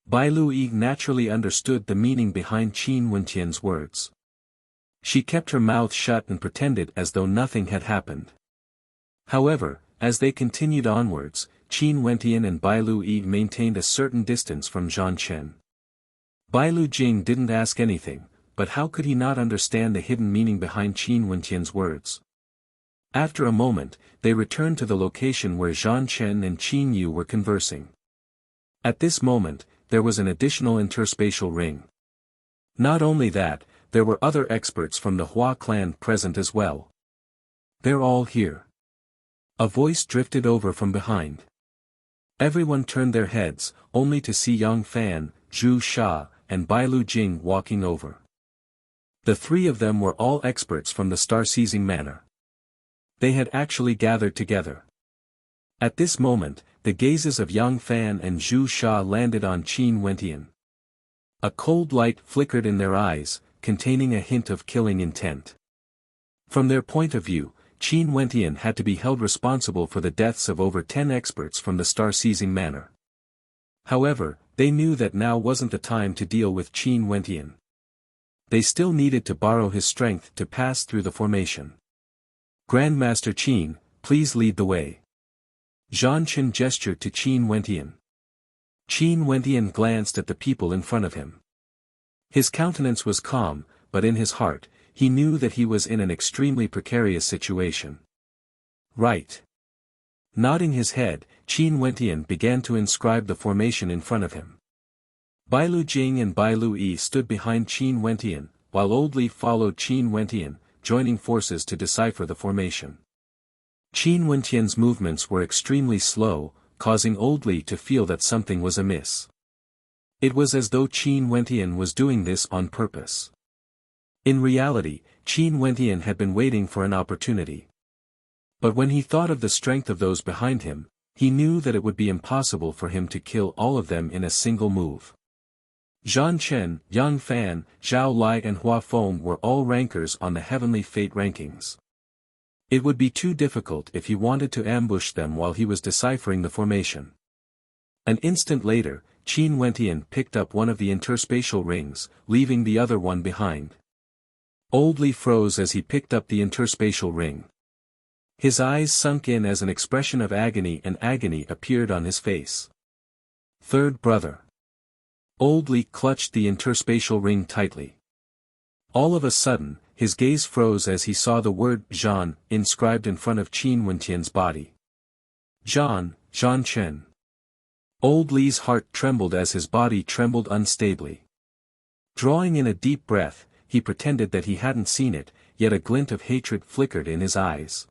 Bai Lui naturally understood the meaning behind Qin Wentian's words. She kept her mouth shut and pretended as though nothing had happened. However, as they continued onwards, Qin Wentian and Bai Lui maintained a certain distance from Zhan Chen. Bai Lu Jing didn't ask anything, but how could he not understand the hidden meaning behind Qin Wentian's words? After a moment, they returned to the location where Zhan Chen and Qin Yu were conversing. At this moment, there was an additional interspatial ring. Not only that, there were other experts from the Hua clan present as well. "They're all here." A voice drifted over from behind. Everyone turned their heads, only to see Yang Fan, Zhu Sha, and Bai Lu Jing walking over. The three of them were all experts from the star-seizing manor. They had actually gathered together. At this moment, the gazes of Yang Fan and Zhu Sha landed on Qin Wentian. A cold light flickered in their eyes, containing a hint of killing intent. From their point of view, Qin Wentian had to be held responsible for the deaths of over 10 experts from the star-seizing manor. However, they knew that now wasn't the time to deal with Qin Wentian. They still needed to borrow his strength to pass through the formation. "Grandmaster Qin, please lead the way." Zhan Chen gestured to Qin Wentian. Qin Wentian glanced at the people in front of him. His countenance was calm, but in his heart, he knew that he was in an extremely precarious situation. "Right." Nodding his head, Qin Wentian began to inscribe the formation in front of him. Bai Lu Jing and Bai Lui stood behind Qin Wentian, while Old Li followed Qin Wentian, joining forces to decipher the formation. Qin Wentian's movements were extremely slow, causing Old Li to feel that something was amiss. It was as though Qin Wentian was doing this on purpose. In reality, Qin Wentian had been waiting for an opportunity. But when he thought of the strength of those behind him, he knew that it would be impossible for him to kill all of them in a single move. Zhan Chen, Yang Fan, Zhao Lai and Hua Feng were all rankers on the Heavenly Fate rankings. It would be too difficult if he wanted to ambush them while he was deciphering the formation. An instant later, Qin Wentian picked up one of the interspatial rings, leaving the other one behind. Old Li froze as he picked up the interspatial ring. His eyes sunk in as an expression of agony and agony appeared on his face. "Third brother." Old Li clutched the interspatial ring tightly. All of a sudden, his gaze froze as he saw the word Zhan inscribed in front of Qin Wentian's body. Zhan Chen. Old Li's heart trembled as his body trembled unstably. Drawing in a deep breath, he pretended that he hadn't seen it, yet a glint of hatred flickered in his eyes.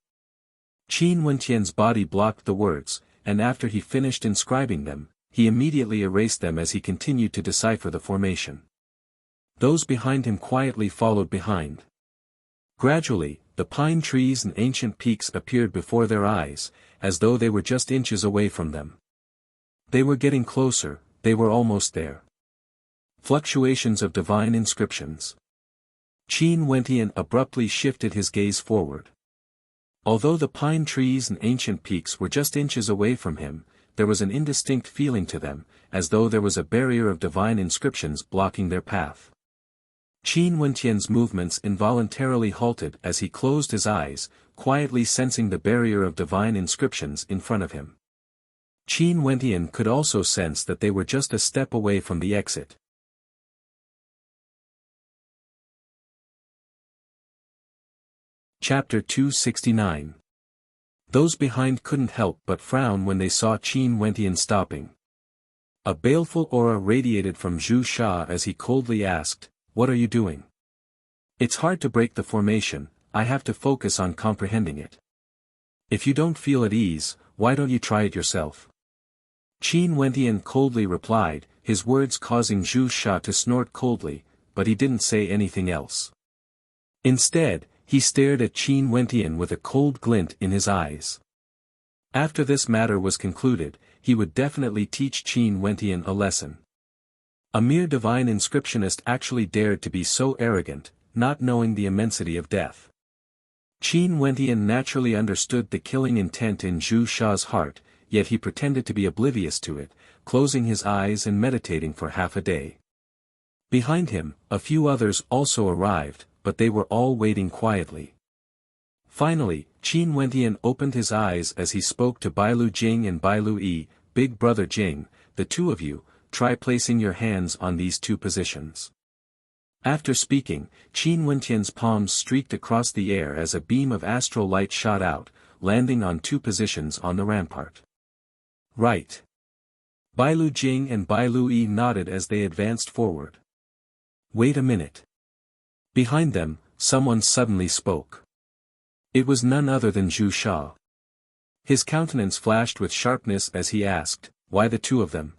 Qin Wentian's body blocked the words, and after he finished inscribing them, he immediately erased them as he continued to decipher the formation. Those behind him quietly followed behind. Gradually, the pine trees and ancient peaks appeared before their eyes, as though they were just inches away from them. They were getting closer, they were almost there. Fluctuations of divine inscriptions. Qin Wentian abruptly shifted his gaze forward. Although the pine trees and ancient peaks were just inches away from him, there was an indistinct feeling to them, as though there was a barrier of divine inscriptions blocking their path. Qin Wentian's movements involuntarily halted as he closed his eyes, quietly sensing the barrier of divine inscriptions in front of him. Qin Wentian could also sense that they were just a step away from the exit. Chapter 269. Those behind couldn't help but frown when they saw Qin Wentian stopping. A baleful aura radiated from Zhu Sha as he coldly asked, "What are you doing?" "It's hard to break the formation, I have to focus on comprehending it." "If you don't feel at ease, why don't you try it yourself?" Qin Wentian coldly replied, his words causing Zhu Sha to snort coldly, but he didn't say anything else. Instead, he stared at Qin Wentian with a cold glint in his eyes. After this matter was concluded, he would definitely teach Qin Wentian a lesson. A mere divine inscriptionist actually dared to be so arrogant, not knowing the immensity of death. Qin Wentian naturally understood the killing intent in Zhu Sha's heart, yet he pretended to be oblivious to it, closing his eyes and meditating for half a day. Behind him, a few others also arrived, but they were all waiting quietly. Finally, Qin Wentian opened his eyes as he spoke to Bailu Jing and Bailu Yi. "Big brother Jing, the two of you, try placing your hands on these two positions." After speaking, Qin Wentian's palms streaked across the air as a beam of astral light shot out, landing on two positions on the rampart. "Right." Bailu Jing and Bailu Yi nodded as they advanced forward. "Wait a minute." Behind them, someone suddenly spoke. It was none other than Zhu Sha. His countenance flashed with sharpness as he asked, "Why the two of them?"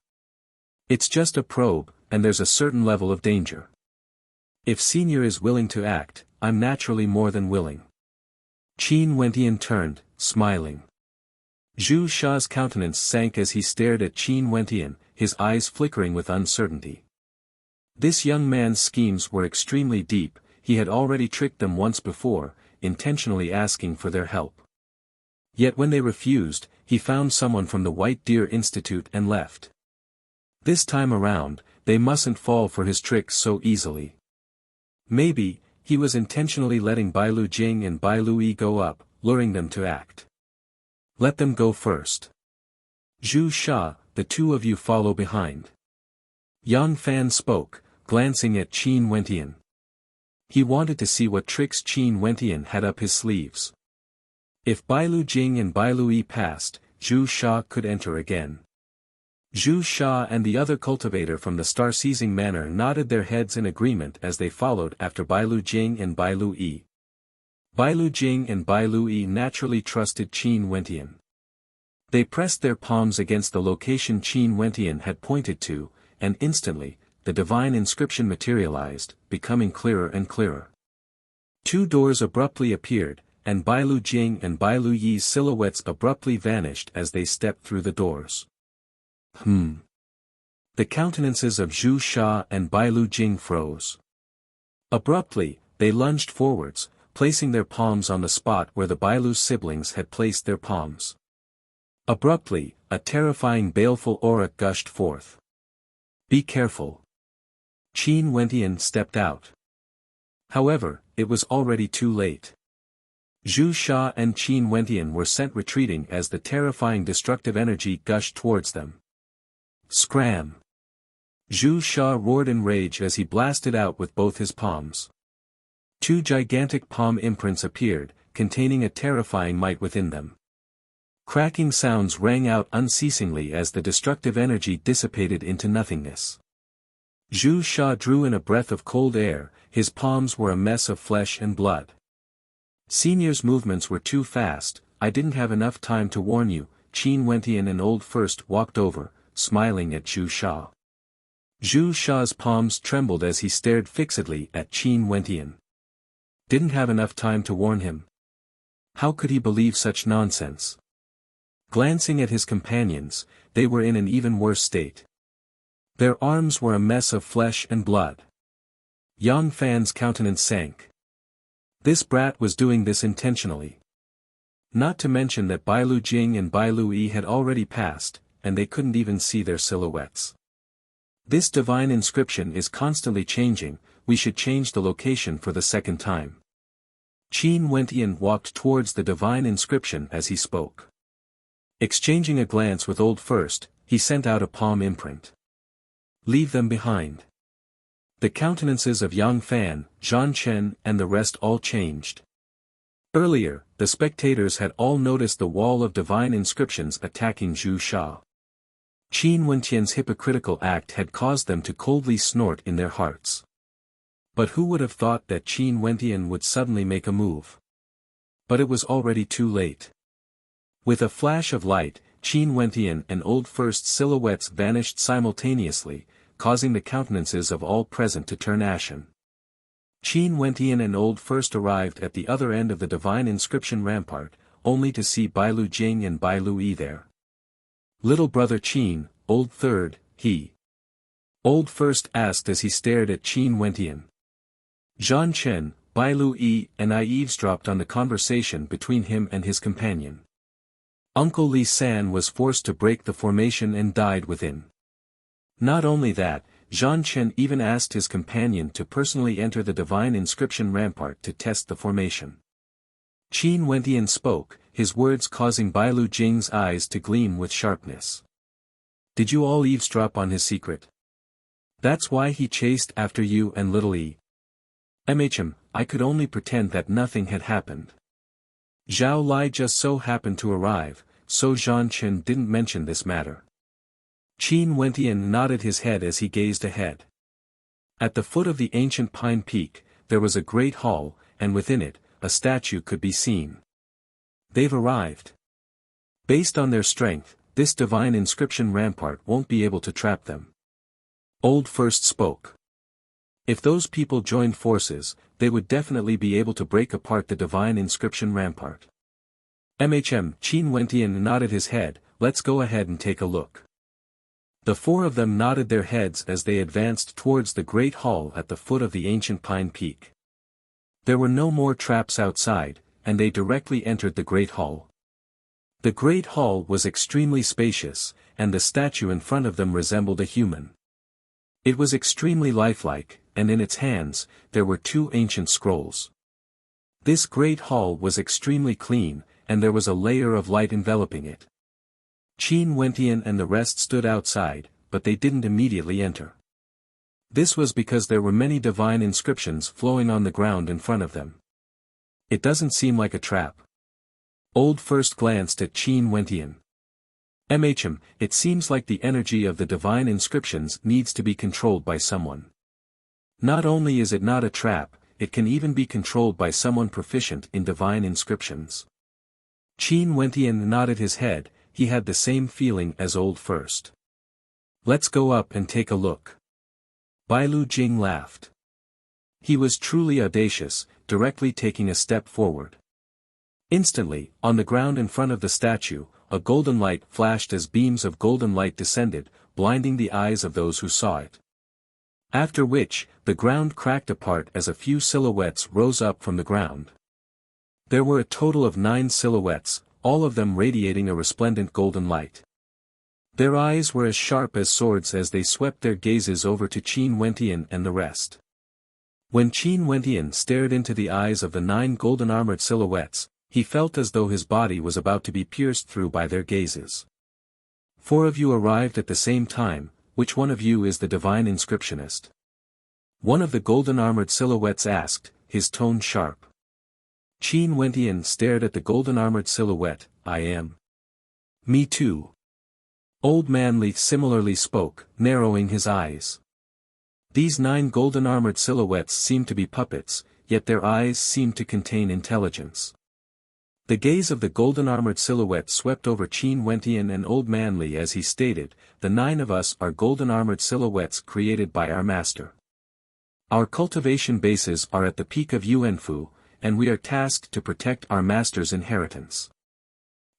"It's just a probe, and there's a certain level of danger. If Senior is willing to act, I'm naturally more than willing." Qin Wentian turned, smiling. Zhu Sha's countenance sank as he stared at Qin Wentian, his eyes flickering with uncertainty. This young man's schemes were extremely deep. He had already tricked them once before, intentionally asking for their help. Yet when they refused, he found someone from the White Deer Institute and left. This time around, they mustn't fall for his tricks so easily. Maybe, he was intentionally letting Bailu Jing and Bailu Yi go up, luring them to act. "Let them go first. Zhu Sha, the two of you follow behind." Yang Fan spoke, glancing at Qin Wentian. He wanted to see what tricks Qin Wentian had up his sleeves. If Bailu Jing and Bailu Yi passed, Zhu Sha could enter again. Zhu Sha and the other cultivator from the star-seizing manor nodded their heads in agreement as they followed after Bailu Jing and Bailu Yi. Bailu Jing and Bailu Yi naturally trusted Qin Wentian. They pressed their palms against the location Qin Wentian had pointed to, and instantly, the divine inscription materialized, becoming clearer and clearer. Two doors abruptly appeared, and Bailu Jing and Bailu Yi's silhouettes abruptly vanished as they stepped through the doors. The countenances of Zhu Sha and Bailu Jing froze. Abruptly, they lunged forwards, placing their palms on the spot where the Bailu siblings had placed their palms. Abruptly, a terrifying baleful aura gushed forth. "Be careful." Qin Wentian stepped out. However, it was already too late. Zhu Sha and Qin Wentian were sent retreating as the terrifying destructive energy gushed towards them. Scram! Zhu Sha roared in rage as he blasted out with both his palms. Two gigantic palm imprints appeared, containing a terrifying might within them. Cracking sounds rang out unceasingly as the destructive energy dissipated into nothingness. Zhu Sha drew in a breath of cold air, his palms were a mess of flesh and blood. "Senior's movements were too fast, I didn't have enough time to warn you." Qin Wentian and Old First walked over, smiling at Zhu Sha. Zhu Sha's palms trembled as he stared fixedly at Qin Wentian. Didn't have enough time to warn him? How could he believe such nonsense? Glancing at his companions, they were in an even worse state. Their arms were a mess of flesh and blood. Yang Fan's countenance sank. This brat was doing this intentionally. Not to mention that Bailu Jing and Bailu Yi had already passed, and they couldn't even see their silhouettes. This divine inscription is constantly changing, we should change the location for the second time. Qin Wentian walked towards the divine inscription as he spoke. Exchanging a glance with Old First, he sent out a palm imprint. "Leave them behind." The countenances of Yang Fan, Zhan Chen and the rest all changed. Earlier, the spectators had all noticed the wall of divine inscriptions attacking Zhu Sha. Qin Wentian's hypocritical act had caused them to coldly snort in their hearts. But who would have thought that Qin Wentian would suddenly make a move? But it was already too late. With a flash of light, Qin Wentian and Old First's silhouettes vanished simultaneously, causing the countenances of all present to turn ashen. Qin Wentian and Old First arrived at the other end of the divine inscription rampart, only to see Bailu Jing and Bailu Yi there. "Little brother Qin, Old Third, he." Old First asked as he stared at Qin Wentian. Zhan Chen, Bailu Yi and I eavesdropped on the conversation between him and his companion. Uncle Li San was forced to break the formation and died within. Not only that, Zhan Chen even asked his companion to personally enter the divine inscription rampart to test the formation. Qin Wentian spoke, his words causing Bailu Jing's eyes to gleam with sharpness. Did you all eavesdrop on his secret? That's why he chased after you and little E. I could only pretend that nothing had happened. Zhao Lai just so happened to arrive, so Zhan Chen didn't mention this matter. Qin Wentian nodded his head as he gazed ahead. At the foot of the ancient pine peak, there was a great hall, and within it, a statue could be seen. They've arrived. Based on their strength, this divine inscription rampart won't be able to trap them. Old First spoke. If those people joined forces, they would definitely be able to break apart the divine inscription rampart. Qin Wentian nodded his head, let's go ahead and take a look. The four of them nodded their heads as they advanced towards the great hall at the foot of the ancient pine peak. There were no more traps outside, and they directly entered the great hall. The great hall was extremely spacious, and the statue in front of them resembled a human. It was extremely lifelike, and in its hands, there were two ancient scrolls. This great hall was extremely clean, and there was a layer of light enveloping it. Qin Wentian and the rest stood outside, but they didn't immediately enter. This was because there were many divine inscriptions flowing on the ground in front of them. It doesn't seem like a trap. Old First glanced at Qin Wentian. It seems like the energy of the divine inscriptions needs to be controlled by someone. Not only is it not a trap, it can even be controlled by someone proficient in divine inscriptions. Qin Wentian nodded his head, he had the same feeling as Old First. Let's go up and take a look. Bailu Jing laughed. He was truly audacious, directly taking a step forward. Instantly, on the ground in front of the statue, a golden light flashed as beams of golden light descended, blinding the eyes of those who saw it. After which, the ground cracked apart as a few silhouettes rose up from the ground. There were a total of 9 silhouettes, all of them radiating a resplendent golden light. Their eyes were as sharp as swords as they swept their gazes over to Qin Wentian and the rest. When Qin Wentian stared into the eyes of the 9 golden-armored silhouettes, he felt as though his body was about to be pierced through by their gazes. 4 of you arrived at the same time, which one of you is the divine inscriptionist? One of the golden-armored silhouettes asked, his tone sharp. Qin Wentian stared at the golden-armored silhouette, I am. Me too. Old Man Li similarly spoke, narrowing his eyes. These 9 golden-armored silhouettes seemed to be puppets, yet their eyes seemed to contain intelligence. The gaze of the golden-armored silhouette swept over Qin Wentian and Old Man Li as he stated, the 9 of us are golden-armored silhouettes created by our master. Our cultivation bases are at the peak of Yuanfu, and we are tasked to protect our master's inheritance.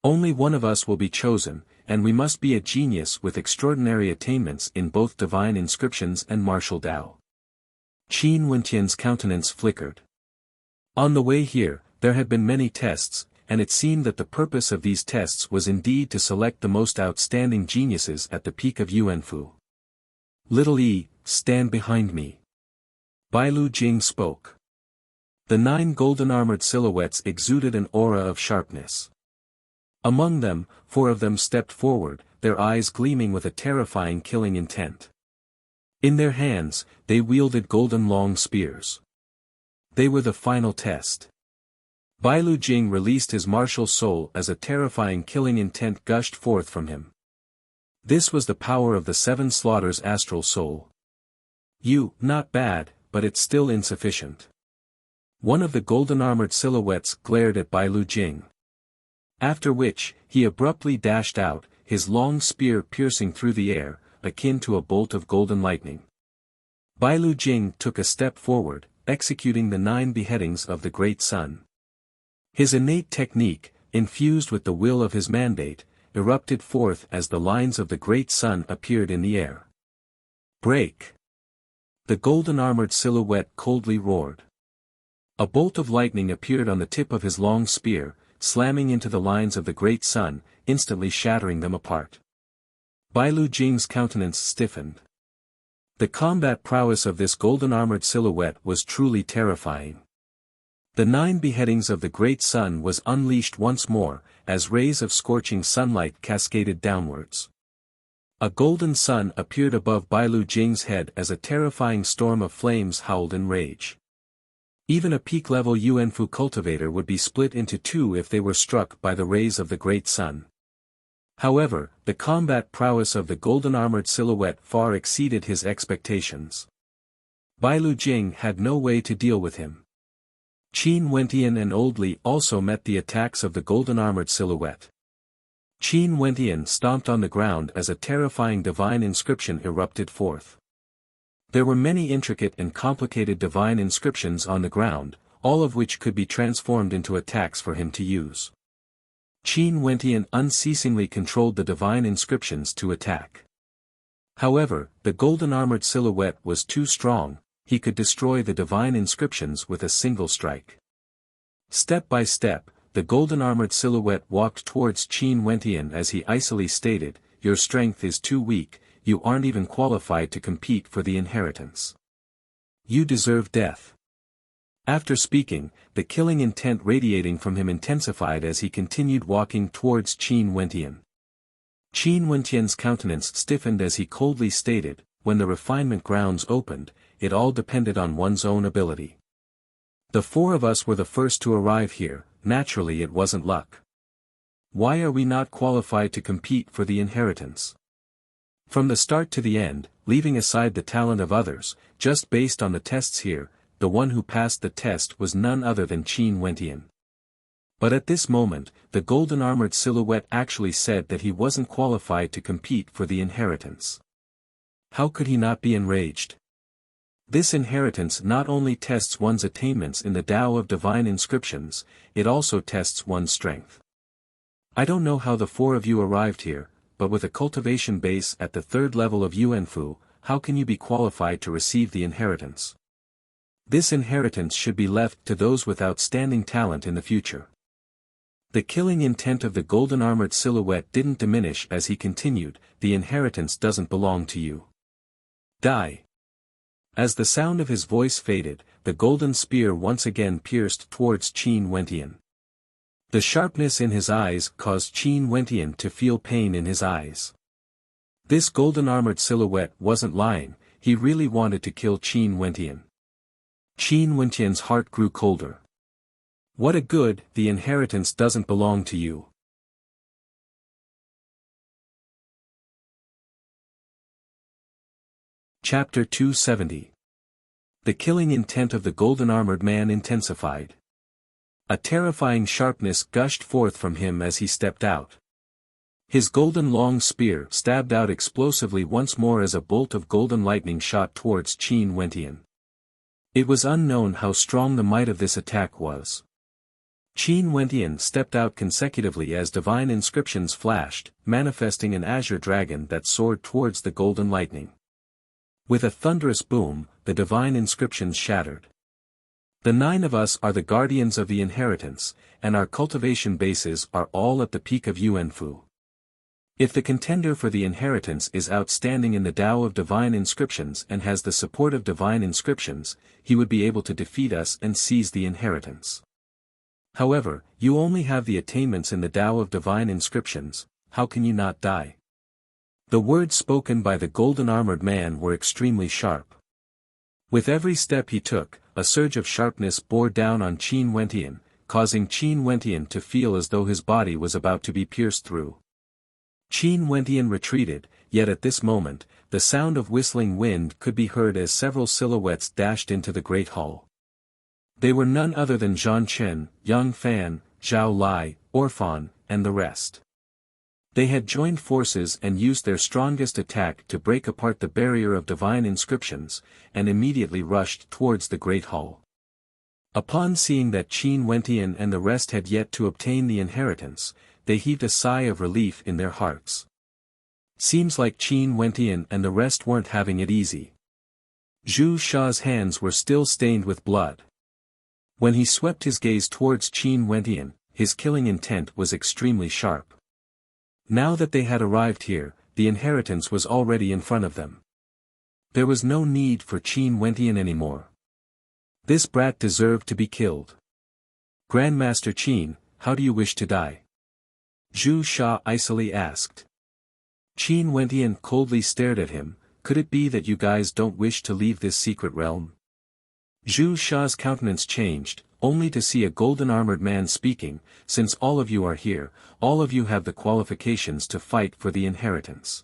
Only one of us will be chosen, and we must be a genius with extraordinary attainments in both divine inscriptions and martial Tao. Qin Wentian's countenance flickered. On the way here, there had been many tests, and it seemed that the purpose of these tests was indeed to select the most outstanding geniuses at the peak of Yuanfu. Little E, stand behind me. Bailu Jing spoke. The 9 golden-armored silhouettes exuded an aura of sharpness. Among them, 4 of them stepped forward, their eyes gleaming with a terrifying killing intent. In their hands, they wielded golden long spears. They were the final test. Bailu Jing released his martial soul as a terrifying killing intent gushed forth from him. This was the power of the 7 slaughters astral soul. Not bad, but it's still insufficient. One of the golden-armored silhouettes glared at Bailu Jing. After which, he abruptly dashed out, his long spear piercing through the air, akin to a bolt of golden lightning. Bailu Jing took a step forward, executing the 9 beheadings of the great sun. His innate technique, infused with the will of his mandate, erupted forth as the lines of the great sun appeared in the air. Break! The golden-armored silhouette coldly roared. A bolt of lightning appeared on the tip of his long spear, slamming into the lines of the great sun, instantly shattering them apart. Bailu Jing's countenance stiffened. The combat prowess of this golden-armored silhouette was truly terrifying. The 9 beheadings of the great sun was unleashed once more, as rays of scorching sunlight cascaded downwards. A golden sun appeared above Bailu Jing's head as a terrifying storm of flames howled in rage. Even a peak-level Yuanfu cultivator would be split into 2 if they were struck by the rays of the great sun. However, the combat prowess of the golden-armored silhouette far exceeded his expectations. Bailu Jing had no way to deal with him. Qin Wentian and Old Li also met the attacks of the golden-armored silhouette. Qin Wentian stomped on the ground as a terrifying divine inscription erupted forth. There were many intricate and complicated divine inscriptions on the ground, all of which could be transformed into attacks for him to use. Qin Wentian unceasingly controlled the divine inscriptions to attack. However, the golden-armored silhouette was too strong, he could destroy the divine inscriptions with a single strike. Step by step, the golden-armored silhouette walked towards Qin Wentian as he icily stated, "Your strength is too weak, you aren't even qualified to compete for the inheritance. You deserve death." After speaking, the killing intent radiating from him intensified as he continued walking towards Qin Wentian. Qin Wentian's countenance stiffened as he coldly stated, "When the refinement grounds opened, it all depended on one's own ability. The 4 of us were the first to arrive here, naturally it wasn't luck. Why are we not qualified to compete for the inheritance? From the start to the end, leaving aside the talent of others, just based on the tests here, the one who passed the test was none other than Qin Wentian." But at this moment, the golden-armored silhouette actually said that he wasn't qualified to compete for the inheritance. How could he not be enraged? This inheritance not only tests one's attainments in the Tao of divine inscriptions, it also tests one's strength. I don't know how the 4 of you arrived here, but with a cultivation base at the 3rd level of Yuanfu, how can you be qualified to receive the inheritance? This inheritance should be left to those with outstanding talent in the future. The killing intent of the golden-armored silhouette didn't diminish as he continued, "The inheritance doesn't belong to you. Die." As the sound of his voice faded, the golden spear once again pierced towards Qin Wentian. The sharpness in his eyes caused Qin Wentian to feel pain in his eyes. This golden-armored silhouette wasn't lying, he really wanted to kill Qin Wentian. Qin Wentian's heart grew colder. What a good, the inheritance doesn't belong to you. Chapter 270. The killing intent of the golden-armored man intensified. A terrifying sharpness gushed forth from him as he stepped out. His golden long spear stabbed out explosively once more as a bolt of golden lightning shot towards Qin Wentian. It was unknown how strong the might of this attack was. Qin Wentian stepped out consecutively as divine inscriptions flashed, manifesting an azure dragon that soared towards the golden lightning. With a thunderous boom, the divine inscriptions shattered. The 9 of us are the guardians of the inheritance, and our cultivation bases are all at the peak of Yuanfu. If the contender for the inheritance is outstanding in the Tao of divine inscriptions and has the support of divine inscriptions, he would be able to defeat us and seize the inheritance. However, you only have the attainments in the Tao of divine inscriptions, how can you not die? The words spoken by the golden-armored man were extremely sharp. With every step he took, a surge of sharpness bore down on Qin Wentian, causing Qin Wentian to feel as though his body was about to be pierced through. Qin Wentian retreated, yet at this moment, the sound of whistling wind could be heard as several silhouettes dashed into the great hall. They were none other than Zhang Chen, Yang Fan, Zhao Lai, Orphan, and the rest. They had joined forces and used their strongest attack to break apart the barrier of divine inscriptions, and immediately rushed towards the great hall. Upon seeing that Qin Wentian and the rest had yet to obtain the inheritance, they heaved a sigh of relief in their hearts. Seems like Qin Wentian and the rest weren't having it easy. Zhu Sha's hands were still stained with blood. When he swept his gaze towards Qin Wentian, his killing intent was extremely sharp. Now that they had arrived here, the inheritance was already in front of them. There was no need for Qin Wentian anymore. This brat deserved to be killed. Grandmaster Qin, how do you wish to die? Zhu Sha icily asked. Qin Wentian coldly stared at him. Could it be that you guys don't wish to leave this secret realm? Zhu Sha's countenance changed, only to see a golden-armored man speaking. Since all of you are here, all of you have the qualifications to fight for the inheritance.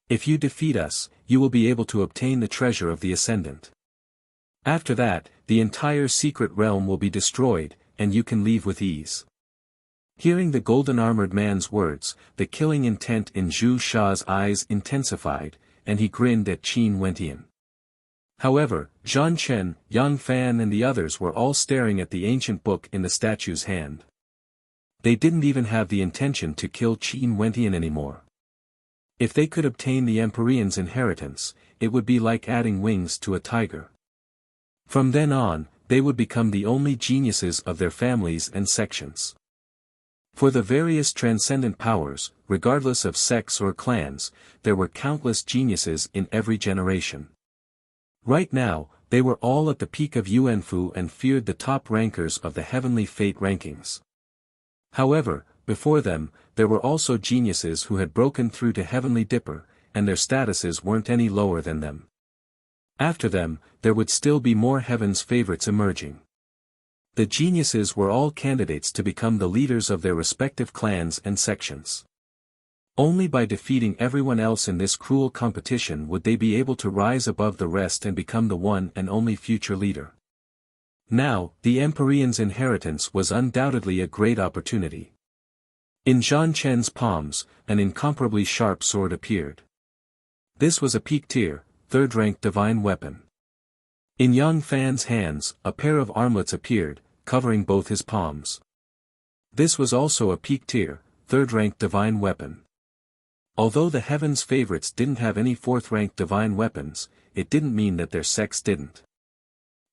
If you defeat us, you will be able to obtain the treasure of the Ascendant. After that, the entire secret realm will be destroyed, and you can leave with ease. Hearing the golden-armored man's words, the killing intent in Zhu Sha's eyes intensified, and he grinned at Qin Wentian. However, Zhan Chen, Yang Fan and the others were all staring at the ancient book in the statue's hand. They didn't even have the intention to kill Qin Wentian anymore. If they could obtain the Emperor's inheritance, it would be like adding wings to a tiger. From then on, they would become the only geniuses of their families and sections. For the various transcendent powers, regardless of sex or clans, there were countless geniuses in every generation. Right now, they were all at the peak of Yuanfu and feared the top rankers of the heavenly fate rankings. However, before them, there were also geniuses who had broken through to Heavenly Dipper, and their statuses weren't any lower than them. After them, there would still be more Heaven's favorites emerging. The geniuses were all candidates to become the leaders of their respective clans and sections. Only by defeating everyone else in this cruel competition would they be able to rise above the rest and become the one and only future leader. Now, the Emperor's inheritance was undoubtedly a great opportunity. In Zhan Chen's palms, an incomparably sharp sword appeared. This was a peak-tier, third-rank divine weapon. In Yang Fan's hands, a pair of armlets appeared, covering both his palms. This was also a peak-tier, third-rank divine weapon. Although the Heaven's favorites didn't have any fourth-rank divine weapons, it didn't mean that their sex didn't.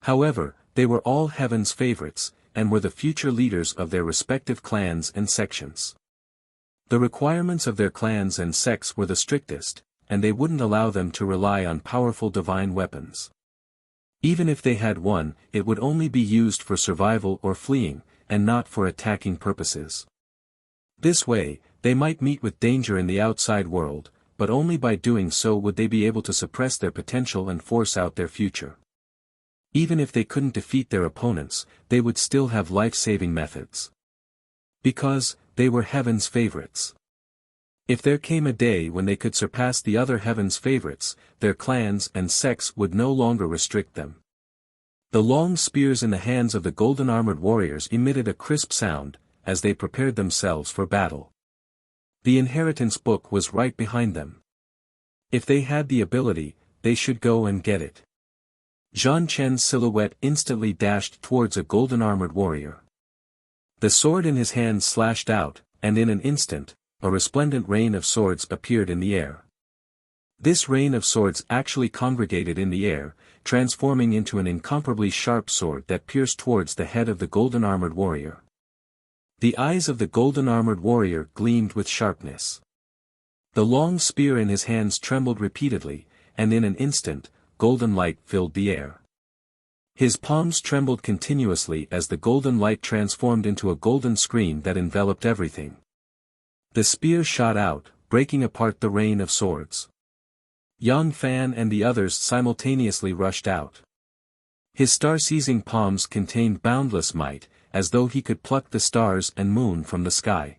However, they were all Heaven's favorites, and were the future leaders of their respective clans and sections. The requirements of their clans and sects were the strictest, and they wouldn't allow them to rely on powerful divine weapons. Even if they had one, it would only be used for survival or fleeing, and not for attacking purposes. This way, they might meet with danger in the outside world, but only by doing so would they be able to suppress their potential and force out their future. Even if they couldn't defeat their opponents, they would still have life-saving methods. Because, they were Heaven's favorites. If there came a day when they could surpass the other Heaven's favorites, their clans and sects would no longer restrict them. The long spears in the hands of the golden-armored warriors emitted a crisp sound, as they prepared themselves for battle. The inheritance book was right behind them. If they had the ability, they should go and get it. Zhan Chen's silhouette instantly dashed towards a golden-armored warrior. The sword in his hand slashed out, and in an instant, a resplendent rain of swords appeared in the air. This rain of swords actually congregated in the air, transforming into an incomparably sharp sword that pierced towards the head of the golden-armored warrior. The eyes of the golden-armored warrior gleamed with sharpness. The long spear in his hands trembled repeatedly, and in an instant, golden light filled the air. His palms trembled continuously as the golden light transformed into a golden screen that enveloped everything. The spear shot out, breaking apart the rain of swords. Yang Fan and the others simultaneously rushed out. His star-seizing palms contained boundless might, as though he could pluck the stars and moon from the sky.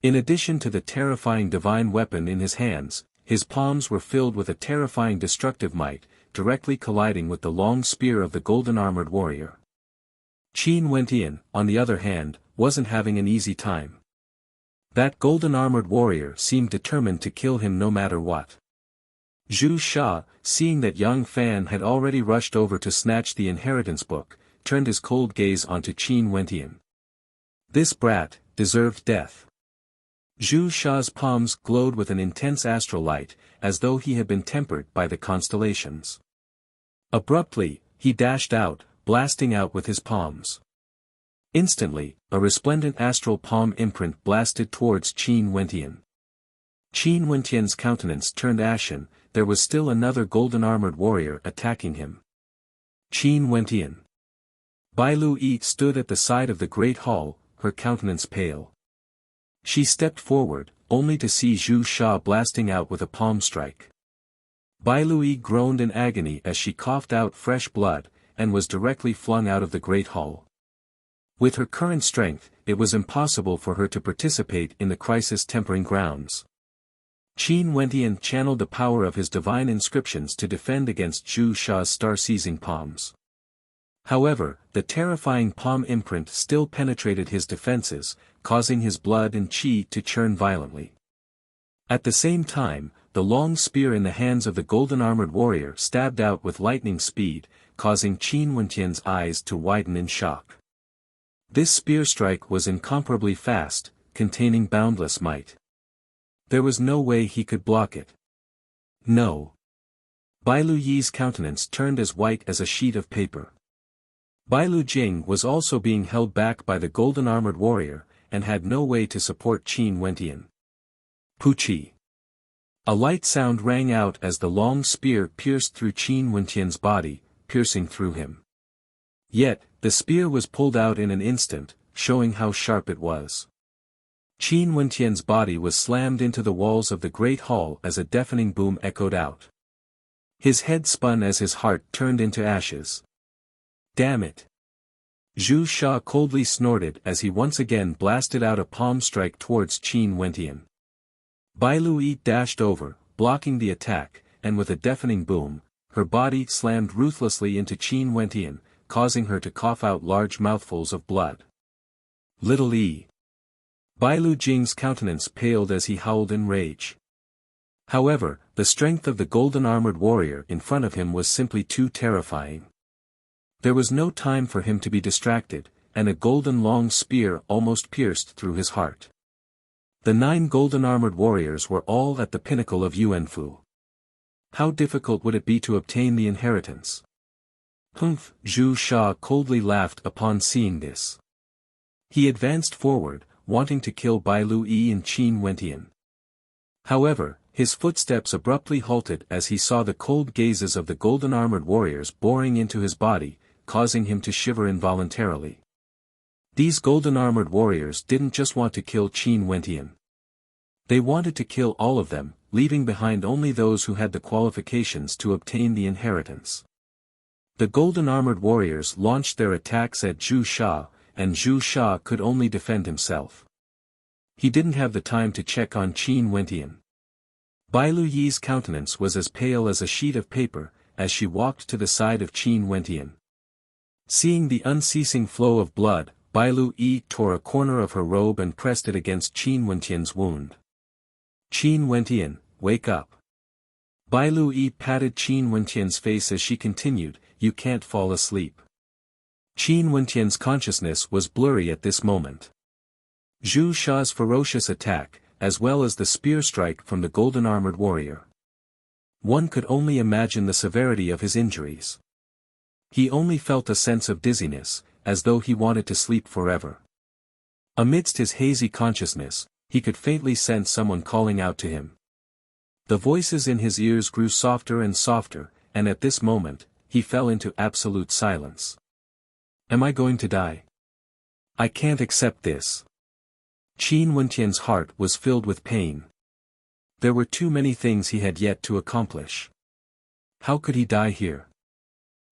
In addition to the terrifying divine weapon in his hands, his palms were filled with a terrifying destructive might, directly colliding with the long spear of the golden-armored warrior. Qin Wentian, on the other hand, wasn't having an easy time. That golden-armored warrior seemed determined to kill him no matter what. Zhu Sha, seeing that Yang Fan had already rushed over to snatch the inheritance book, turned his cold gaze onto Qin Wentian. This brat deserved death. Zhu Sha's palms glowed with an intense astral light, as though he had been tempered by the constellations. Abruptly, he dashed out, blasting out with his palms. Instantly, a resplendent astral palm imprint blasted towards Qin Wentian. Qin Wentian's countenance turned ashen. There was still another golden-armored warrior attacking him. Qin Wentian. Bai Lui stood at the side of the great hall, her countenance pale. She stepped forward, only to see Zhu Sha blasting out with a palm strike. Bai Lui groaned in agony as she coughed out fresh blood, and was directly flung out of the great hall. With her current strength, it was impossible for her to participate in the crisis tempering grounds. Qin Wentian channeled the power of his divine inscriptions to defend against Zhu Sha's star-seizing palms. However, the terrifying palm imprint still penetrated his defenses, causing his blood and qi to churn violently. At the same time, the long spear in the hands of the golden-armored warrior stabbed out with lightning speed, causing Qin Wentian's eyes to widen in shock. This spear strike was incomparably fast, containing boundless might. There was no way he could block it. No. Bai Lu Yi's countenance turned as white as a sheet of paper. Bai Lu Jing was also being held back by the golden-armored warrior, and had no way to support Qin Wentian. Puchi. A light sound rang out as the long spear pierced through Qin Wentian's body, piercing through him. Yet, the spear was pulled out in an instant, showing how sharp it was. Qin Wentian's body was slammed into the walls of the great hall as a deafening boom echoed out. His head spun as his heart turned into ashes. Damn it! Zhu Sha coldly snorted as he once again blasted out a palm strike towards Qin Wentian. Bai Lui dashed over, blocking the attack, and with a deafening boom, her body slammed ruthlessly into Qin Wentian, causing her to cough out large mouthfuls of blood. Little E. Bai Lu Jing's countenance paled as he howled in rage. However, the strength of the golden-armored warrior in front of him was simply too terrifying. There was no time for him to be distracted, and a golden long spear almost pierced through his heart. The 9 golden-armored warriors were all at the pinnacle of Yuanfu. How difficult would it be to obtain the inheritance? Humph! Zhu Sha coldly laughed upon seeing this. He advanced forward, wanting to kill Bai Lui and Qin Wentian. However, his footsteps abruptly halted as he saw the cold gazes of the golden-armored warriors boring into his body, causing him to shiver involuntarily. These golden-armored warriors didn't just want to kill Qin Wentian. They wanted to kill all of them, leaving behind only those who had the qualifications to obtain the inheritance. The golden-armored warriors launched their attacks at Zhu Sha, and Zhu Sha could only defend himself. He didn't have the time to check on Qin Wentian. Bai Lu Yi's countenance was as pale as a sheet of paper, as she walked to the side of Qin Wentian. Seeing the unceasing flow of blood, Bai Lu Yi tore a corner of her robe and pressed it against Qin Wentian's wound. Qin Wentian, wake up. Bai Lu Yi patted Qin Wentian's face as she continued, you can't fall asleep. Qin Wentian's consciousness was blurry at this moment. Zhu Sha's ferocious attack, as well as the spear strike from the golden-armored warrior. One could only imagine the severity of his injuries. He only felt a sense of dizziness, as though he wanted to sleep forever. Amidst his hazy consciousness, he could faintly sense someone calling out to him. The voices in his ears grew softer and softer, and at this moment, he fell into absolute silence. Am I going to die? I can't accept this. Qin Wentian's heart was filled with pain. There were too many things he had yet to accomplish. How could he die here?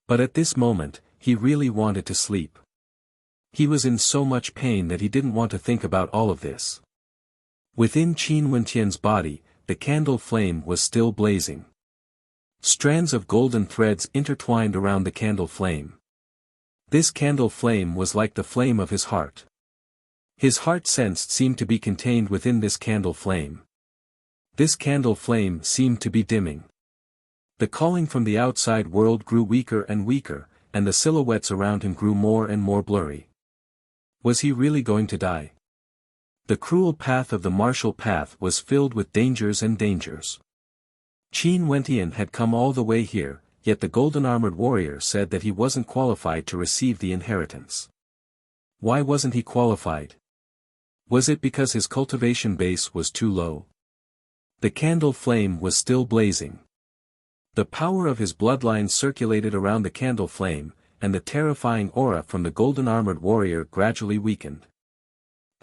But at this moment, he really wanted to sleep. He was in so much pain that he didn't want to think about all of this. Within Qin Wentian's body, the candle flame was still blazing. Strands of golden threads intertwined around the candle flame. This candle flame was like the flame of his heart. His heart sensed seemed to be contained within this candle flame. This candle flame seemed to be dimming. The calling from the outside world grew weaker and weaker, and the silhouettes around him grew more and more blurry. Was he really going to die? The cruel path of the martial path was filled with dangers and dangers. Qin Wentian had come all the way here, yet the golden-armored warrior said that he wasn't qualified to receive the inheritance. Why wasn't he qualified? Was it because his cultivation base was too low? The candle flame was still blazing. The power of his bloodline circulated around the candle flame, and the terrifying aura from the golden-armored warrior gradually weakened.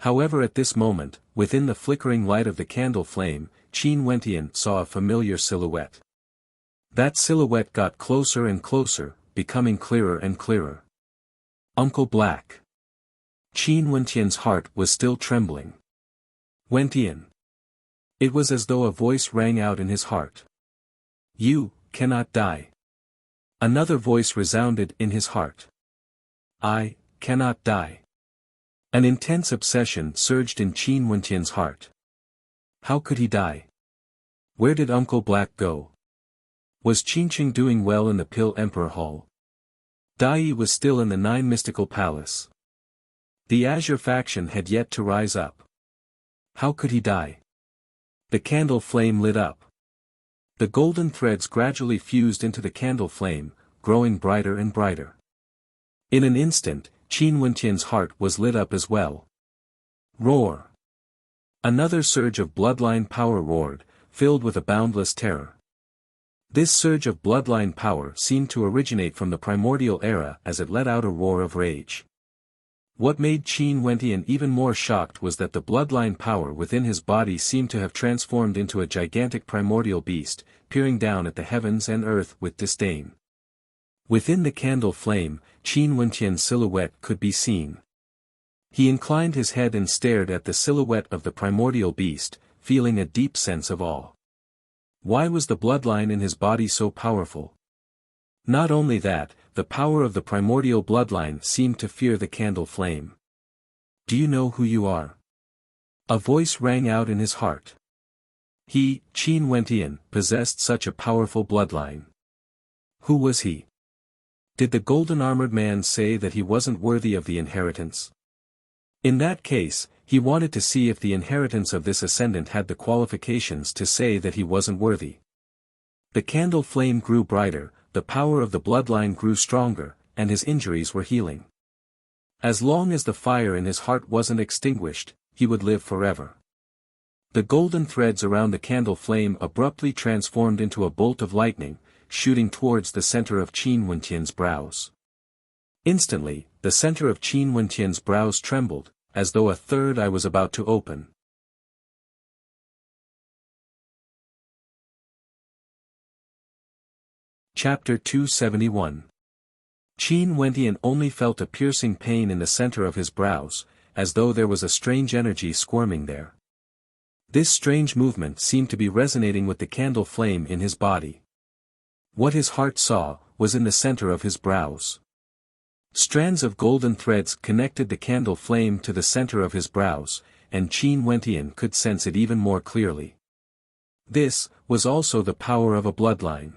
However, at this moment, within the flickering light of the candle flame, Qin Wentian saw a familiar silhouette. That silhouette got closer and closer, becoming clearer and clearer. Uncle Black. Qin Wentian's heart was still trembling. Wentian. It was as though a voice rang out in his heart. You cannot die. Another voice resounded in his heart. I cannot die. An intense obsession surged in Qin Wentian's heart. How could he die? Where did Uncle Black go? Was Qingqing doing well in the Pill Emperor Hall? Dai was still in the Nine Mystical Palace. The Azure faction had yet to rise up. How could he die? The candle flame lit up. The golden threads gradually fused into the candle flame, growing brighter and brighter. In an instant, Qin Wentian's heart was lit up as well. Roar! Another surge of bloodline power roared, filled with a boundless terror. This surge of bloodline power seemed to originate from the primordial era as it let out a roar of rage. What made Qin Wentian even more shocked was that the bloodline power within his body seemed to have transformed into a gigantic primordial beast, peering down at the heavens and earth with disdain. Within the candle flame, Qin Wentian's silhouette could be seen. He inclined his head and stared at the silhouette of the primordial beast, feeling a deep sense of awe. Why was the bloodline in his body so powerful? Not only that, the power of the primordial bloodline seemed to fear the candle flame. Do you know who you are? A voice rang out in his heart. He, Qin Wentian, possessed such a powerful bloodline. Who was he? Did the golden-armored man say that he wasn't worthy of the inheritance? In that case, he wanted to see if the inheritance of this ascendant had the qualifications to say that he wasn't worthy. The candle flame grew brighter, the power of the bloodline grew stronger, and his injuries were healing. As long as the fire in his heart wasn't extinguished, he would live forever. The golden threads around the candle flame abruptly transformed into a bolt of lightning, shooting towards the center of Qin Wentian's brows. Instantly, the center of Qin Wentian's brows trembled, as though a third eye was about to open. Chapter 271. Qin Wentian only felt a piercing pain in the center of his brows, as though there was a strange energy squirming there. This strange movement seemed to be resonating with the candle flame in his body. What his heart saw was in the center of his brows. Strands of golden threads connected the candle flame to the center of his brows, and Qin Wentian could sense it even more clearly. This was also the power of a bloodline.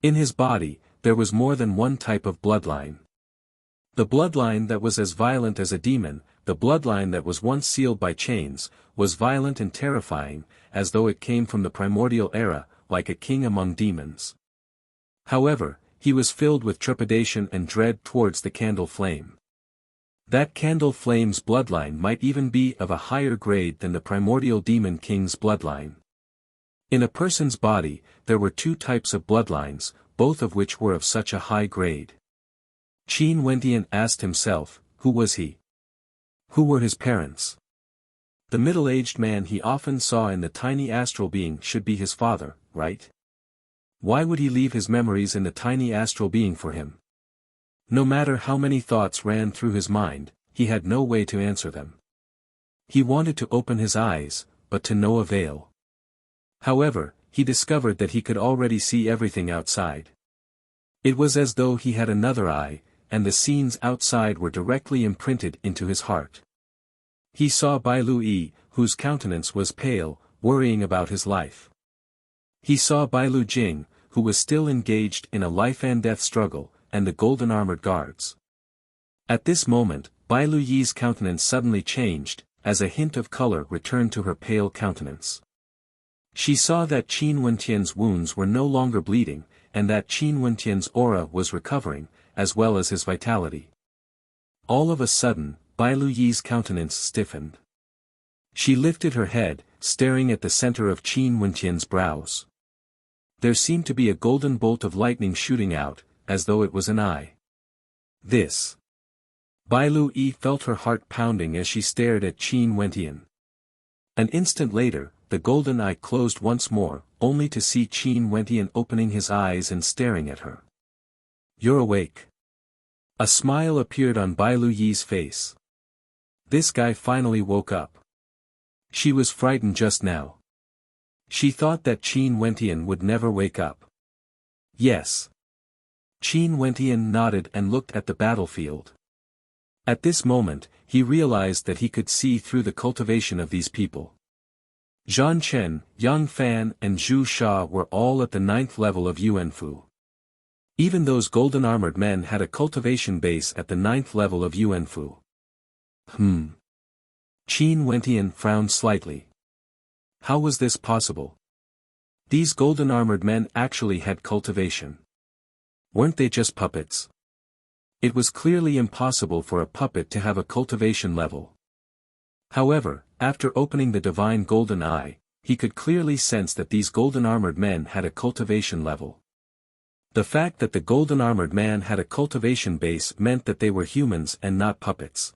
In his body, there was more than one type of bloodline. The bloodline that was as violent as a demon, the bloodline that was once sealed by chains, was violent and terrifying, as though it came from the primordial era, like a king among demons. However, he was filled with trepidation and dread towards the candle flame. That candle flame's bloodline might even be of a higher grade than the primordial demon king's bloodline. In a person's body, there were two types of bloodlines, both of which were of such a high grade. Qin Wentian asked himself, who was he? Who were his parents? The middle-aged man he often saw in the tiny astral being should be his father, right? Why would he leave his memories in the tiny astral being for him? No matter how many thoughts ran through his mind, he had no way to answer them. He wanted to open his eyes, but to no avail. However, he discovered that he could already see everything outside. It was as though he had another eye, and the scenes outside were directly imprinted into his heart. He saw Bai Lu, whose countenance was pale, worrying about his life. He saw Bai Lu Jing, who was still engaged in a life-and-death struggle, and the golden-armored guards. At this moment, Bai Lu Yi's countenance suddenly changed, as a hint of color returned to her pale countenance. She saw that Qin Wentian's wounds were no longer bleeding, and that Qin Wentian's aura was recovering, as well as his vitality. All of a sudden, Bai Lu Yi's countenance stiffened. She lifted her head, staring at the center of Qin Wenqian's brows. There seemed to be a golden bolt of lightning shooting out, as though it was an eye. This. Bai Lu Yi felt her heart pounding as she stared at Qin Wenqian. An instant later, the golden eye closed once more, only to see Qin Wenqian opening his eyes and staring at her. "You're awake." A smile appeared on Bai Lu Yi's face. This guy finally woke up. She was frightened just now. She thought that Qin Wenqian would never wake up. Yes. Qin Wenqian nodded and looked at the battlefield. At this moment, he realized that he could see through the cultivation of these people. Zhan Chen, Yang Fan and Zhu Sha were all at the 9th level of Yuanfu. Even those golden-armored men had a cultivation base at the 9th level of Yuanfu. Qin Wenqian frowned slightly. How was this possible? These golden-armored men actually had cultivation. Weren't they just puppets? It was clearly impossible for a puppet to have a cultivation level. However, after opening the divine golden eye, he could clearly sense that these golden-armored men had a cultivation level. The fact that the golden-armored man had a cultivation base meant that they were humans and not puppets.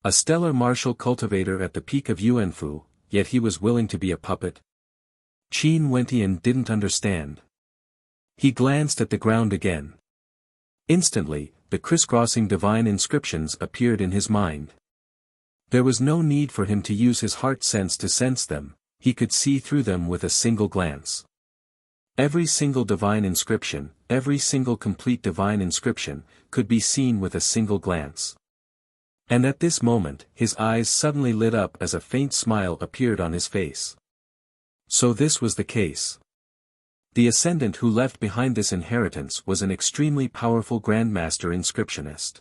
A stellar martial cultivator at the peak of Yuanfu, yet he was willing to be a puppet? Qin Wenqian didn't understand. He glanced at the ground again. Instantly, the crisscrossing divine inscriptions appeared in his mind. There was no need for him to use his heart sense to sense them, he could see through them with a single glance. Every single divine inscription, every single complete divine inscription, could be seen with a single glance. And at this moment, his eyes suddenly lit up as a faint smile appeared on his face. So this was the case. The ascendant who left behind this inheritance was an extremely powerful grandmaster inscriptionist.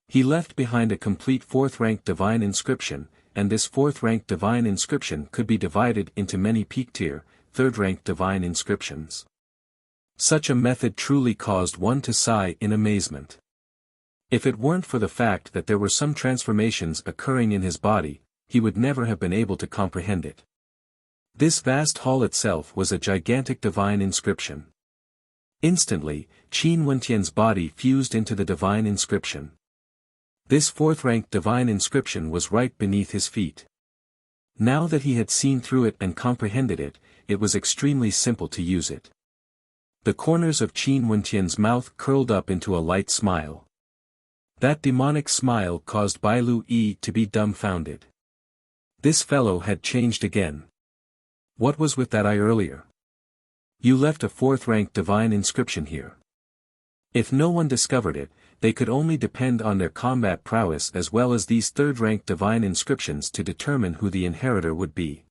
He left behind a complete 4th-rank divine inscription, and this 4th-rank divine inscription could be divided into many peak-tier, 3rd-rank divine inscriptions. Such a method truly caused one to sigh in amazement. If it weren't for the fact that there were some transformations occurring in his body, he would never have been able to comprehend it. This vast hall itself was a gigantic divine inscription. Instantly, Qin Wenqian's body fused into the divine inscription. This 4th-rank divine inscription was right beneath his feet. Now that he had seen through it and comprehended it, it was extremely simple to use it. The corners of Qin Wenqian's mouth curled up into a light smile. That demonic smile caused Bai Lu Yi to be dumbfounded. This fellow had changed again. What was with that eye earlier? You left a 4th-rank divine inscription here. If no one discovered it, they could only depend on their combat prowess as well as these 3rd-rank divine inscriptions to determine who the inheritor would be.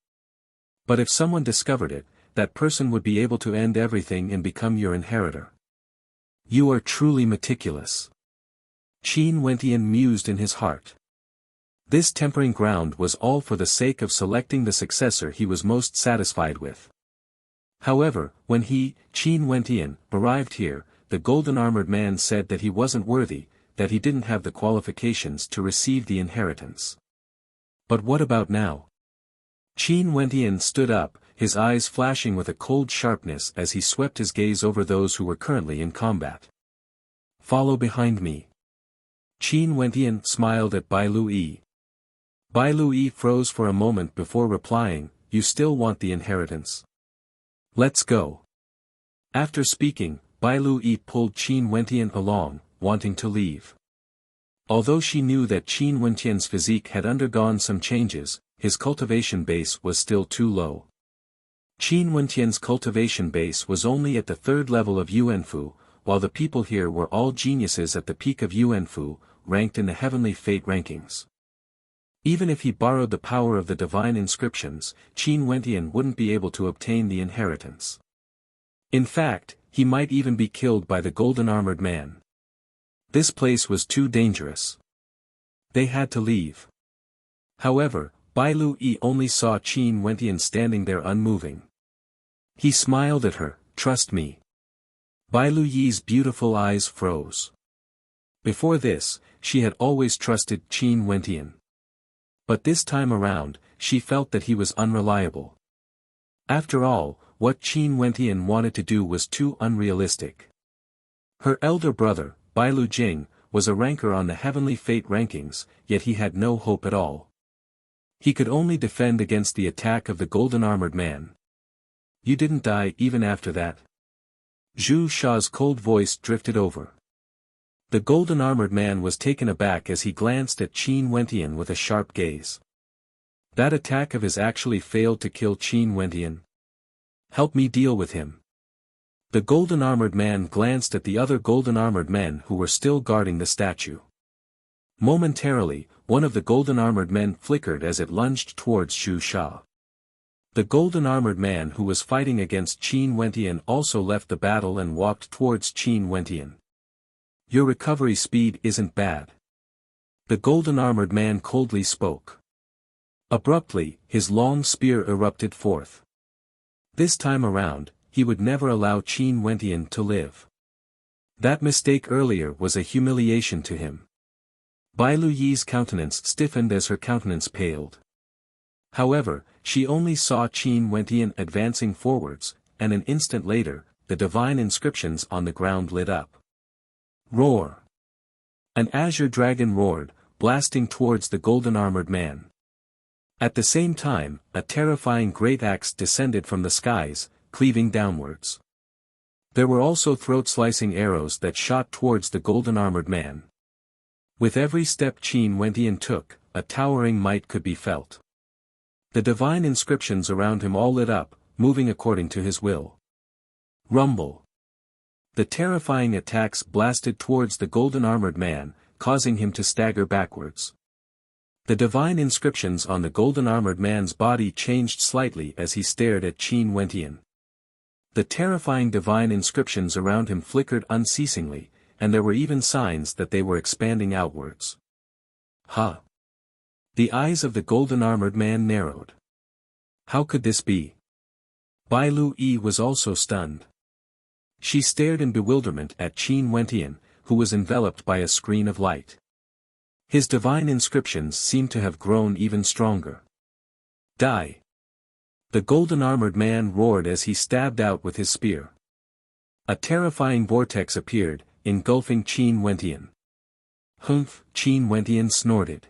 But if someone discovered it, that person would be able to end everything and become your inheritor. You are truly meticulous. Qin Wenqian mused in his heart. This tempering ground was all for the sake of selecting the successor he was most satisfied with. However, when he, Qin Wenqian, arrived here, the golden-armored man said that he wasn't worthy, that he didn't have the qualifications to receive the inheritance. But what about now? Qin Wenqian stood up, his eyes flashing with a cold sharpness as he swept his gaze over those who were currently in combat. Follow behind me. Qin Wenqian smiled at Bai Lu Yi. Bai Lu Yi froze for a moment before replying, "You still want the inheritance? Let's go." After speaking, Bai Lu Yi pulled Qin Wenqian along, wanting to leave. Although she knew that Qin Wenqian's physique had undergone some changes, his cultivation base was still too low. Qin Wenqian's cultivation base was only at the 3rd level of Yuanfu, while the people here were all geniuses at the peak of Yuanfu, ranked in the heavenly fate rankings. Even if he borrowed the power of the divine inscriptions, Qin Wenqian wouldn't be able to obtain the inheritance. In fact, he might even be killed by the golden-armored man. This place was too dangerous. They had to leave. However, Bai Lu Yi only saw Qin Wenqian standing there unmoving. He smiled at her, "Trust me." Bai Lu Yi's beautiful eyes froze. Before this, she had always trusted Qin Wentian. But this time around, she felt that he was unreliable. After all, what Qin Wentian wanted to do was too unrealistic. Her elder brother, Bai Lu Jing, was a ranker on the heavenly fate rankings, yet he had no hope at all. He could only defend against the attack of the golden armored man. You didn't die even after that? Zhu Sha's cold voice drifted over. The golden armored man was taken aback as he glanced at Qin Wentian with a sharp gaze. That attack of his actually failed to kill Qin Wentian. Help me deal with him. The golden armored man glanced at the other golden armored men who were still guarding the statue. Momentarily, one of the golden armored men flickered as it lunged towards Zhu Sha. The golden armored man who was fighting against Qin Wentian also left the battle and walked towards Qin Wentian. Your recovery speed isn't bad. The golden armored man coldly spoke. Abruptly, his long spear erupted forth. This time around, he would never allow Qin Wentian to live. That mistake earlier was a humiliation to him. Bai Lu Yi's countenance stiffened as her countenance paled. However, she only saw Qin Wentian advancing forwards, and an instant later, the divine inscriptions on the ground lit up. Roar! An azure dragon roared, blasting towards the golden armored man. At the same time, a terrifying great axe descended from the skies, cleaving downwards. There were also throat-slicing arrows that shot towards the golden armored man. With every step Qin Wentian took, a towering might could be felt. The divine inscriptions around him all lit up, moving according to his will. Rumble. The terrifying attacks blasted towards the golden armored man, causing him to stagger backwards. The divine inscriptions on the golden armored man's body changed slightly as he stared at Qin Wentian. The terrifying divine inscriptions around him flickered unceasingly, and there were even signs that they were expanding outwards. Ha! The eyes of the golden armored man narrowed. How could this be? Bai Lu Yi was also stunned. She stared in bewilderment at Qin Wentian, who was enveloped by a screen of light. His divine inscriptions seemed to have grown even stronger. Die! The golden armored man roared as he stabbed out with his spear. A terrifying vortex appeared, engulfing Qin Wentian. Humph! Qin Wentian snorted.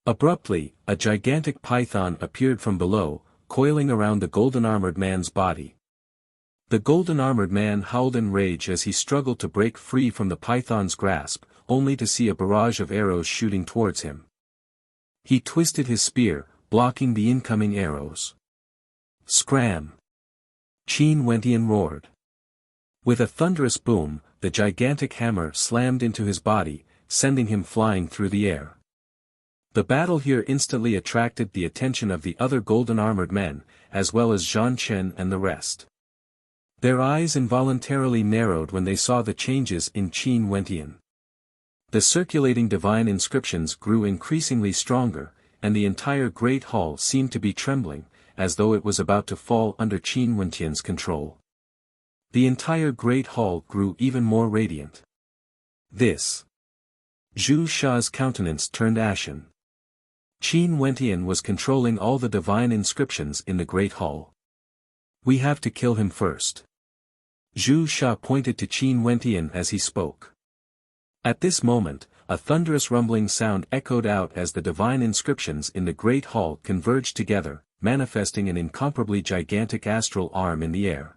Abruptly, a gigantic python appeared from below, coiling around the golden armored man's body. The golden armored man howled in rage as he struggled to break free from the python's grasp, only to see a barrage of arrows shooting towards him. He twisted his spear, blocking the incoming arrows. Scram! Qin Wentian roared. With a thunderous boom, the gigantic hammer slammed into his body, sending him flying through the air. The battle here instantly attracted the attention of the other golden armored men, as well as Zhang Chen and the rest. Their eyes involuntarily narrowed when they saw the changes in Qin Wentian. The circulating divine inscriptions grew increasingly stronger, and the entire great hall seemed to be trembling, as though it was about to fall under Qin Wentian's control. The entire great hall grew even more radiant. This. Zhu Sha's countenance turned ashen. Qin Wentian was controlling all the divine inscriptions in the great hall. We have to kill him first. Zhu Sha pointed to Qin Wentian as he spoke. At this moment, a thunderous rumbling sound echoed out as the divine inscriptions in the great hall converged together, manifesting an incomparably gigantic astral arm in the air.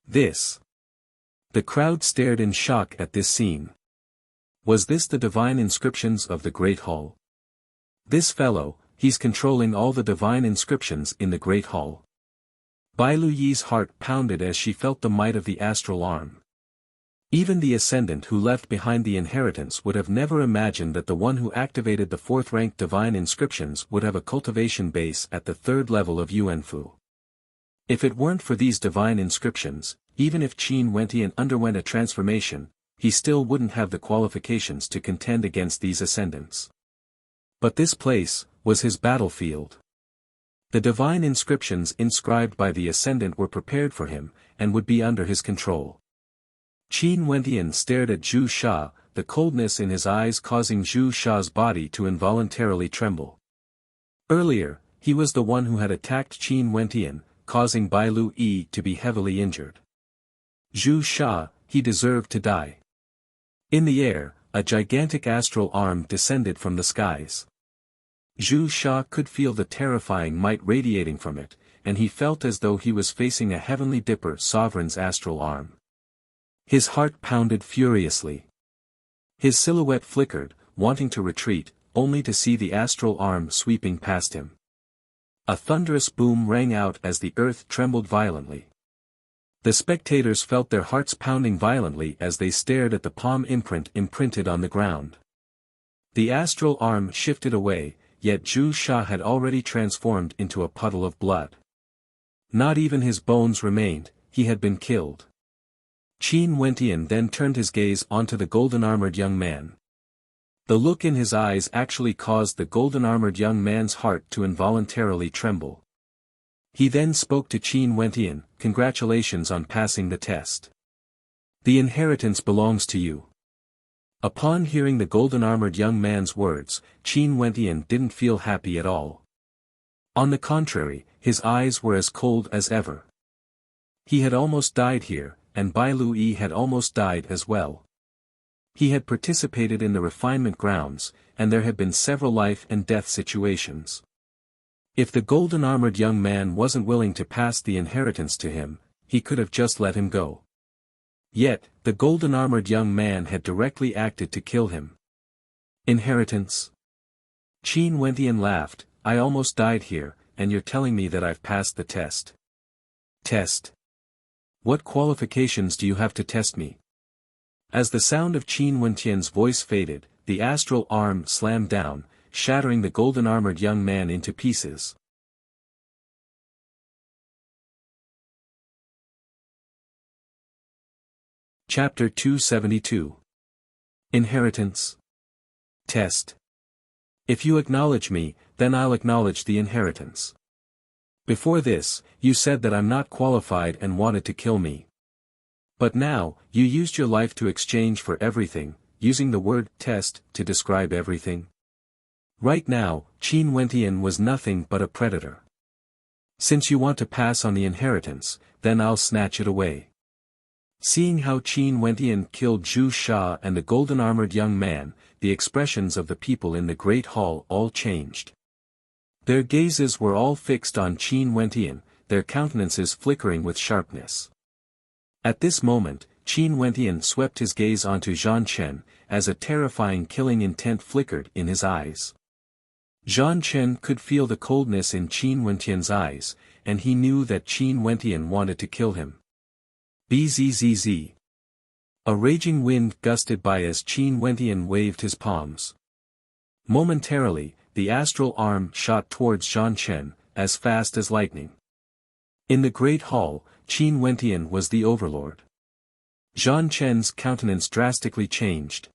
This. The crowd stared in shock at this scene. Was this the divine inscriptions of the great hall? This fellow, he's controlling all the divine inscriptions in the great hall. Bai Lu Yi's heart pounded as she felt the might of the astral arm. Even the ascendant who left behind the inheritance would have never imagined that the one who activated the fourth-ranked divine inscriptions would have a cultivation base at the third level of Yuanfu. If it weren't for these divine inscriptions, even if Qin Wentian underwent a transformation, he still wouldn't have the qualifications to contend against these ascendants. But this place was his battlefield. The divine inscriptions inscribed by the ascendant were prepared for him, and would be under his control. Qin Wentian stared at Zhu Sha, the coldness in his eyes causing Zhu Sha's body to involuntarily tremble. Earlier, he was the one who had attacked Qin Wentian, causing Bai Lu Yi to be heavily injured. Zhu Sha, he deserved to die. In the air, a gigantic astral arm descended from the skies. Zhu Sha could feel the terrifying might radiating from it, and he felt as though he was facing a heavenly dipper sovereign's astral arm. His heart pounded furiously. His silhouette flickered, wanting to retreat, only to see the astral arm sweeping past him. A thunderous boom rang out as the earth trembled violently. The spectators felt their hearts pounding violently as they stared at the palm imprint imprinted on the ground. The astral arm shifted away, yet Zhu Sha had already transformed into a puddle of blood. Not even his bones remained, he had been killed. Qin Wentian then turned his gaze onto the golden-armored young man. The look in his eyes actually caused the golden-armored young man's heart to involuntarily tremble. He then spoke to Qin Wentian, "Congratulations on passing the test. The inheritance belongs to you." Upon hearing the golden-armored young man's words, Qin Wentian didn't feel happy at all. On the contrary, his eyes were as cold as ever. He had almost died here, and Bai Lu Yi had almost died as well. He had participated in the refinement grounds, and there had been several life and death situations. If the golden-armored young man wasn't willing to pass the inheritance to him, he could have just let him go. Yet, the golden-armored young man had directly acted to kill him. Inheritance? Qin Wentian laughed, "I almost died here, and you're telling me that I've passed the test." Test? What qualifications do you have to test me? As the sound of Qin Wentian's voice faded, the astral arm slammed down, shattering the golden-armored young man into pieces. Chapter 272. Inheritance. Test. If you acknowledge me, then I'll acknowledge the inheritance. Before this, you said that I'm not qualified and wanted to kill me. But now, you used your life to exchange for everything, using the word test to describe everything. Right now, Qin Wentian was nothing but a predator. Since you want to pass on the inheritance, then I'll snatch it away. Seeing how Qin Wentian killed Zhu Sha and the golden-armored young man, the expressions of the people in the great hall all changed. Their gazes were all fixed on Qin Wentian, their countenances flickering with sharpness. At this moment, Qin Wentian swept his gaze onto Zhan Chen, as a terrifying killing intent flickered in his eyes. Zhan Chen could feel the coldness in Qin Wentian's eyes, and he knew that Qin Wentian wanted to kill him. Bzzz. A raging wind gusted by as Qin Wentian waved his palms. Momentarily, the astral arm shot towards Zhan Chen, as fast as lightning. In the great hall, Qin Wentian was the overlord. Zhan Chen's countenance drastically changed.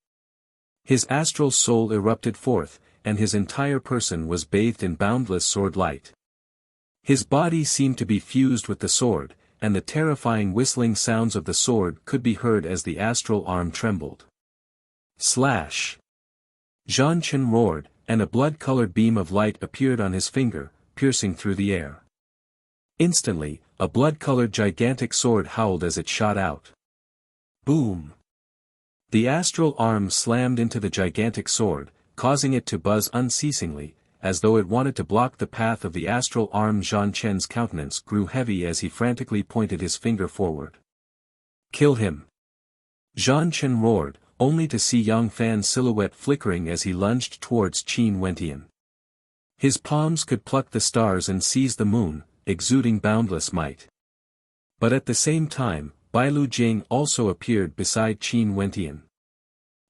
His astral soul erupted forth, and his entire person was bathed in boundless sword light. His body seemed to be fused with the sword, and the terrifying whistling sounds of the sword could be heard as the astral arm trembled. Slash! Zhan Chen roared, and a blood-colored beam of light appeared on his finger, piercing through the air. Instantly, a blood-colored gigantic sword howled as it shot out. Boom! The astral arm slammed into the gigantic sword, causing it to buzz unceasingly, as though it wanted to block the path of the astral arm. Zhan Chen's countenance grew heavy as he frantically pointed his finger forward. Kill him! Zhan Chen roared, only to see Yang Fan's silhouette flickering as he lunged towards Qin Wentian. His palms could pluck the stars and seize the moon, exuding boundless might. But at the same time, Bai Lu Jing also appeared beside Qin Wentian.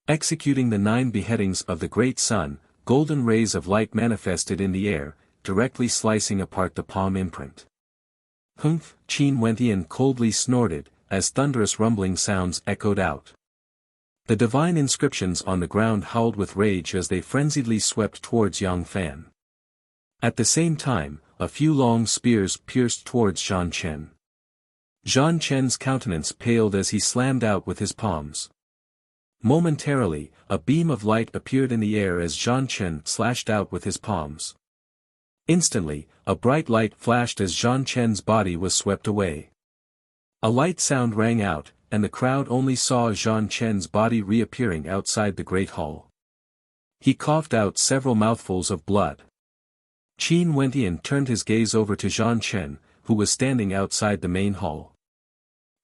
Executing the 9 beheadings of the great sun, golden rays of light manifested in the air, directly slicing apart the palm imprint. Humph! Qin Wentian coldly snorted, as thunderous rumbling sounds echoed out. The divine inscriptions on the ground howled with rage as they frenziedly swept towards Yang Fan. At the same time, a few long spears pierced towards Zhan Chen. Zhan Chen's countenance paled as he slammed out with his palms. Momentarily, a beam of light appeared in the air as Zhang Chen slashed out with his palms. Instantly, a bright light flashed as Zhang Chen's body was swept away. A light sound rang out, and the crowd only saw Zhang Chen's body reappearing outside the great hall. He coughed out several mouthfuls of blood. Qin Wentian turned his gaze over to Zhang Chen, who was standing outside the main hall.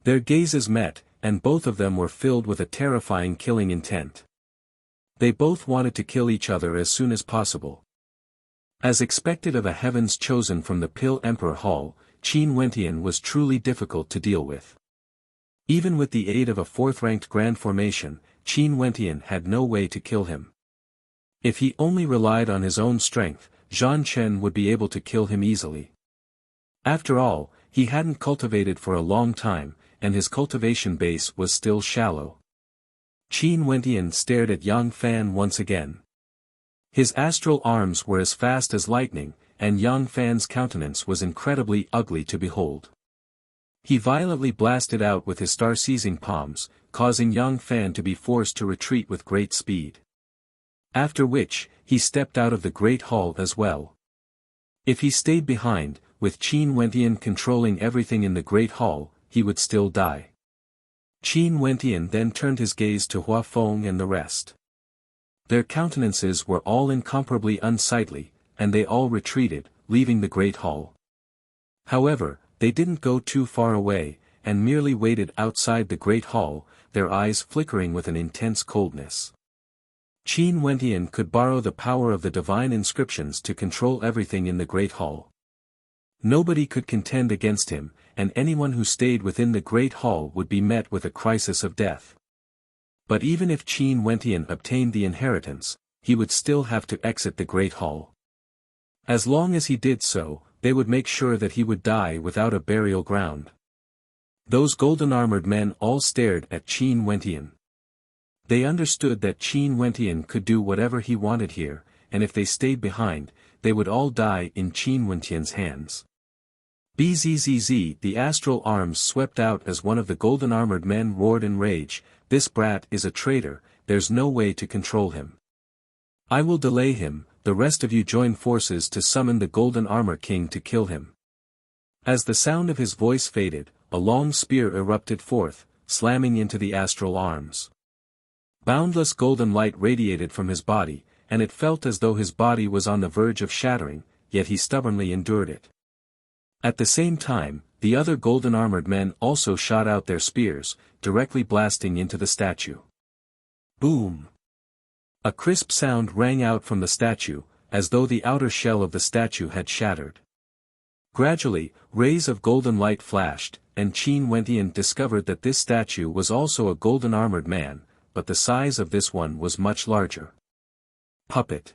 Their gazes met, and both of them were filled with a terrifying killing intent. They both wanted to kill each other as soon as possible. As expected of a heavens chosen from the Pill Emperor Hall, Qin Wentian was truly difficult to deal with. Even with the aid of a fourth-ranked grand formation, Qin Wentian had no way to kill him. If he only relied on his own strength, Zhang Chen would be able to kill him easily. After all, he hadn't cultivated for a long time, and his cultivation base was still shallow. Qin Wentian stared at Yang Fan once again. His astral arms were as fast as lightning, and Yang Fan's countenance was incredibly ugly to behold. He violently blasted out with his star-seizing palms, causing Yang Fan to be forced to retreat with great speed. After which, he stepped out of the great hall as well. If he stayed behind, with Qin Wentian controlling everything in the great hall, he would still die. Qin Wentian then turned his gaze to Hua Feng and the rest. Their countenances were all incomparably unsightly, and they all retreated, leaving the great hall. However, they didn't go too far away, and merely waited outside the great hall, their eyes flickering with an intense coldness. Qin Wentian could borrow the power of the divine inscriptions to control everything in the great hall. Nobody could contend against him, and anyone who stayed within the great hall would be met with a crisis of death. But even if Qin Wentian obtained the inheritance, he would still have to exit the great hall. As long as he did so, they would make sure that he would die without a burial ground. Those golden-armored men all stared at Qin Wentian. They understood that Qin Wentian could do whatever he wanted here, and if they stayed behind, they would all die in Qin Wentian's hands. Bzzz, the astral arms swept out as one of the golden-armored men roared in rage, "This brat is a traitor, there's no way to control him. I will delay him, the rest of you join forces to summon the Golden Armor King to kill him." As the sound of his voice faded, a long spear erupted forth, slamming into the astral arms. Boundless golden light radiated from his body, and it felt as though his body was on the verge of shattering, yet he stubbornly endured it. At the same time, the other golden-armored men also shot out their spears, directly blasting into the statue. Boom! A crisp sound rang out from the statue, as though the outer shell of the statue had shattered. Gradually, rays of golden light flashed, and Qin Wentian discovered that this statue was also a golden-armored man, but the size of this one was much larger. Puppet.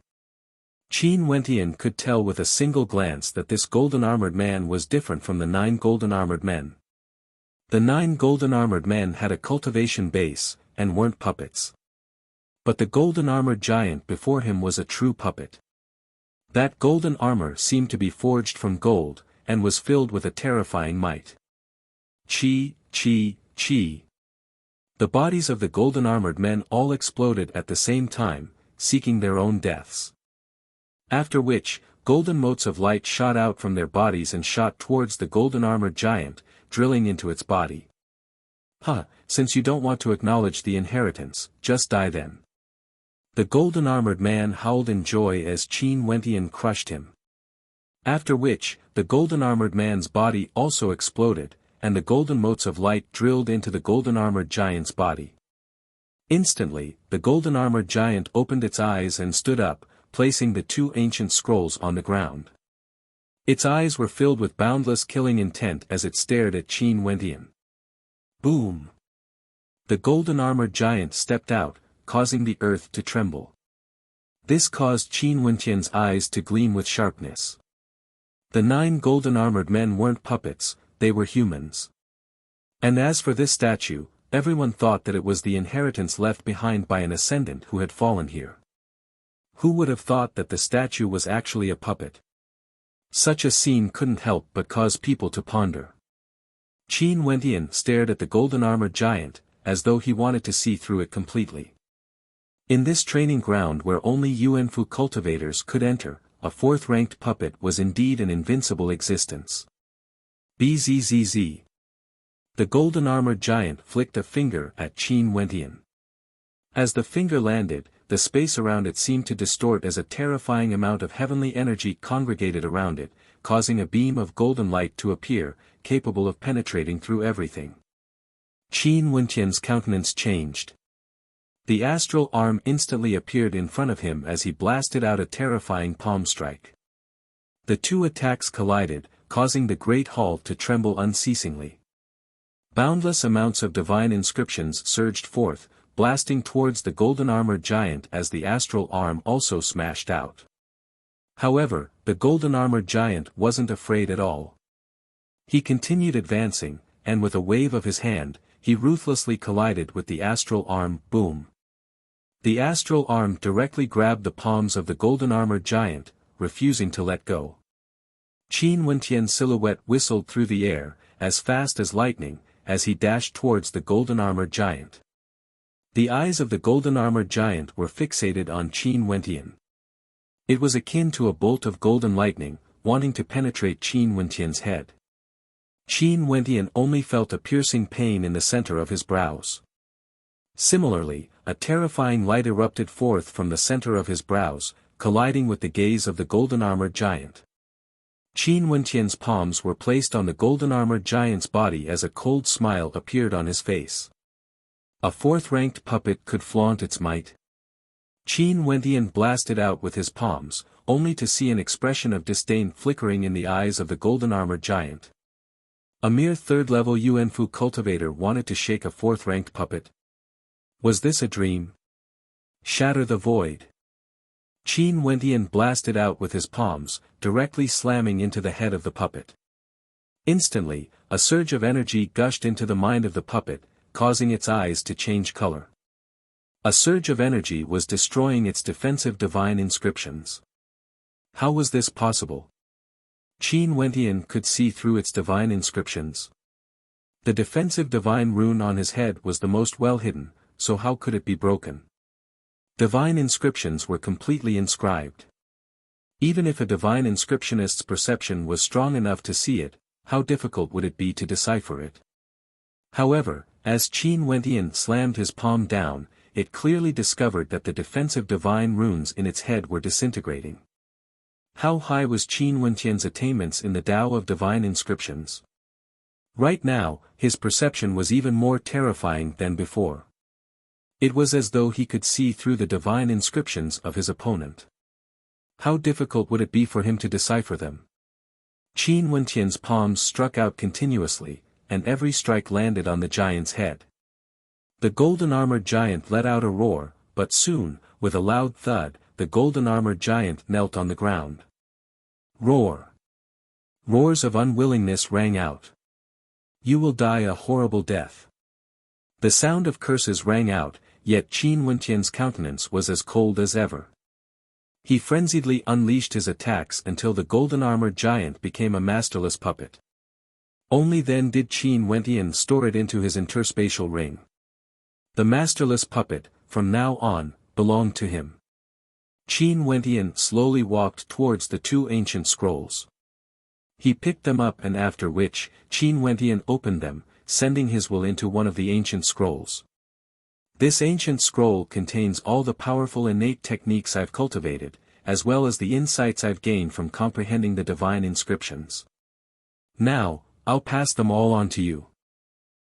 Qin Wentian could tell with a single glance that this golden-armored man was different from the 9 golden-armored men. The 9 golden-armored men had a cultivation base, and weren't puppets. But the golden-armored giant before him was a true puppet. That golden armor seemed to be forged from gold, and was filled with a terrifying might. Chi, chi, chi. The bodies of the golden-armored men all exploded at the same time, seeking their own deaths. After which, golden motes of light shot out from their bodies and shot towards the golden-armored giant, drilling into its body. Since you don't want to acknowledge the inheritance, just die then. The golden-armored man howled in joy as Qin Wentian crushed him. After which, the golden-armored man's body also exploded, and the golden motes of light drilled into the golden-armored giant's body. Instantly, the golden-armored giant opened its eyes and stood up, placing the 2 ancient scrolls on the ground. Its eyes were filled with boundless killing intent as it stared at Qin Wentian. Boom! The golden-armored giant stepped out, causing the earth to tremble. This caused Qin Wentian's eyes to gleam with sharpness. The 9 golden-armored men weren't puppets, they were humans. And as for this statue, everyone thought that it was the inheritance left behind by an ascendant who had fallen here. Who would have thought that the statue was actually a puppet? Such a scene couldn't help but cause people to ponder. Qin Wentian stared at the golden-armored giant, as though he wanted to see through it completely. In this training ground where only Yuanfu cultivators could enter, a fourth-ranked puppet was indeed an invincible existence. Bzzz. The golden-armored giant flicked a finger at Qin Wentian. As the finger landed, the space around it seemed to distort as a terrifying amount of heavenly energy congregated around it, causing a beam of golden light to appear, capable of penetrating through everything. Qin Wentian's countenance changed. The astral arm instantly appeared in front of him as he blasted out a terrifying palm strike. The two attacks collided, causing the great hall to tremble unceasingly. Boundless amounts of divine inscriptions surged forth, blasting towards the golden-armored giant as the astral arm also smashed out. However, the golden-armored giant wasn't afraid at all. He continued advancing, and with a wave of his hand, he ruthlessly collided with the astral arm. Boom! The astral arm directly grabbed the palms of the golden-armored giant, refusing to let go. Qin Wentian's silhouette whistled through the air, as fast as lightning, as he dashed towards the golden-armored giant. The eyes of the golden-armored giant were fixated on Qin Wentian. It was akin to a bolt of golden lightning, wanting to penetrate Qin Wentian's head. Qin Wentian only felt a piercing pain in the center of his brows. Similarly, a terrifying light erupted forth from the center of his brows, colliding with the gaze of the golden-armored giant. Qin Wentian's palms were placed on the golden-armored giant's body as a cold smile appeared on his face. A fourth-ranked puppet could flaunt its might. Qin Wentian blasted out with his palms, only to see an expression of disdain flickering in the eyes of the golden-armored giant. A mere third-level Yuanfu cultivator wanted to shake a fourth-ranked puppet. Was this a dream? Shatter the void. Qin Wentian blasted out with his palms, directly slamming into the head of the puppet. Instantly, a surge of energy gushed into the mind of the puppet, causing its eyes to change color. A surge of energy was destroying its defensive divine inscriptions. How was this possible? Qin Wentian could see through its divine inscriptions. The defensive divine rune on his head was the most well hidden, so how could it be broken? Divine inscriptions were completely inscribed. Even if a divine inscriptionist's perception was strong enough to see it, how difficult would it be to decipher it? However, as Qin Wentian slammed his palm down, it clearly discovered that the defensive divine runes in its head were disintegrating. How high was Qin Wentian's attainments in the Tao of divine inscriptions? Right now, his perception was even more terrifying than before. It was as though he could see through the divine inscriptions of his opponent. How difficult would it be for him to decipher them? Qin Wentian's palms struck out continuously, and every strike landed on the giant's head. The golden-armored giant let out a roar, but soon, with a loud thud, the golden-armored giant knelt on the ground. Roar! Roars of unwillingness rang out. You will die a horrible death. The sound of curses rang out, yet Qin Wentian's countenance was as cold as ever. He frenziedly unleashed his attacks until the golden-armored giant became a masterless puppet. Only then did Qin Wentian store it into his interspatial ring. The masterless puppet, from now on, belonged to him. Qin Wentian slowly walked towards the two ancient scrolls. He picked them up, and after which, Qin Wentian opened them, sending his will into one of the ancient scrolls. This ancient scroll contains all the powerful innate techniques I've cultivated, as well as the insights I've gained from comprehending the divine inscriptions. Now, I'll pass them all on to you.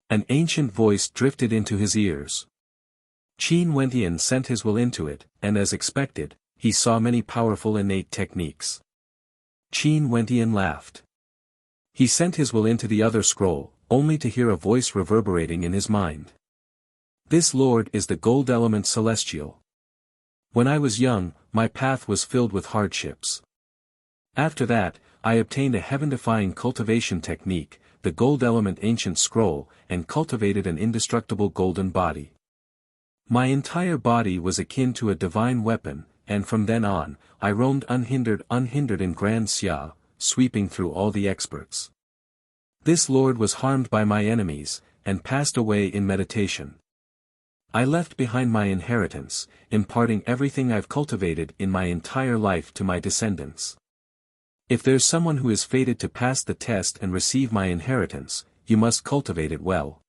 An ancient voice drifted into his ears. Qin Wentian sent his will into it, and as expected, he saw many powerful innate techniques. Qin Wentian laughed. He sent his will into the other scroll, only to hear a voice reverberating in his mind. This lord is the gold element celestial. When I was young, my path was filled with hardships. After that, I obtained a heaven-defying cultivation technique, the gold element ancient scroll, and cultivated an indestructible golden body. My entire body was akin to a divine weapon, and from then on, I roamed unhindered in Grand Xia, sweeping through all the experts. This lord was harmed by my enemies, and passed away in meditation. I left behind my inheritance, imparting everything I've cultivated in my entire life to my descendants. If there's someone who is fated to pass the test and receive my inheritance, you must cultivate it well.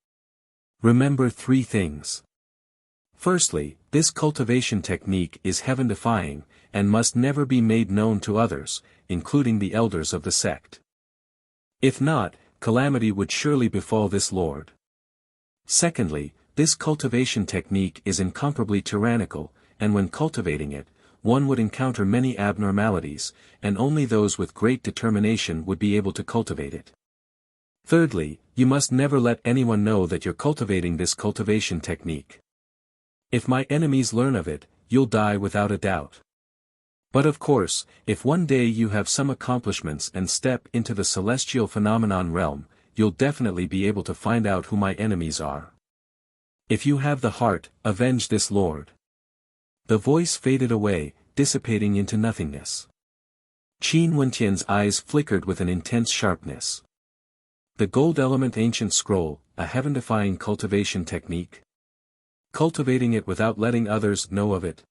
Remember 3 things. Firstly, this cultivation technique is heaven-defying, and must never be made known to others, including the elders of the sect. If not, calamity would surely befall this lord. Secondly, this cultivation technique is incomparably tyrannical, and when cultivating it, one would encounter many abnormalities, and only those with great determination would be able to cultivate it. Thirdly, you must never let anyone know that you're cultivating this cultivation technique. If my enemies learn of it, you'll die without a doubt. But of course, if one day you have some accomplishments and step into the celestial phenomenon realm, you'll definitely be able to find out who my enemies are. If you have the heart, avenge this lord. The voice faded away, dissipating into nothingness. Qin Wentian's eyes flickered with an intense sharpness. The gold element ancient scroll, a heaven-defying cultivation technique. Cultivating it without letting others know of it.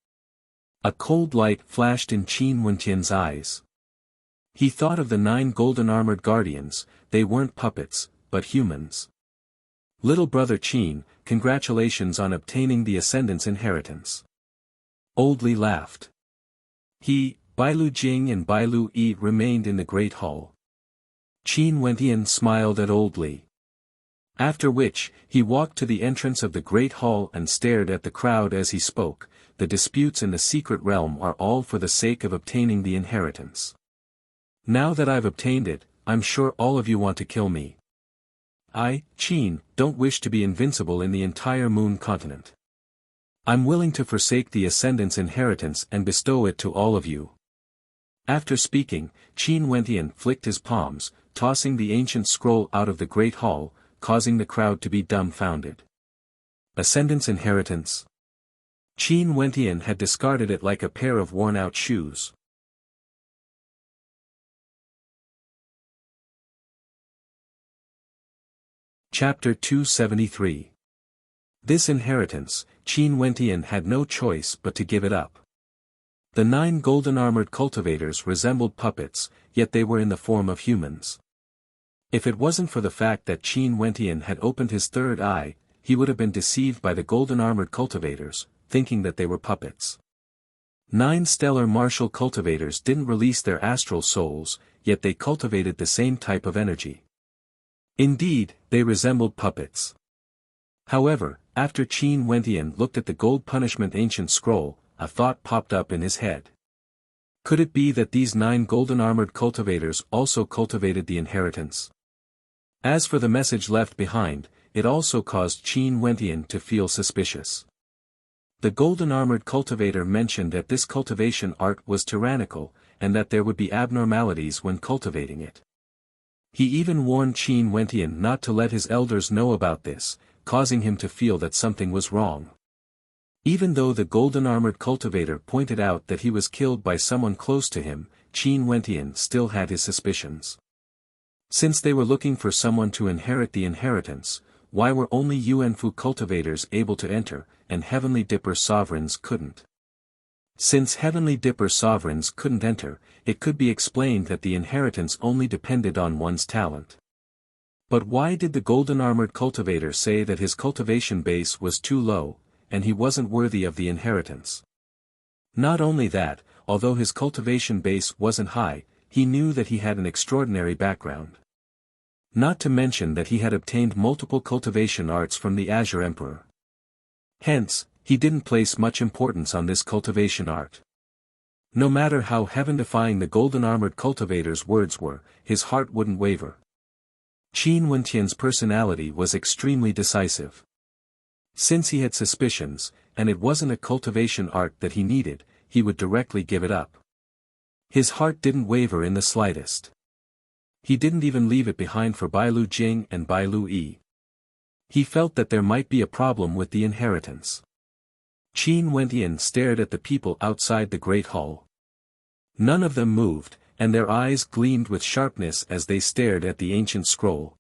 A cold light flashed in Qin Wentian's eyes. He thought of the 9 golden armored guardians. They weren't puppets, but humans. Little brother Qin, congratulations on obtaining the Ascendant's inheritance. Old Li laughed. He, Bailu Jing and Bailu Yi remained in the great hall. Qin Wentian smiled at Old Li. After which, he walked to the entrance of the great hall and stared at the crowd as he spoke. The disputes in the secret realm are all for the sake of obtaining the inheritance. Now that I've obtained it, I'm sure all of you want to kill me. I, Qin, don't wish to be invincible in the entire moon continent. I'm willing to forsake the Ascendant's inheritance and bestow it to all of you. After speaking, Qin Wentian flicked his palms, tossing the ancient scroll out of the great hall, causing the crowd to be dumbfounded. Ascendant's inheritance? Qin Wentian had discarded it like a pair of worn-out shoes. Chapter 273. This inheritance, Qin Wentian had no choice but to give it up. The 9 golden armored cultivators resembled puppets, yet they were in the form of humans. If it wasn't for the fact that Qin Wentian had opened his third eye, he would have been deceived by the golden armored cultivators, thinking that they were puppets. 9 stellar martial cultivators didn't release their astral souls, yet they cultivated the same type of energy. Indeed, they resembled puppets. However, after Qin Wentian looked at the gold punishment ancient scroll, a thought popped up in his head. Could it be that these 9 golden armored cultivators also cultivated the inheritance? As for the message left behind, it also caused Qin Wentian to feel suspicious. The golden armored cultivator mentioned that this cultivation art was tyrannical, and that there would be abnormalities when cultivating it. He even warned Qin Wentian not to let his elders know about this, causing him to feel that something was wrong. Even though the golden armored cultivator pointed out that he was killed by someone close to him, Qin Wentian still had his suspicions. Since they were looking for someone to inherit the inheritance, why were only Yuanfu cultivators able to enter, and Heavenly Dipper sovereigns couldn't? Since Heavenly Dipper sovereigns couldn't enter, it could be explained that the inheritance only depended on one's talent. But why did the golden armored cultivator say that his cultivation base was too low, and he wasn't worthy of the inheritance? Not only that, although his cultivation base wasn't high, he knew that he had an extraordinary background. Not to mention that he had obtained multiple cultivation arts from the Azure Emperor. Hence, he didn't place much importance on this cultivation art. No matter how heaven-defying the golden armored cultivator's words were, his heart wouldn't waver. Qin Wentian's personality was extremely decisive. Since he had suspicions, and it wasn't a cultivation art that he needed, he would directly give it up. His heart didn't waver in the slightest. He didn't even leave it behind for Bailu Jing and Bailu Yi. He felt that there might be a problem with the inheritance. Qin Wentian stared at the people outside the great hall. None of them moved, and their eyes gleamed with sharpness as they stared at the ancient scroll.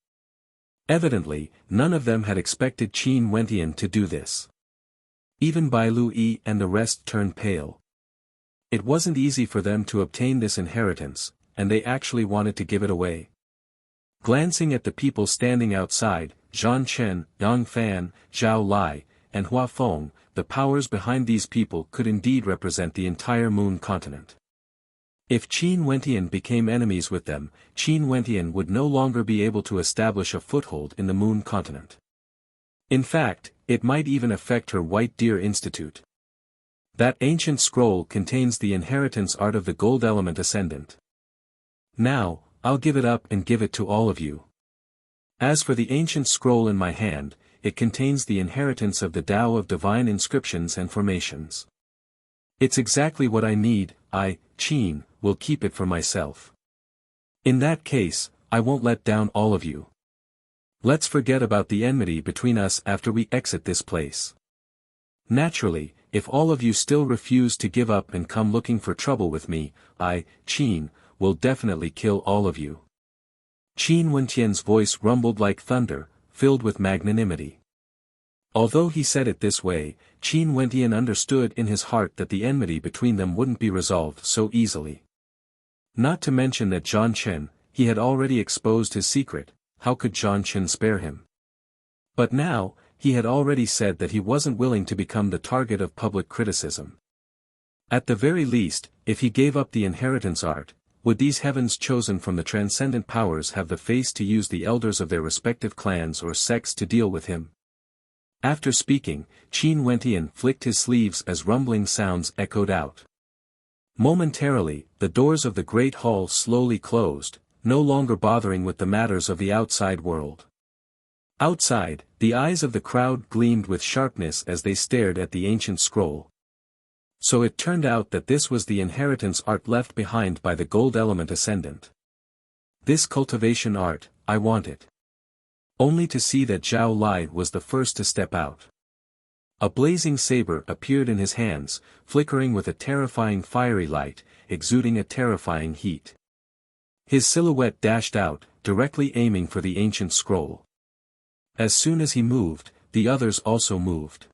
Evidently, none of them had expected Qin Wentian to do this. Even Bai Lui and the rest turned pale. It wasn't easy for them to obtain this inheritance, and they actually wanted to give it away. Glancing at the people standing outside, Zhan Chen, Yang Fan, Zhao Lai, and Hua Feng, the powers behind these people could indeed represent the entire moon continent. If Qin Wentian became enemies with them, Qin Wentian would no longer be able to establish a foothold in the moon continent. In fact, it might even affect her White Deer Institute. That ancient scroll contains the inheritance art of the Gold Element Ascendant. Now, I'll give it up and give it to all of you. As for the ancient scroll in my hand, it contains the inheritance of the Tao of divine inscriptions and formations. It's exactly what I need. I, Qin, will keep it for myself. In that case, I won't let down all of you. Let's forget about the enmity between us after we exit this place. Naturally, if all of you still refuse to give up and come looking for trouble with me, I, Qin, will definitely kill all of you. Qin Wentian's voice rumbled like thunder, filled with magnanimity. Although he said it this way, Qin Wentian understood in his heart that the enmity between them wouldn't be resolved so easily. Not to mention that Zhan Chen, he had already exposed his secret, how could Zhan Chen spare him? But now, he had already said that he wasn't willing to become the target of public criticism. At the very least, if he gave up the inheritance art, would these heavens chosen from the transcendent powers have the face to use the elders of their respective clans or sects to deal with him? After speaking, Qin Wentian flicked his sleeves as rumbling sounds echoed out. Momentarily, the doors of the great hall slowly closed, no longer bothering with the matters of the outside world. Outside, the eyes of the crowd gleamed with sharpness as they stared at the ancient scroll. So it turned out that this was the inheritance art left behind by the Gold Element Ascendant. This cultivation art, I want it. Only to see that Zhao Lai was the first to step out. A blazing saber appeared in his hands, flickering with a terrifying fiery light, exuding a terrifying heat. His silhouette dashed out, directly aiming for the ancient scroll. As soon as he moved, the others also moved.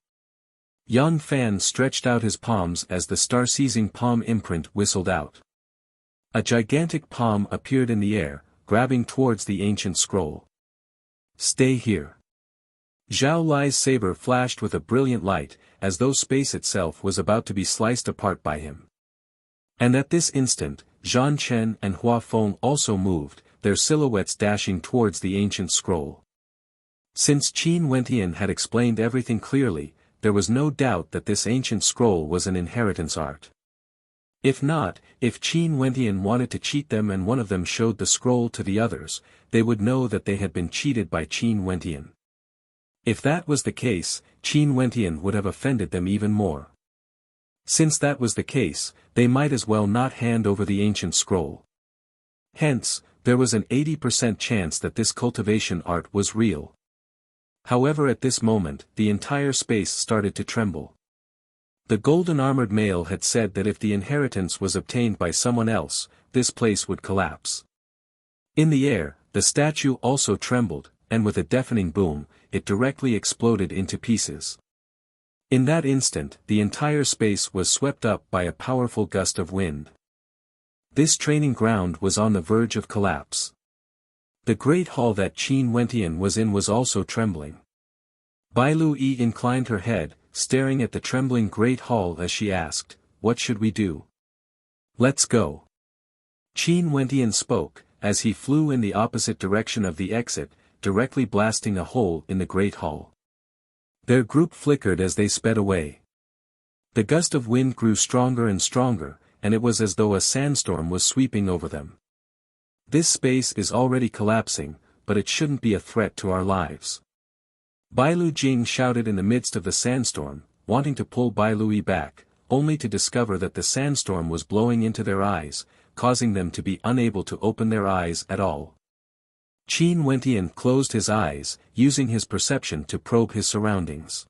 Yang Fan stretched out his palms as the star-seizing palm imprint whistled out. A gigantic palm appeared in the air, grabbing towards the ancient scroll. Stay here. Zhao Lai's saber flashed with a brilliant light, as though space itself was about to be sliced apart by him. And at this instant, Zhan Chen and Hua Feng also moved, their silhouettes dashing towards the ancient scroll. Since Qin Wentian had explained everything clearly, there was no doubt that this ancient scroll was an inheritance art. If not, if Qin Wentian wanted to cheat them and one of them showed the scroll to the others, they would know that they had been cheated by Qin Wentian. If that was the case, Qin Wentian would have offended them even more. Since that was the case, they might as well not hand over the ancient scroll. Hence, there was an 80% chance that this cultivation art was real. However, at this moment, the entire space started to tremble. The golden-armored male had said that if the inheritance was obtained by someone else, this place would collapse. In the air, the statue also trembled, and with a deafening boom, it directly exploded into pieces. In that instant, the entire space was swept up by a powerful gust of wind. This training ground was on the verge of collapse. The great hall that Qin Wentian was in was also trembling. Bai Lui inclined her head, staring at the trembling great hall as she asked, "What should we do?" "Let's go." Qin Wentian spoke, as he flew in the opposite direction of the exit, directly blasting a hole in the great hall. Their group flickered as they sped away. The gust of wind grew stronger and stronger, and it was as though a sandstorm was sweeping over them. This space is already collapsing, but it shouldn't be a threat to our lives. Bai Lu Jing shouted in the midst of the sandstorm, wanting to pull Bai Lui back, only to discover that the sandstorm was blowing into their eyes, causing them to be unable to open their eyes at all. Qin Wentian closed his eyes, using his perception to probe his surroundings.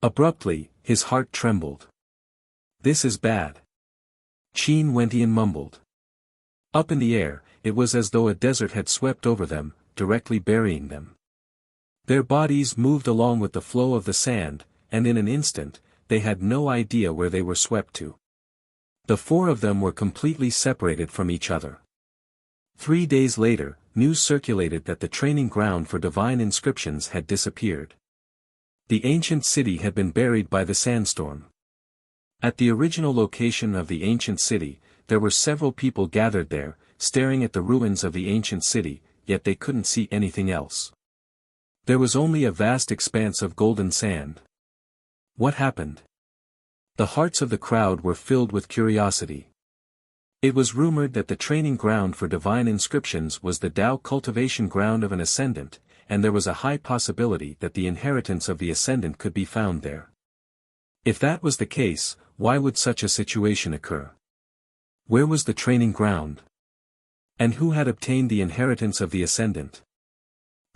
Abruptly, his heart trembled. "This is bad." Qin Wentian mumbled. Up in the air, it was as though a desert had swept over them, directly burying them. Their bodies moved along with the flow of the sand, and in an instant, they had no idea where they were swept to. The four of them were completely separated from each other. 3 days later, news circulated that the training ground for divine inscriptions had disappeared. The ancient city had been buried by the sandstorm. At the original location of the ancient city, there were several people gathered there, staring at the ruins of the ancient city, yet they couldn't see anything else. There was only a vast expanse of golden sand. What happened? The hearts of the crowd were filled with curiosity. It was rumored that the training ground for divine inscriptions was the Tao cultivation ground of an ascendant, and there was a high possibility that the inheritance of the ascendant could be found there. If that was the case, why would such a situation occur? Where was the training ground? And who had obtained the inheritance of the ascendant?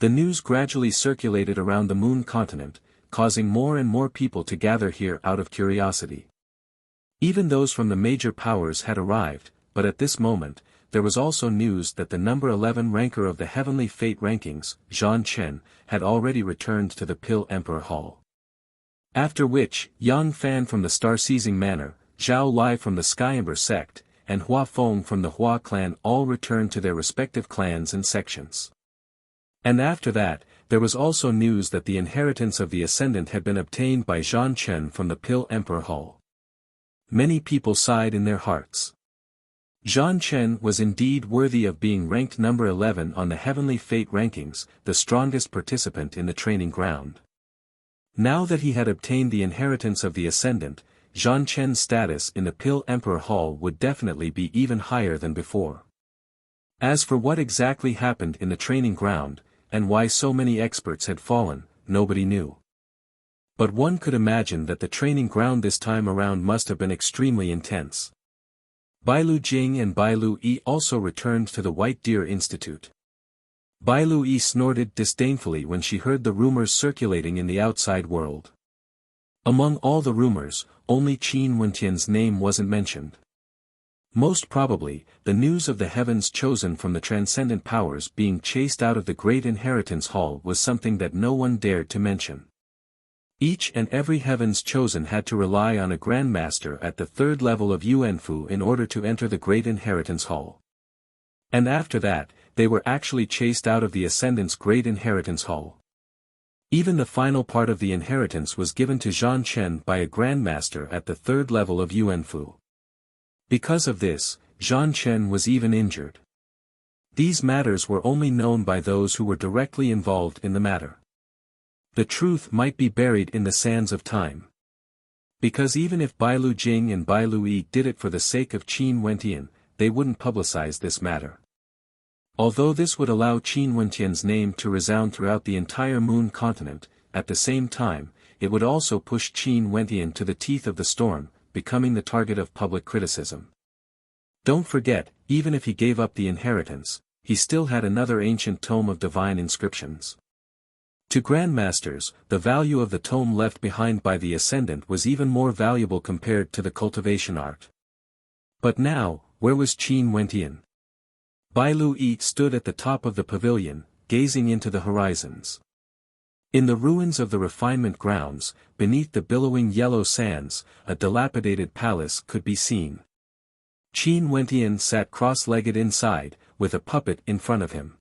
The news gradually circulated around the moon continent, causing more and more people to gather here out of curiosity. Even those from the major powers had arrived, but at this moment, there was also news that the number 11 ranker of the Heavenly Fate rankings, Zhan Chen, had already returned to the Pill Emperor Hall. After which, Yang Fan from the Star-Seizing Manor, Zhao Lai from the Skyember sect, and Hua Feng from the Hua clan all returned to their respective clans and sections. And after that, there was also news that the inheritance of the Ascendant had been obtained by Zhan Chen from the Pill Emperor Hall. Many people sighed in their hearts. Zhan Chen was indeed worthy of being ranked number 11 on the Heavenly Fate rankings, the strongest participant in the training ground. Now that he had obtained the inheritance of the Ascendant, Zhan Chen's status in the Pill Emperor Hall would definitely be even higher than before. As for what exactly happened in the training ground, and why so many experts had fallen, nobody knew. But one could imagine that the training ground this time around must have been extremely intense. Bailu Jing and Bailu Yi also returned to the White Deer Institute. Bailu Yi snorted disdainfully when she heard the rumors circulating in the outside world. Among all the rumors, only Qin Wentian's name wasn't mentioned. Most probably, the news of the heavens chosen from the transcendent powers being chased out of the Great Inheritance Hall was something that no one dared to mention. Each and every heavens chosen had to rely on a grandmaster at the third level of Yuanfu in order to enter the Great Inheritance Hall. And after that, they were actually chased out of the Ascendant's Great Inheritance Hall. Even the final part of the inheritance was given to Zhan Chen by a grandmaster at the third level of Yuanfu. Because of this, Zhan Chen was even injured. These matters were only known by those who were directly involved in the matter. The truth might be buried in the sands of time. Because even if Bailu Jing and Bailu Yi did it for the sake of Qin Wentian, they wouldn't publicize this matter. Although this would allow Qin Wentian's name to resound throughout the entire moon continent, at the same time, it would also push Qin Wentian to the teeth of the storm, becoming the target of public criticism. Don't forget, even if he gave up the inheritance, he still had another ancient tome of divine inscriptions. To grandmasters, the value of the tome left behind by the Ascendant was even more valuable compared to the cultivation art. But now, where was Qin Wentian? Bailu Yi stood at the top of the pavilion, gazing into the horizons. In the ruins of the refinement grounds, beneath the billowing yellow sands, a dilapidated palace could be seen. Qin Wentian sat cross-legged inside, with a puppet in front of him.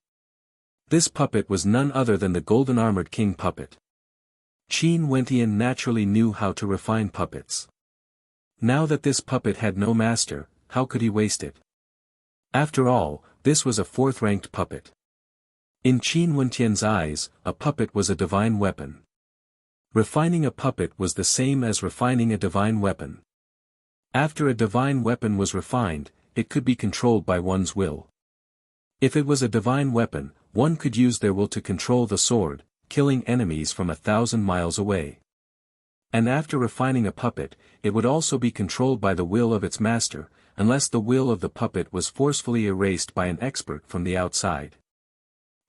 This puppet was none other than the golden-armored king puppet. Qin Wentian naturally knew how to refine puppets. Now that this puppet had no master, how could he waste it? After all, this was a fourth-ranked puppet. In Qin Wentian's eyes, a puppet was a divine weapon. Refining a puppet was the same as refining a divine weapon. After a divine weapon was refined, it could be controlled by one's will. If it was a divine weapon, one could use their will to control the sword, killing enemies from 1,000 miles away. And after refining a puppet, it would also be controlled by the will of its master, unless the will of the puppet was forcefully erased by an expert from the outside.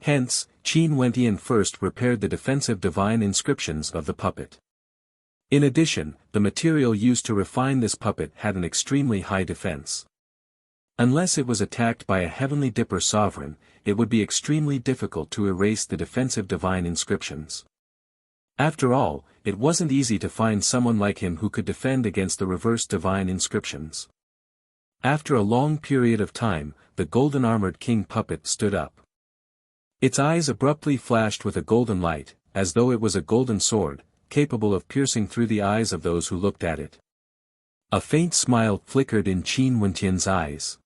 Hence, Qin Wentian first repaired the defensive divine inscriptions of the puppet. In addition, the material used to refine this puppet had an extremely high defense. Unless it was attacked by a heavenly dipper sovereign, it would be extremely difficult to erase the defensive divine inscriptions. After all, it wasn't easy to find someone like him who could defend against the reverse divine inscriptions. After a long period of time, the golden-armored king puppet stood up. Its eyes abruptly flashed with a golden light, as though it was a golden sword, capable of piercing through the eyes of those who looked at it. A faint smile flickered in Qin Wentian's eyes.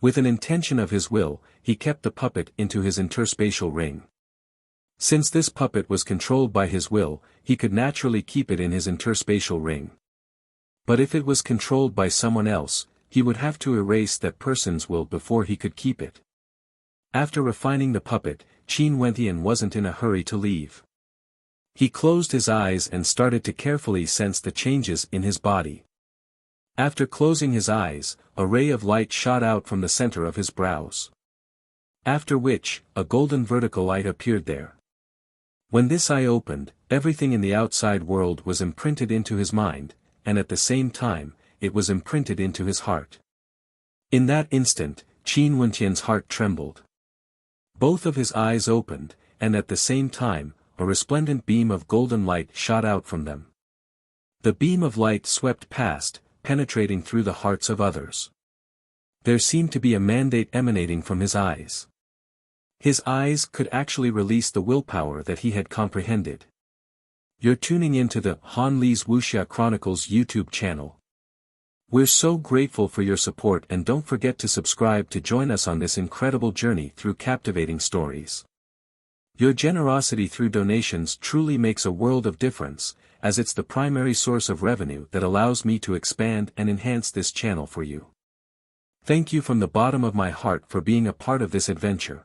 With an intention of his will, he kept the puppet into his interspatial ring. Since this puppet was controlled by his will, he could naturally keep it in his interspatial ring. But if it was controlled by someone else, he would have to erase that person's will before he could keep it. After refining the puppet, Qin Wentian wasn't in a hurry to leave. He closed his eyes and started to carefully sense the changes in his body. After closing his eyes, a ray of light shot out from the center of his brows. After which, a golden vertical light appeared there. When this eye opened, everything in the outside world was imprinted into his mind, and at the same time, it was imprinted into his heart. In that instant, Qin Wentian's heart trembled. Both of his eyes opened, and at the same time, a resplendent beam of golden light shot out from them. The beam of light swept past, penetrating through the hearts of others. There seemed to be a mandate emanating from his eyes. His eyes could actually release the willpower that he had comprehended. You're tuning into the Han Li's Wuxia Chronicles YouTube channel. We're so grateful for your support, and don't forget to subscribe to join us on this incredible journey through captivating stories. Your generosity through donations truly makes a world of difference, as it's the primary source of revenue that allows me to expand and enhance this channel for you. Thank you from the bottom of my heart for being a part of this adventure.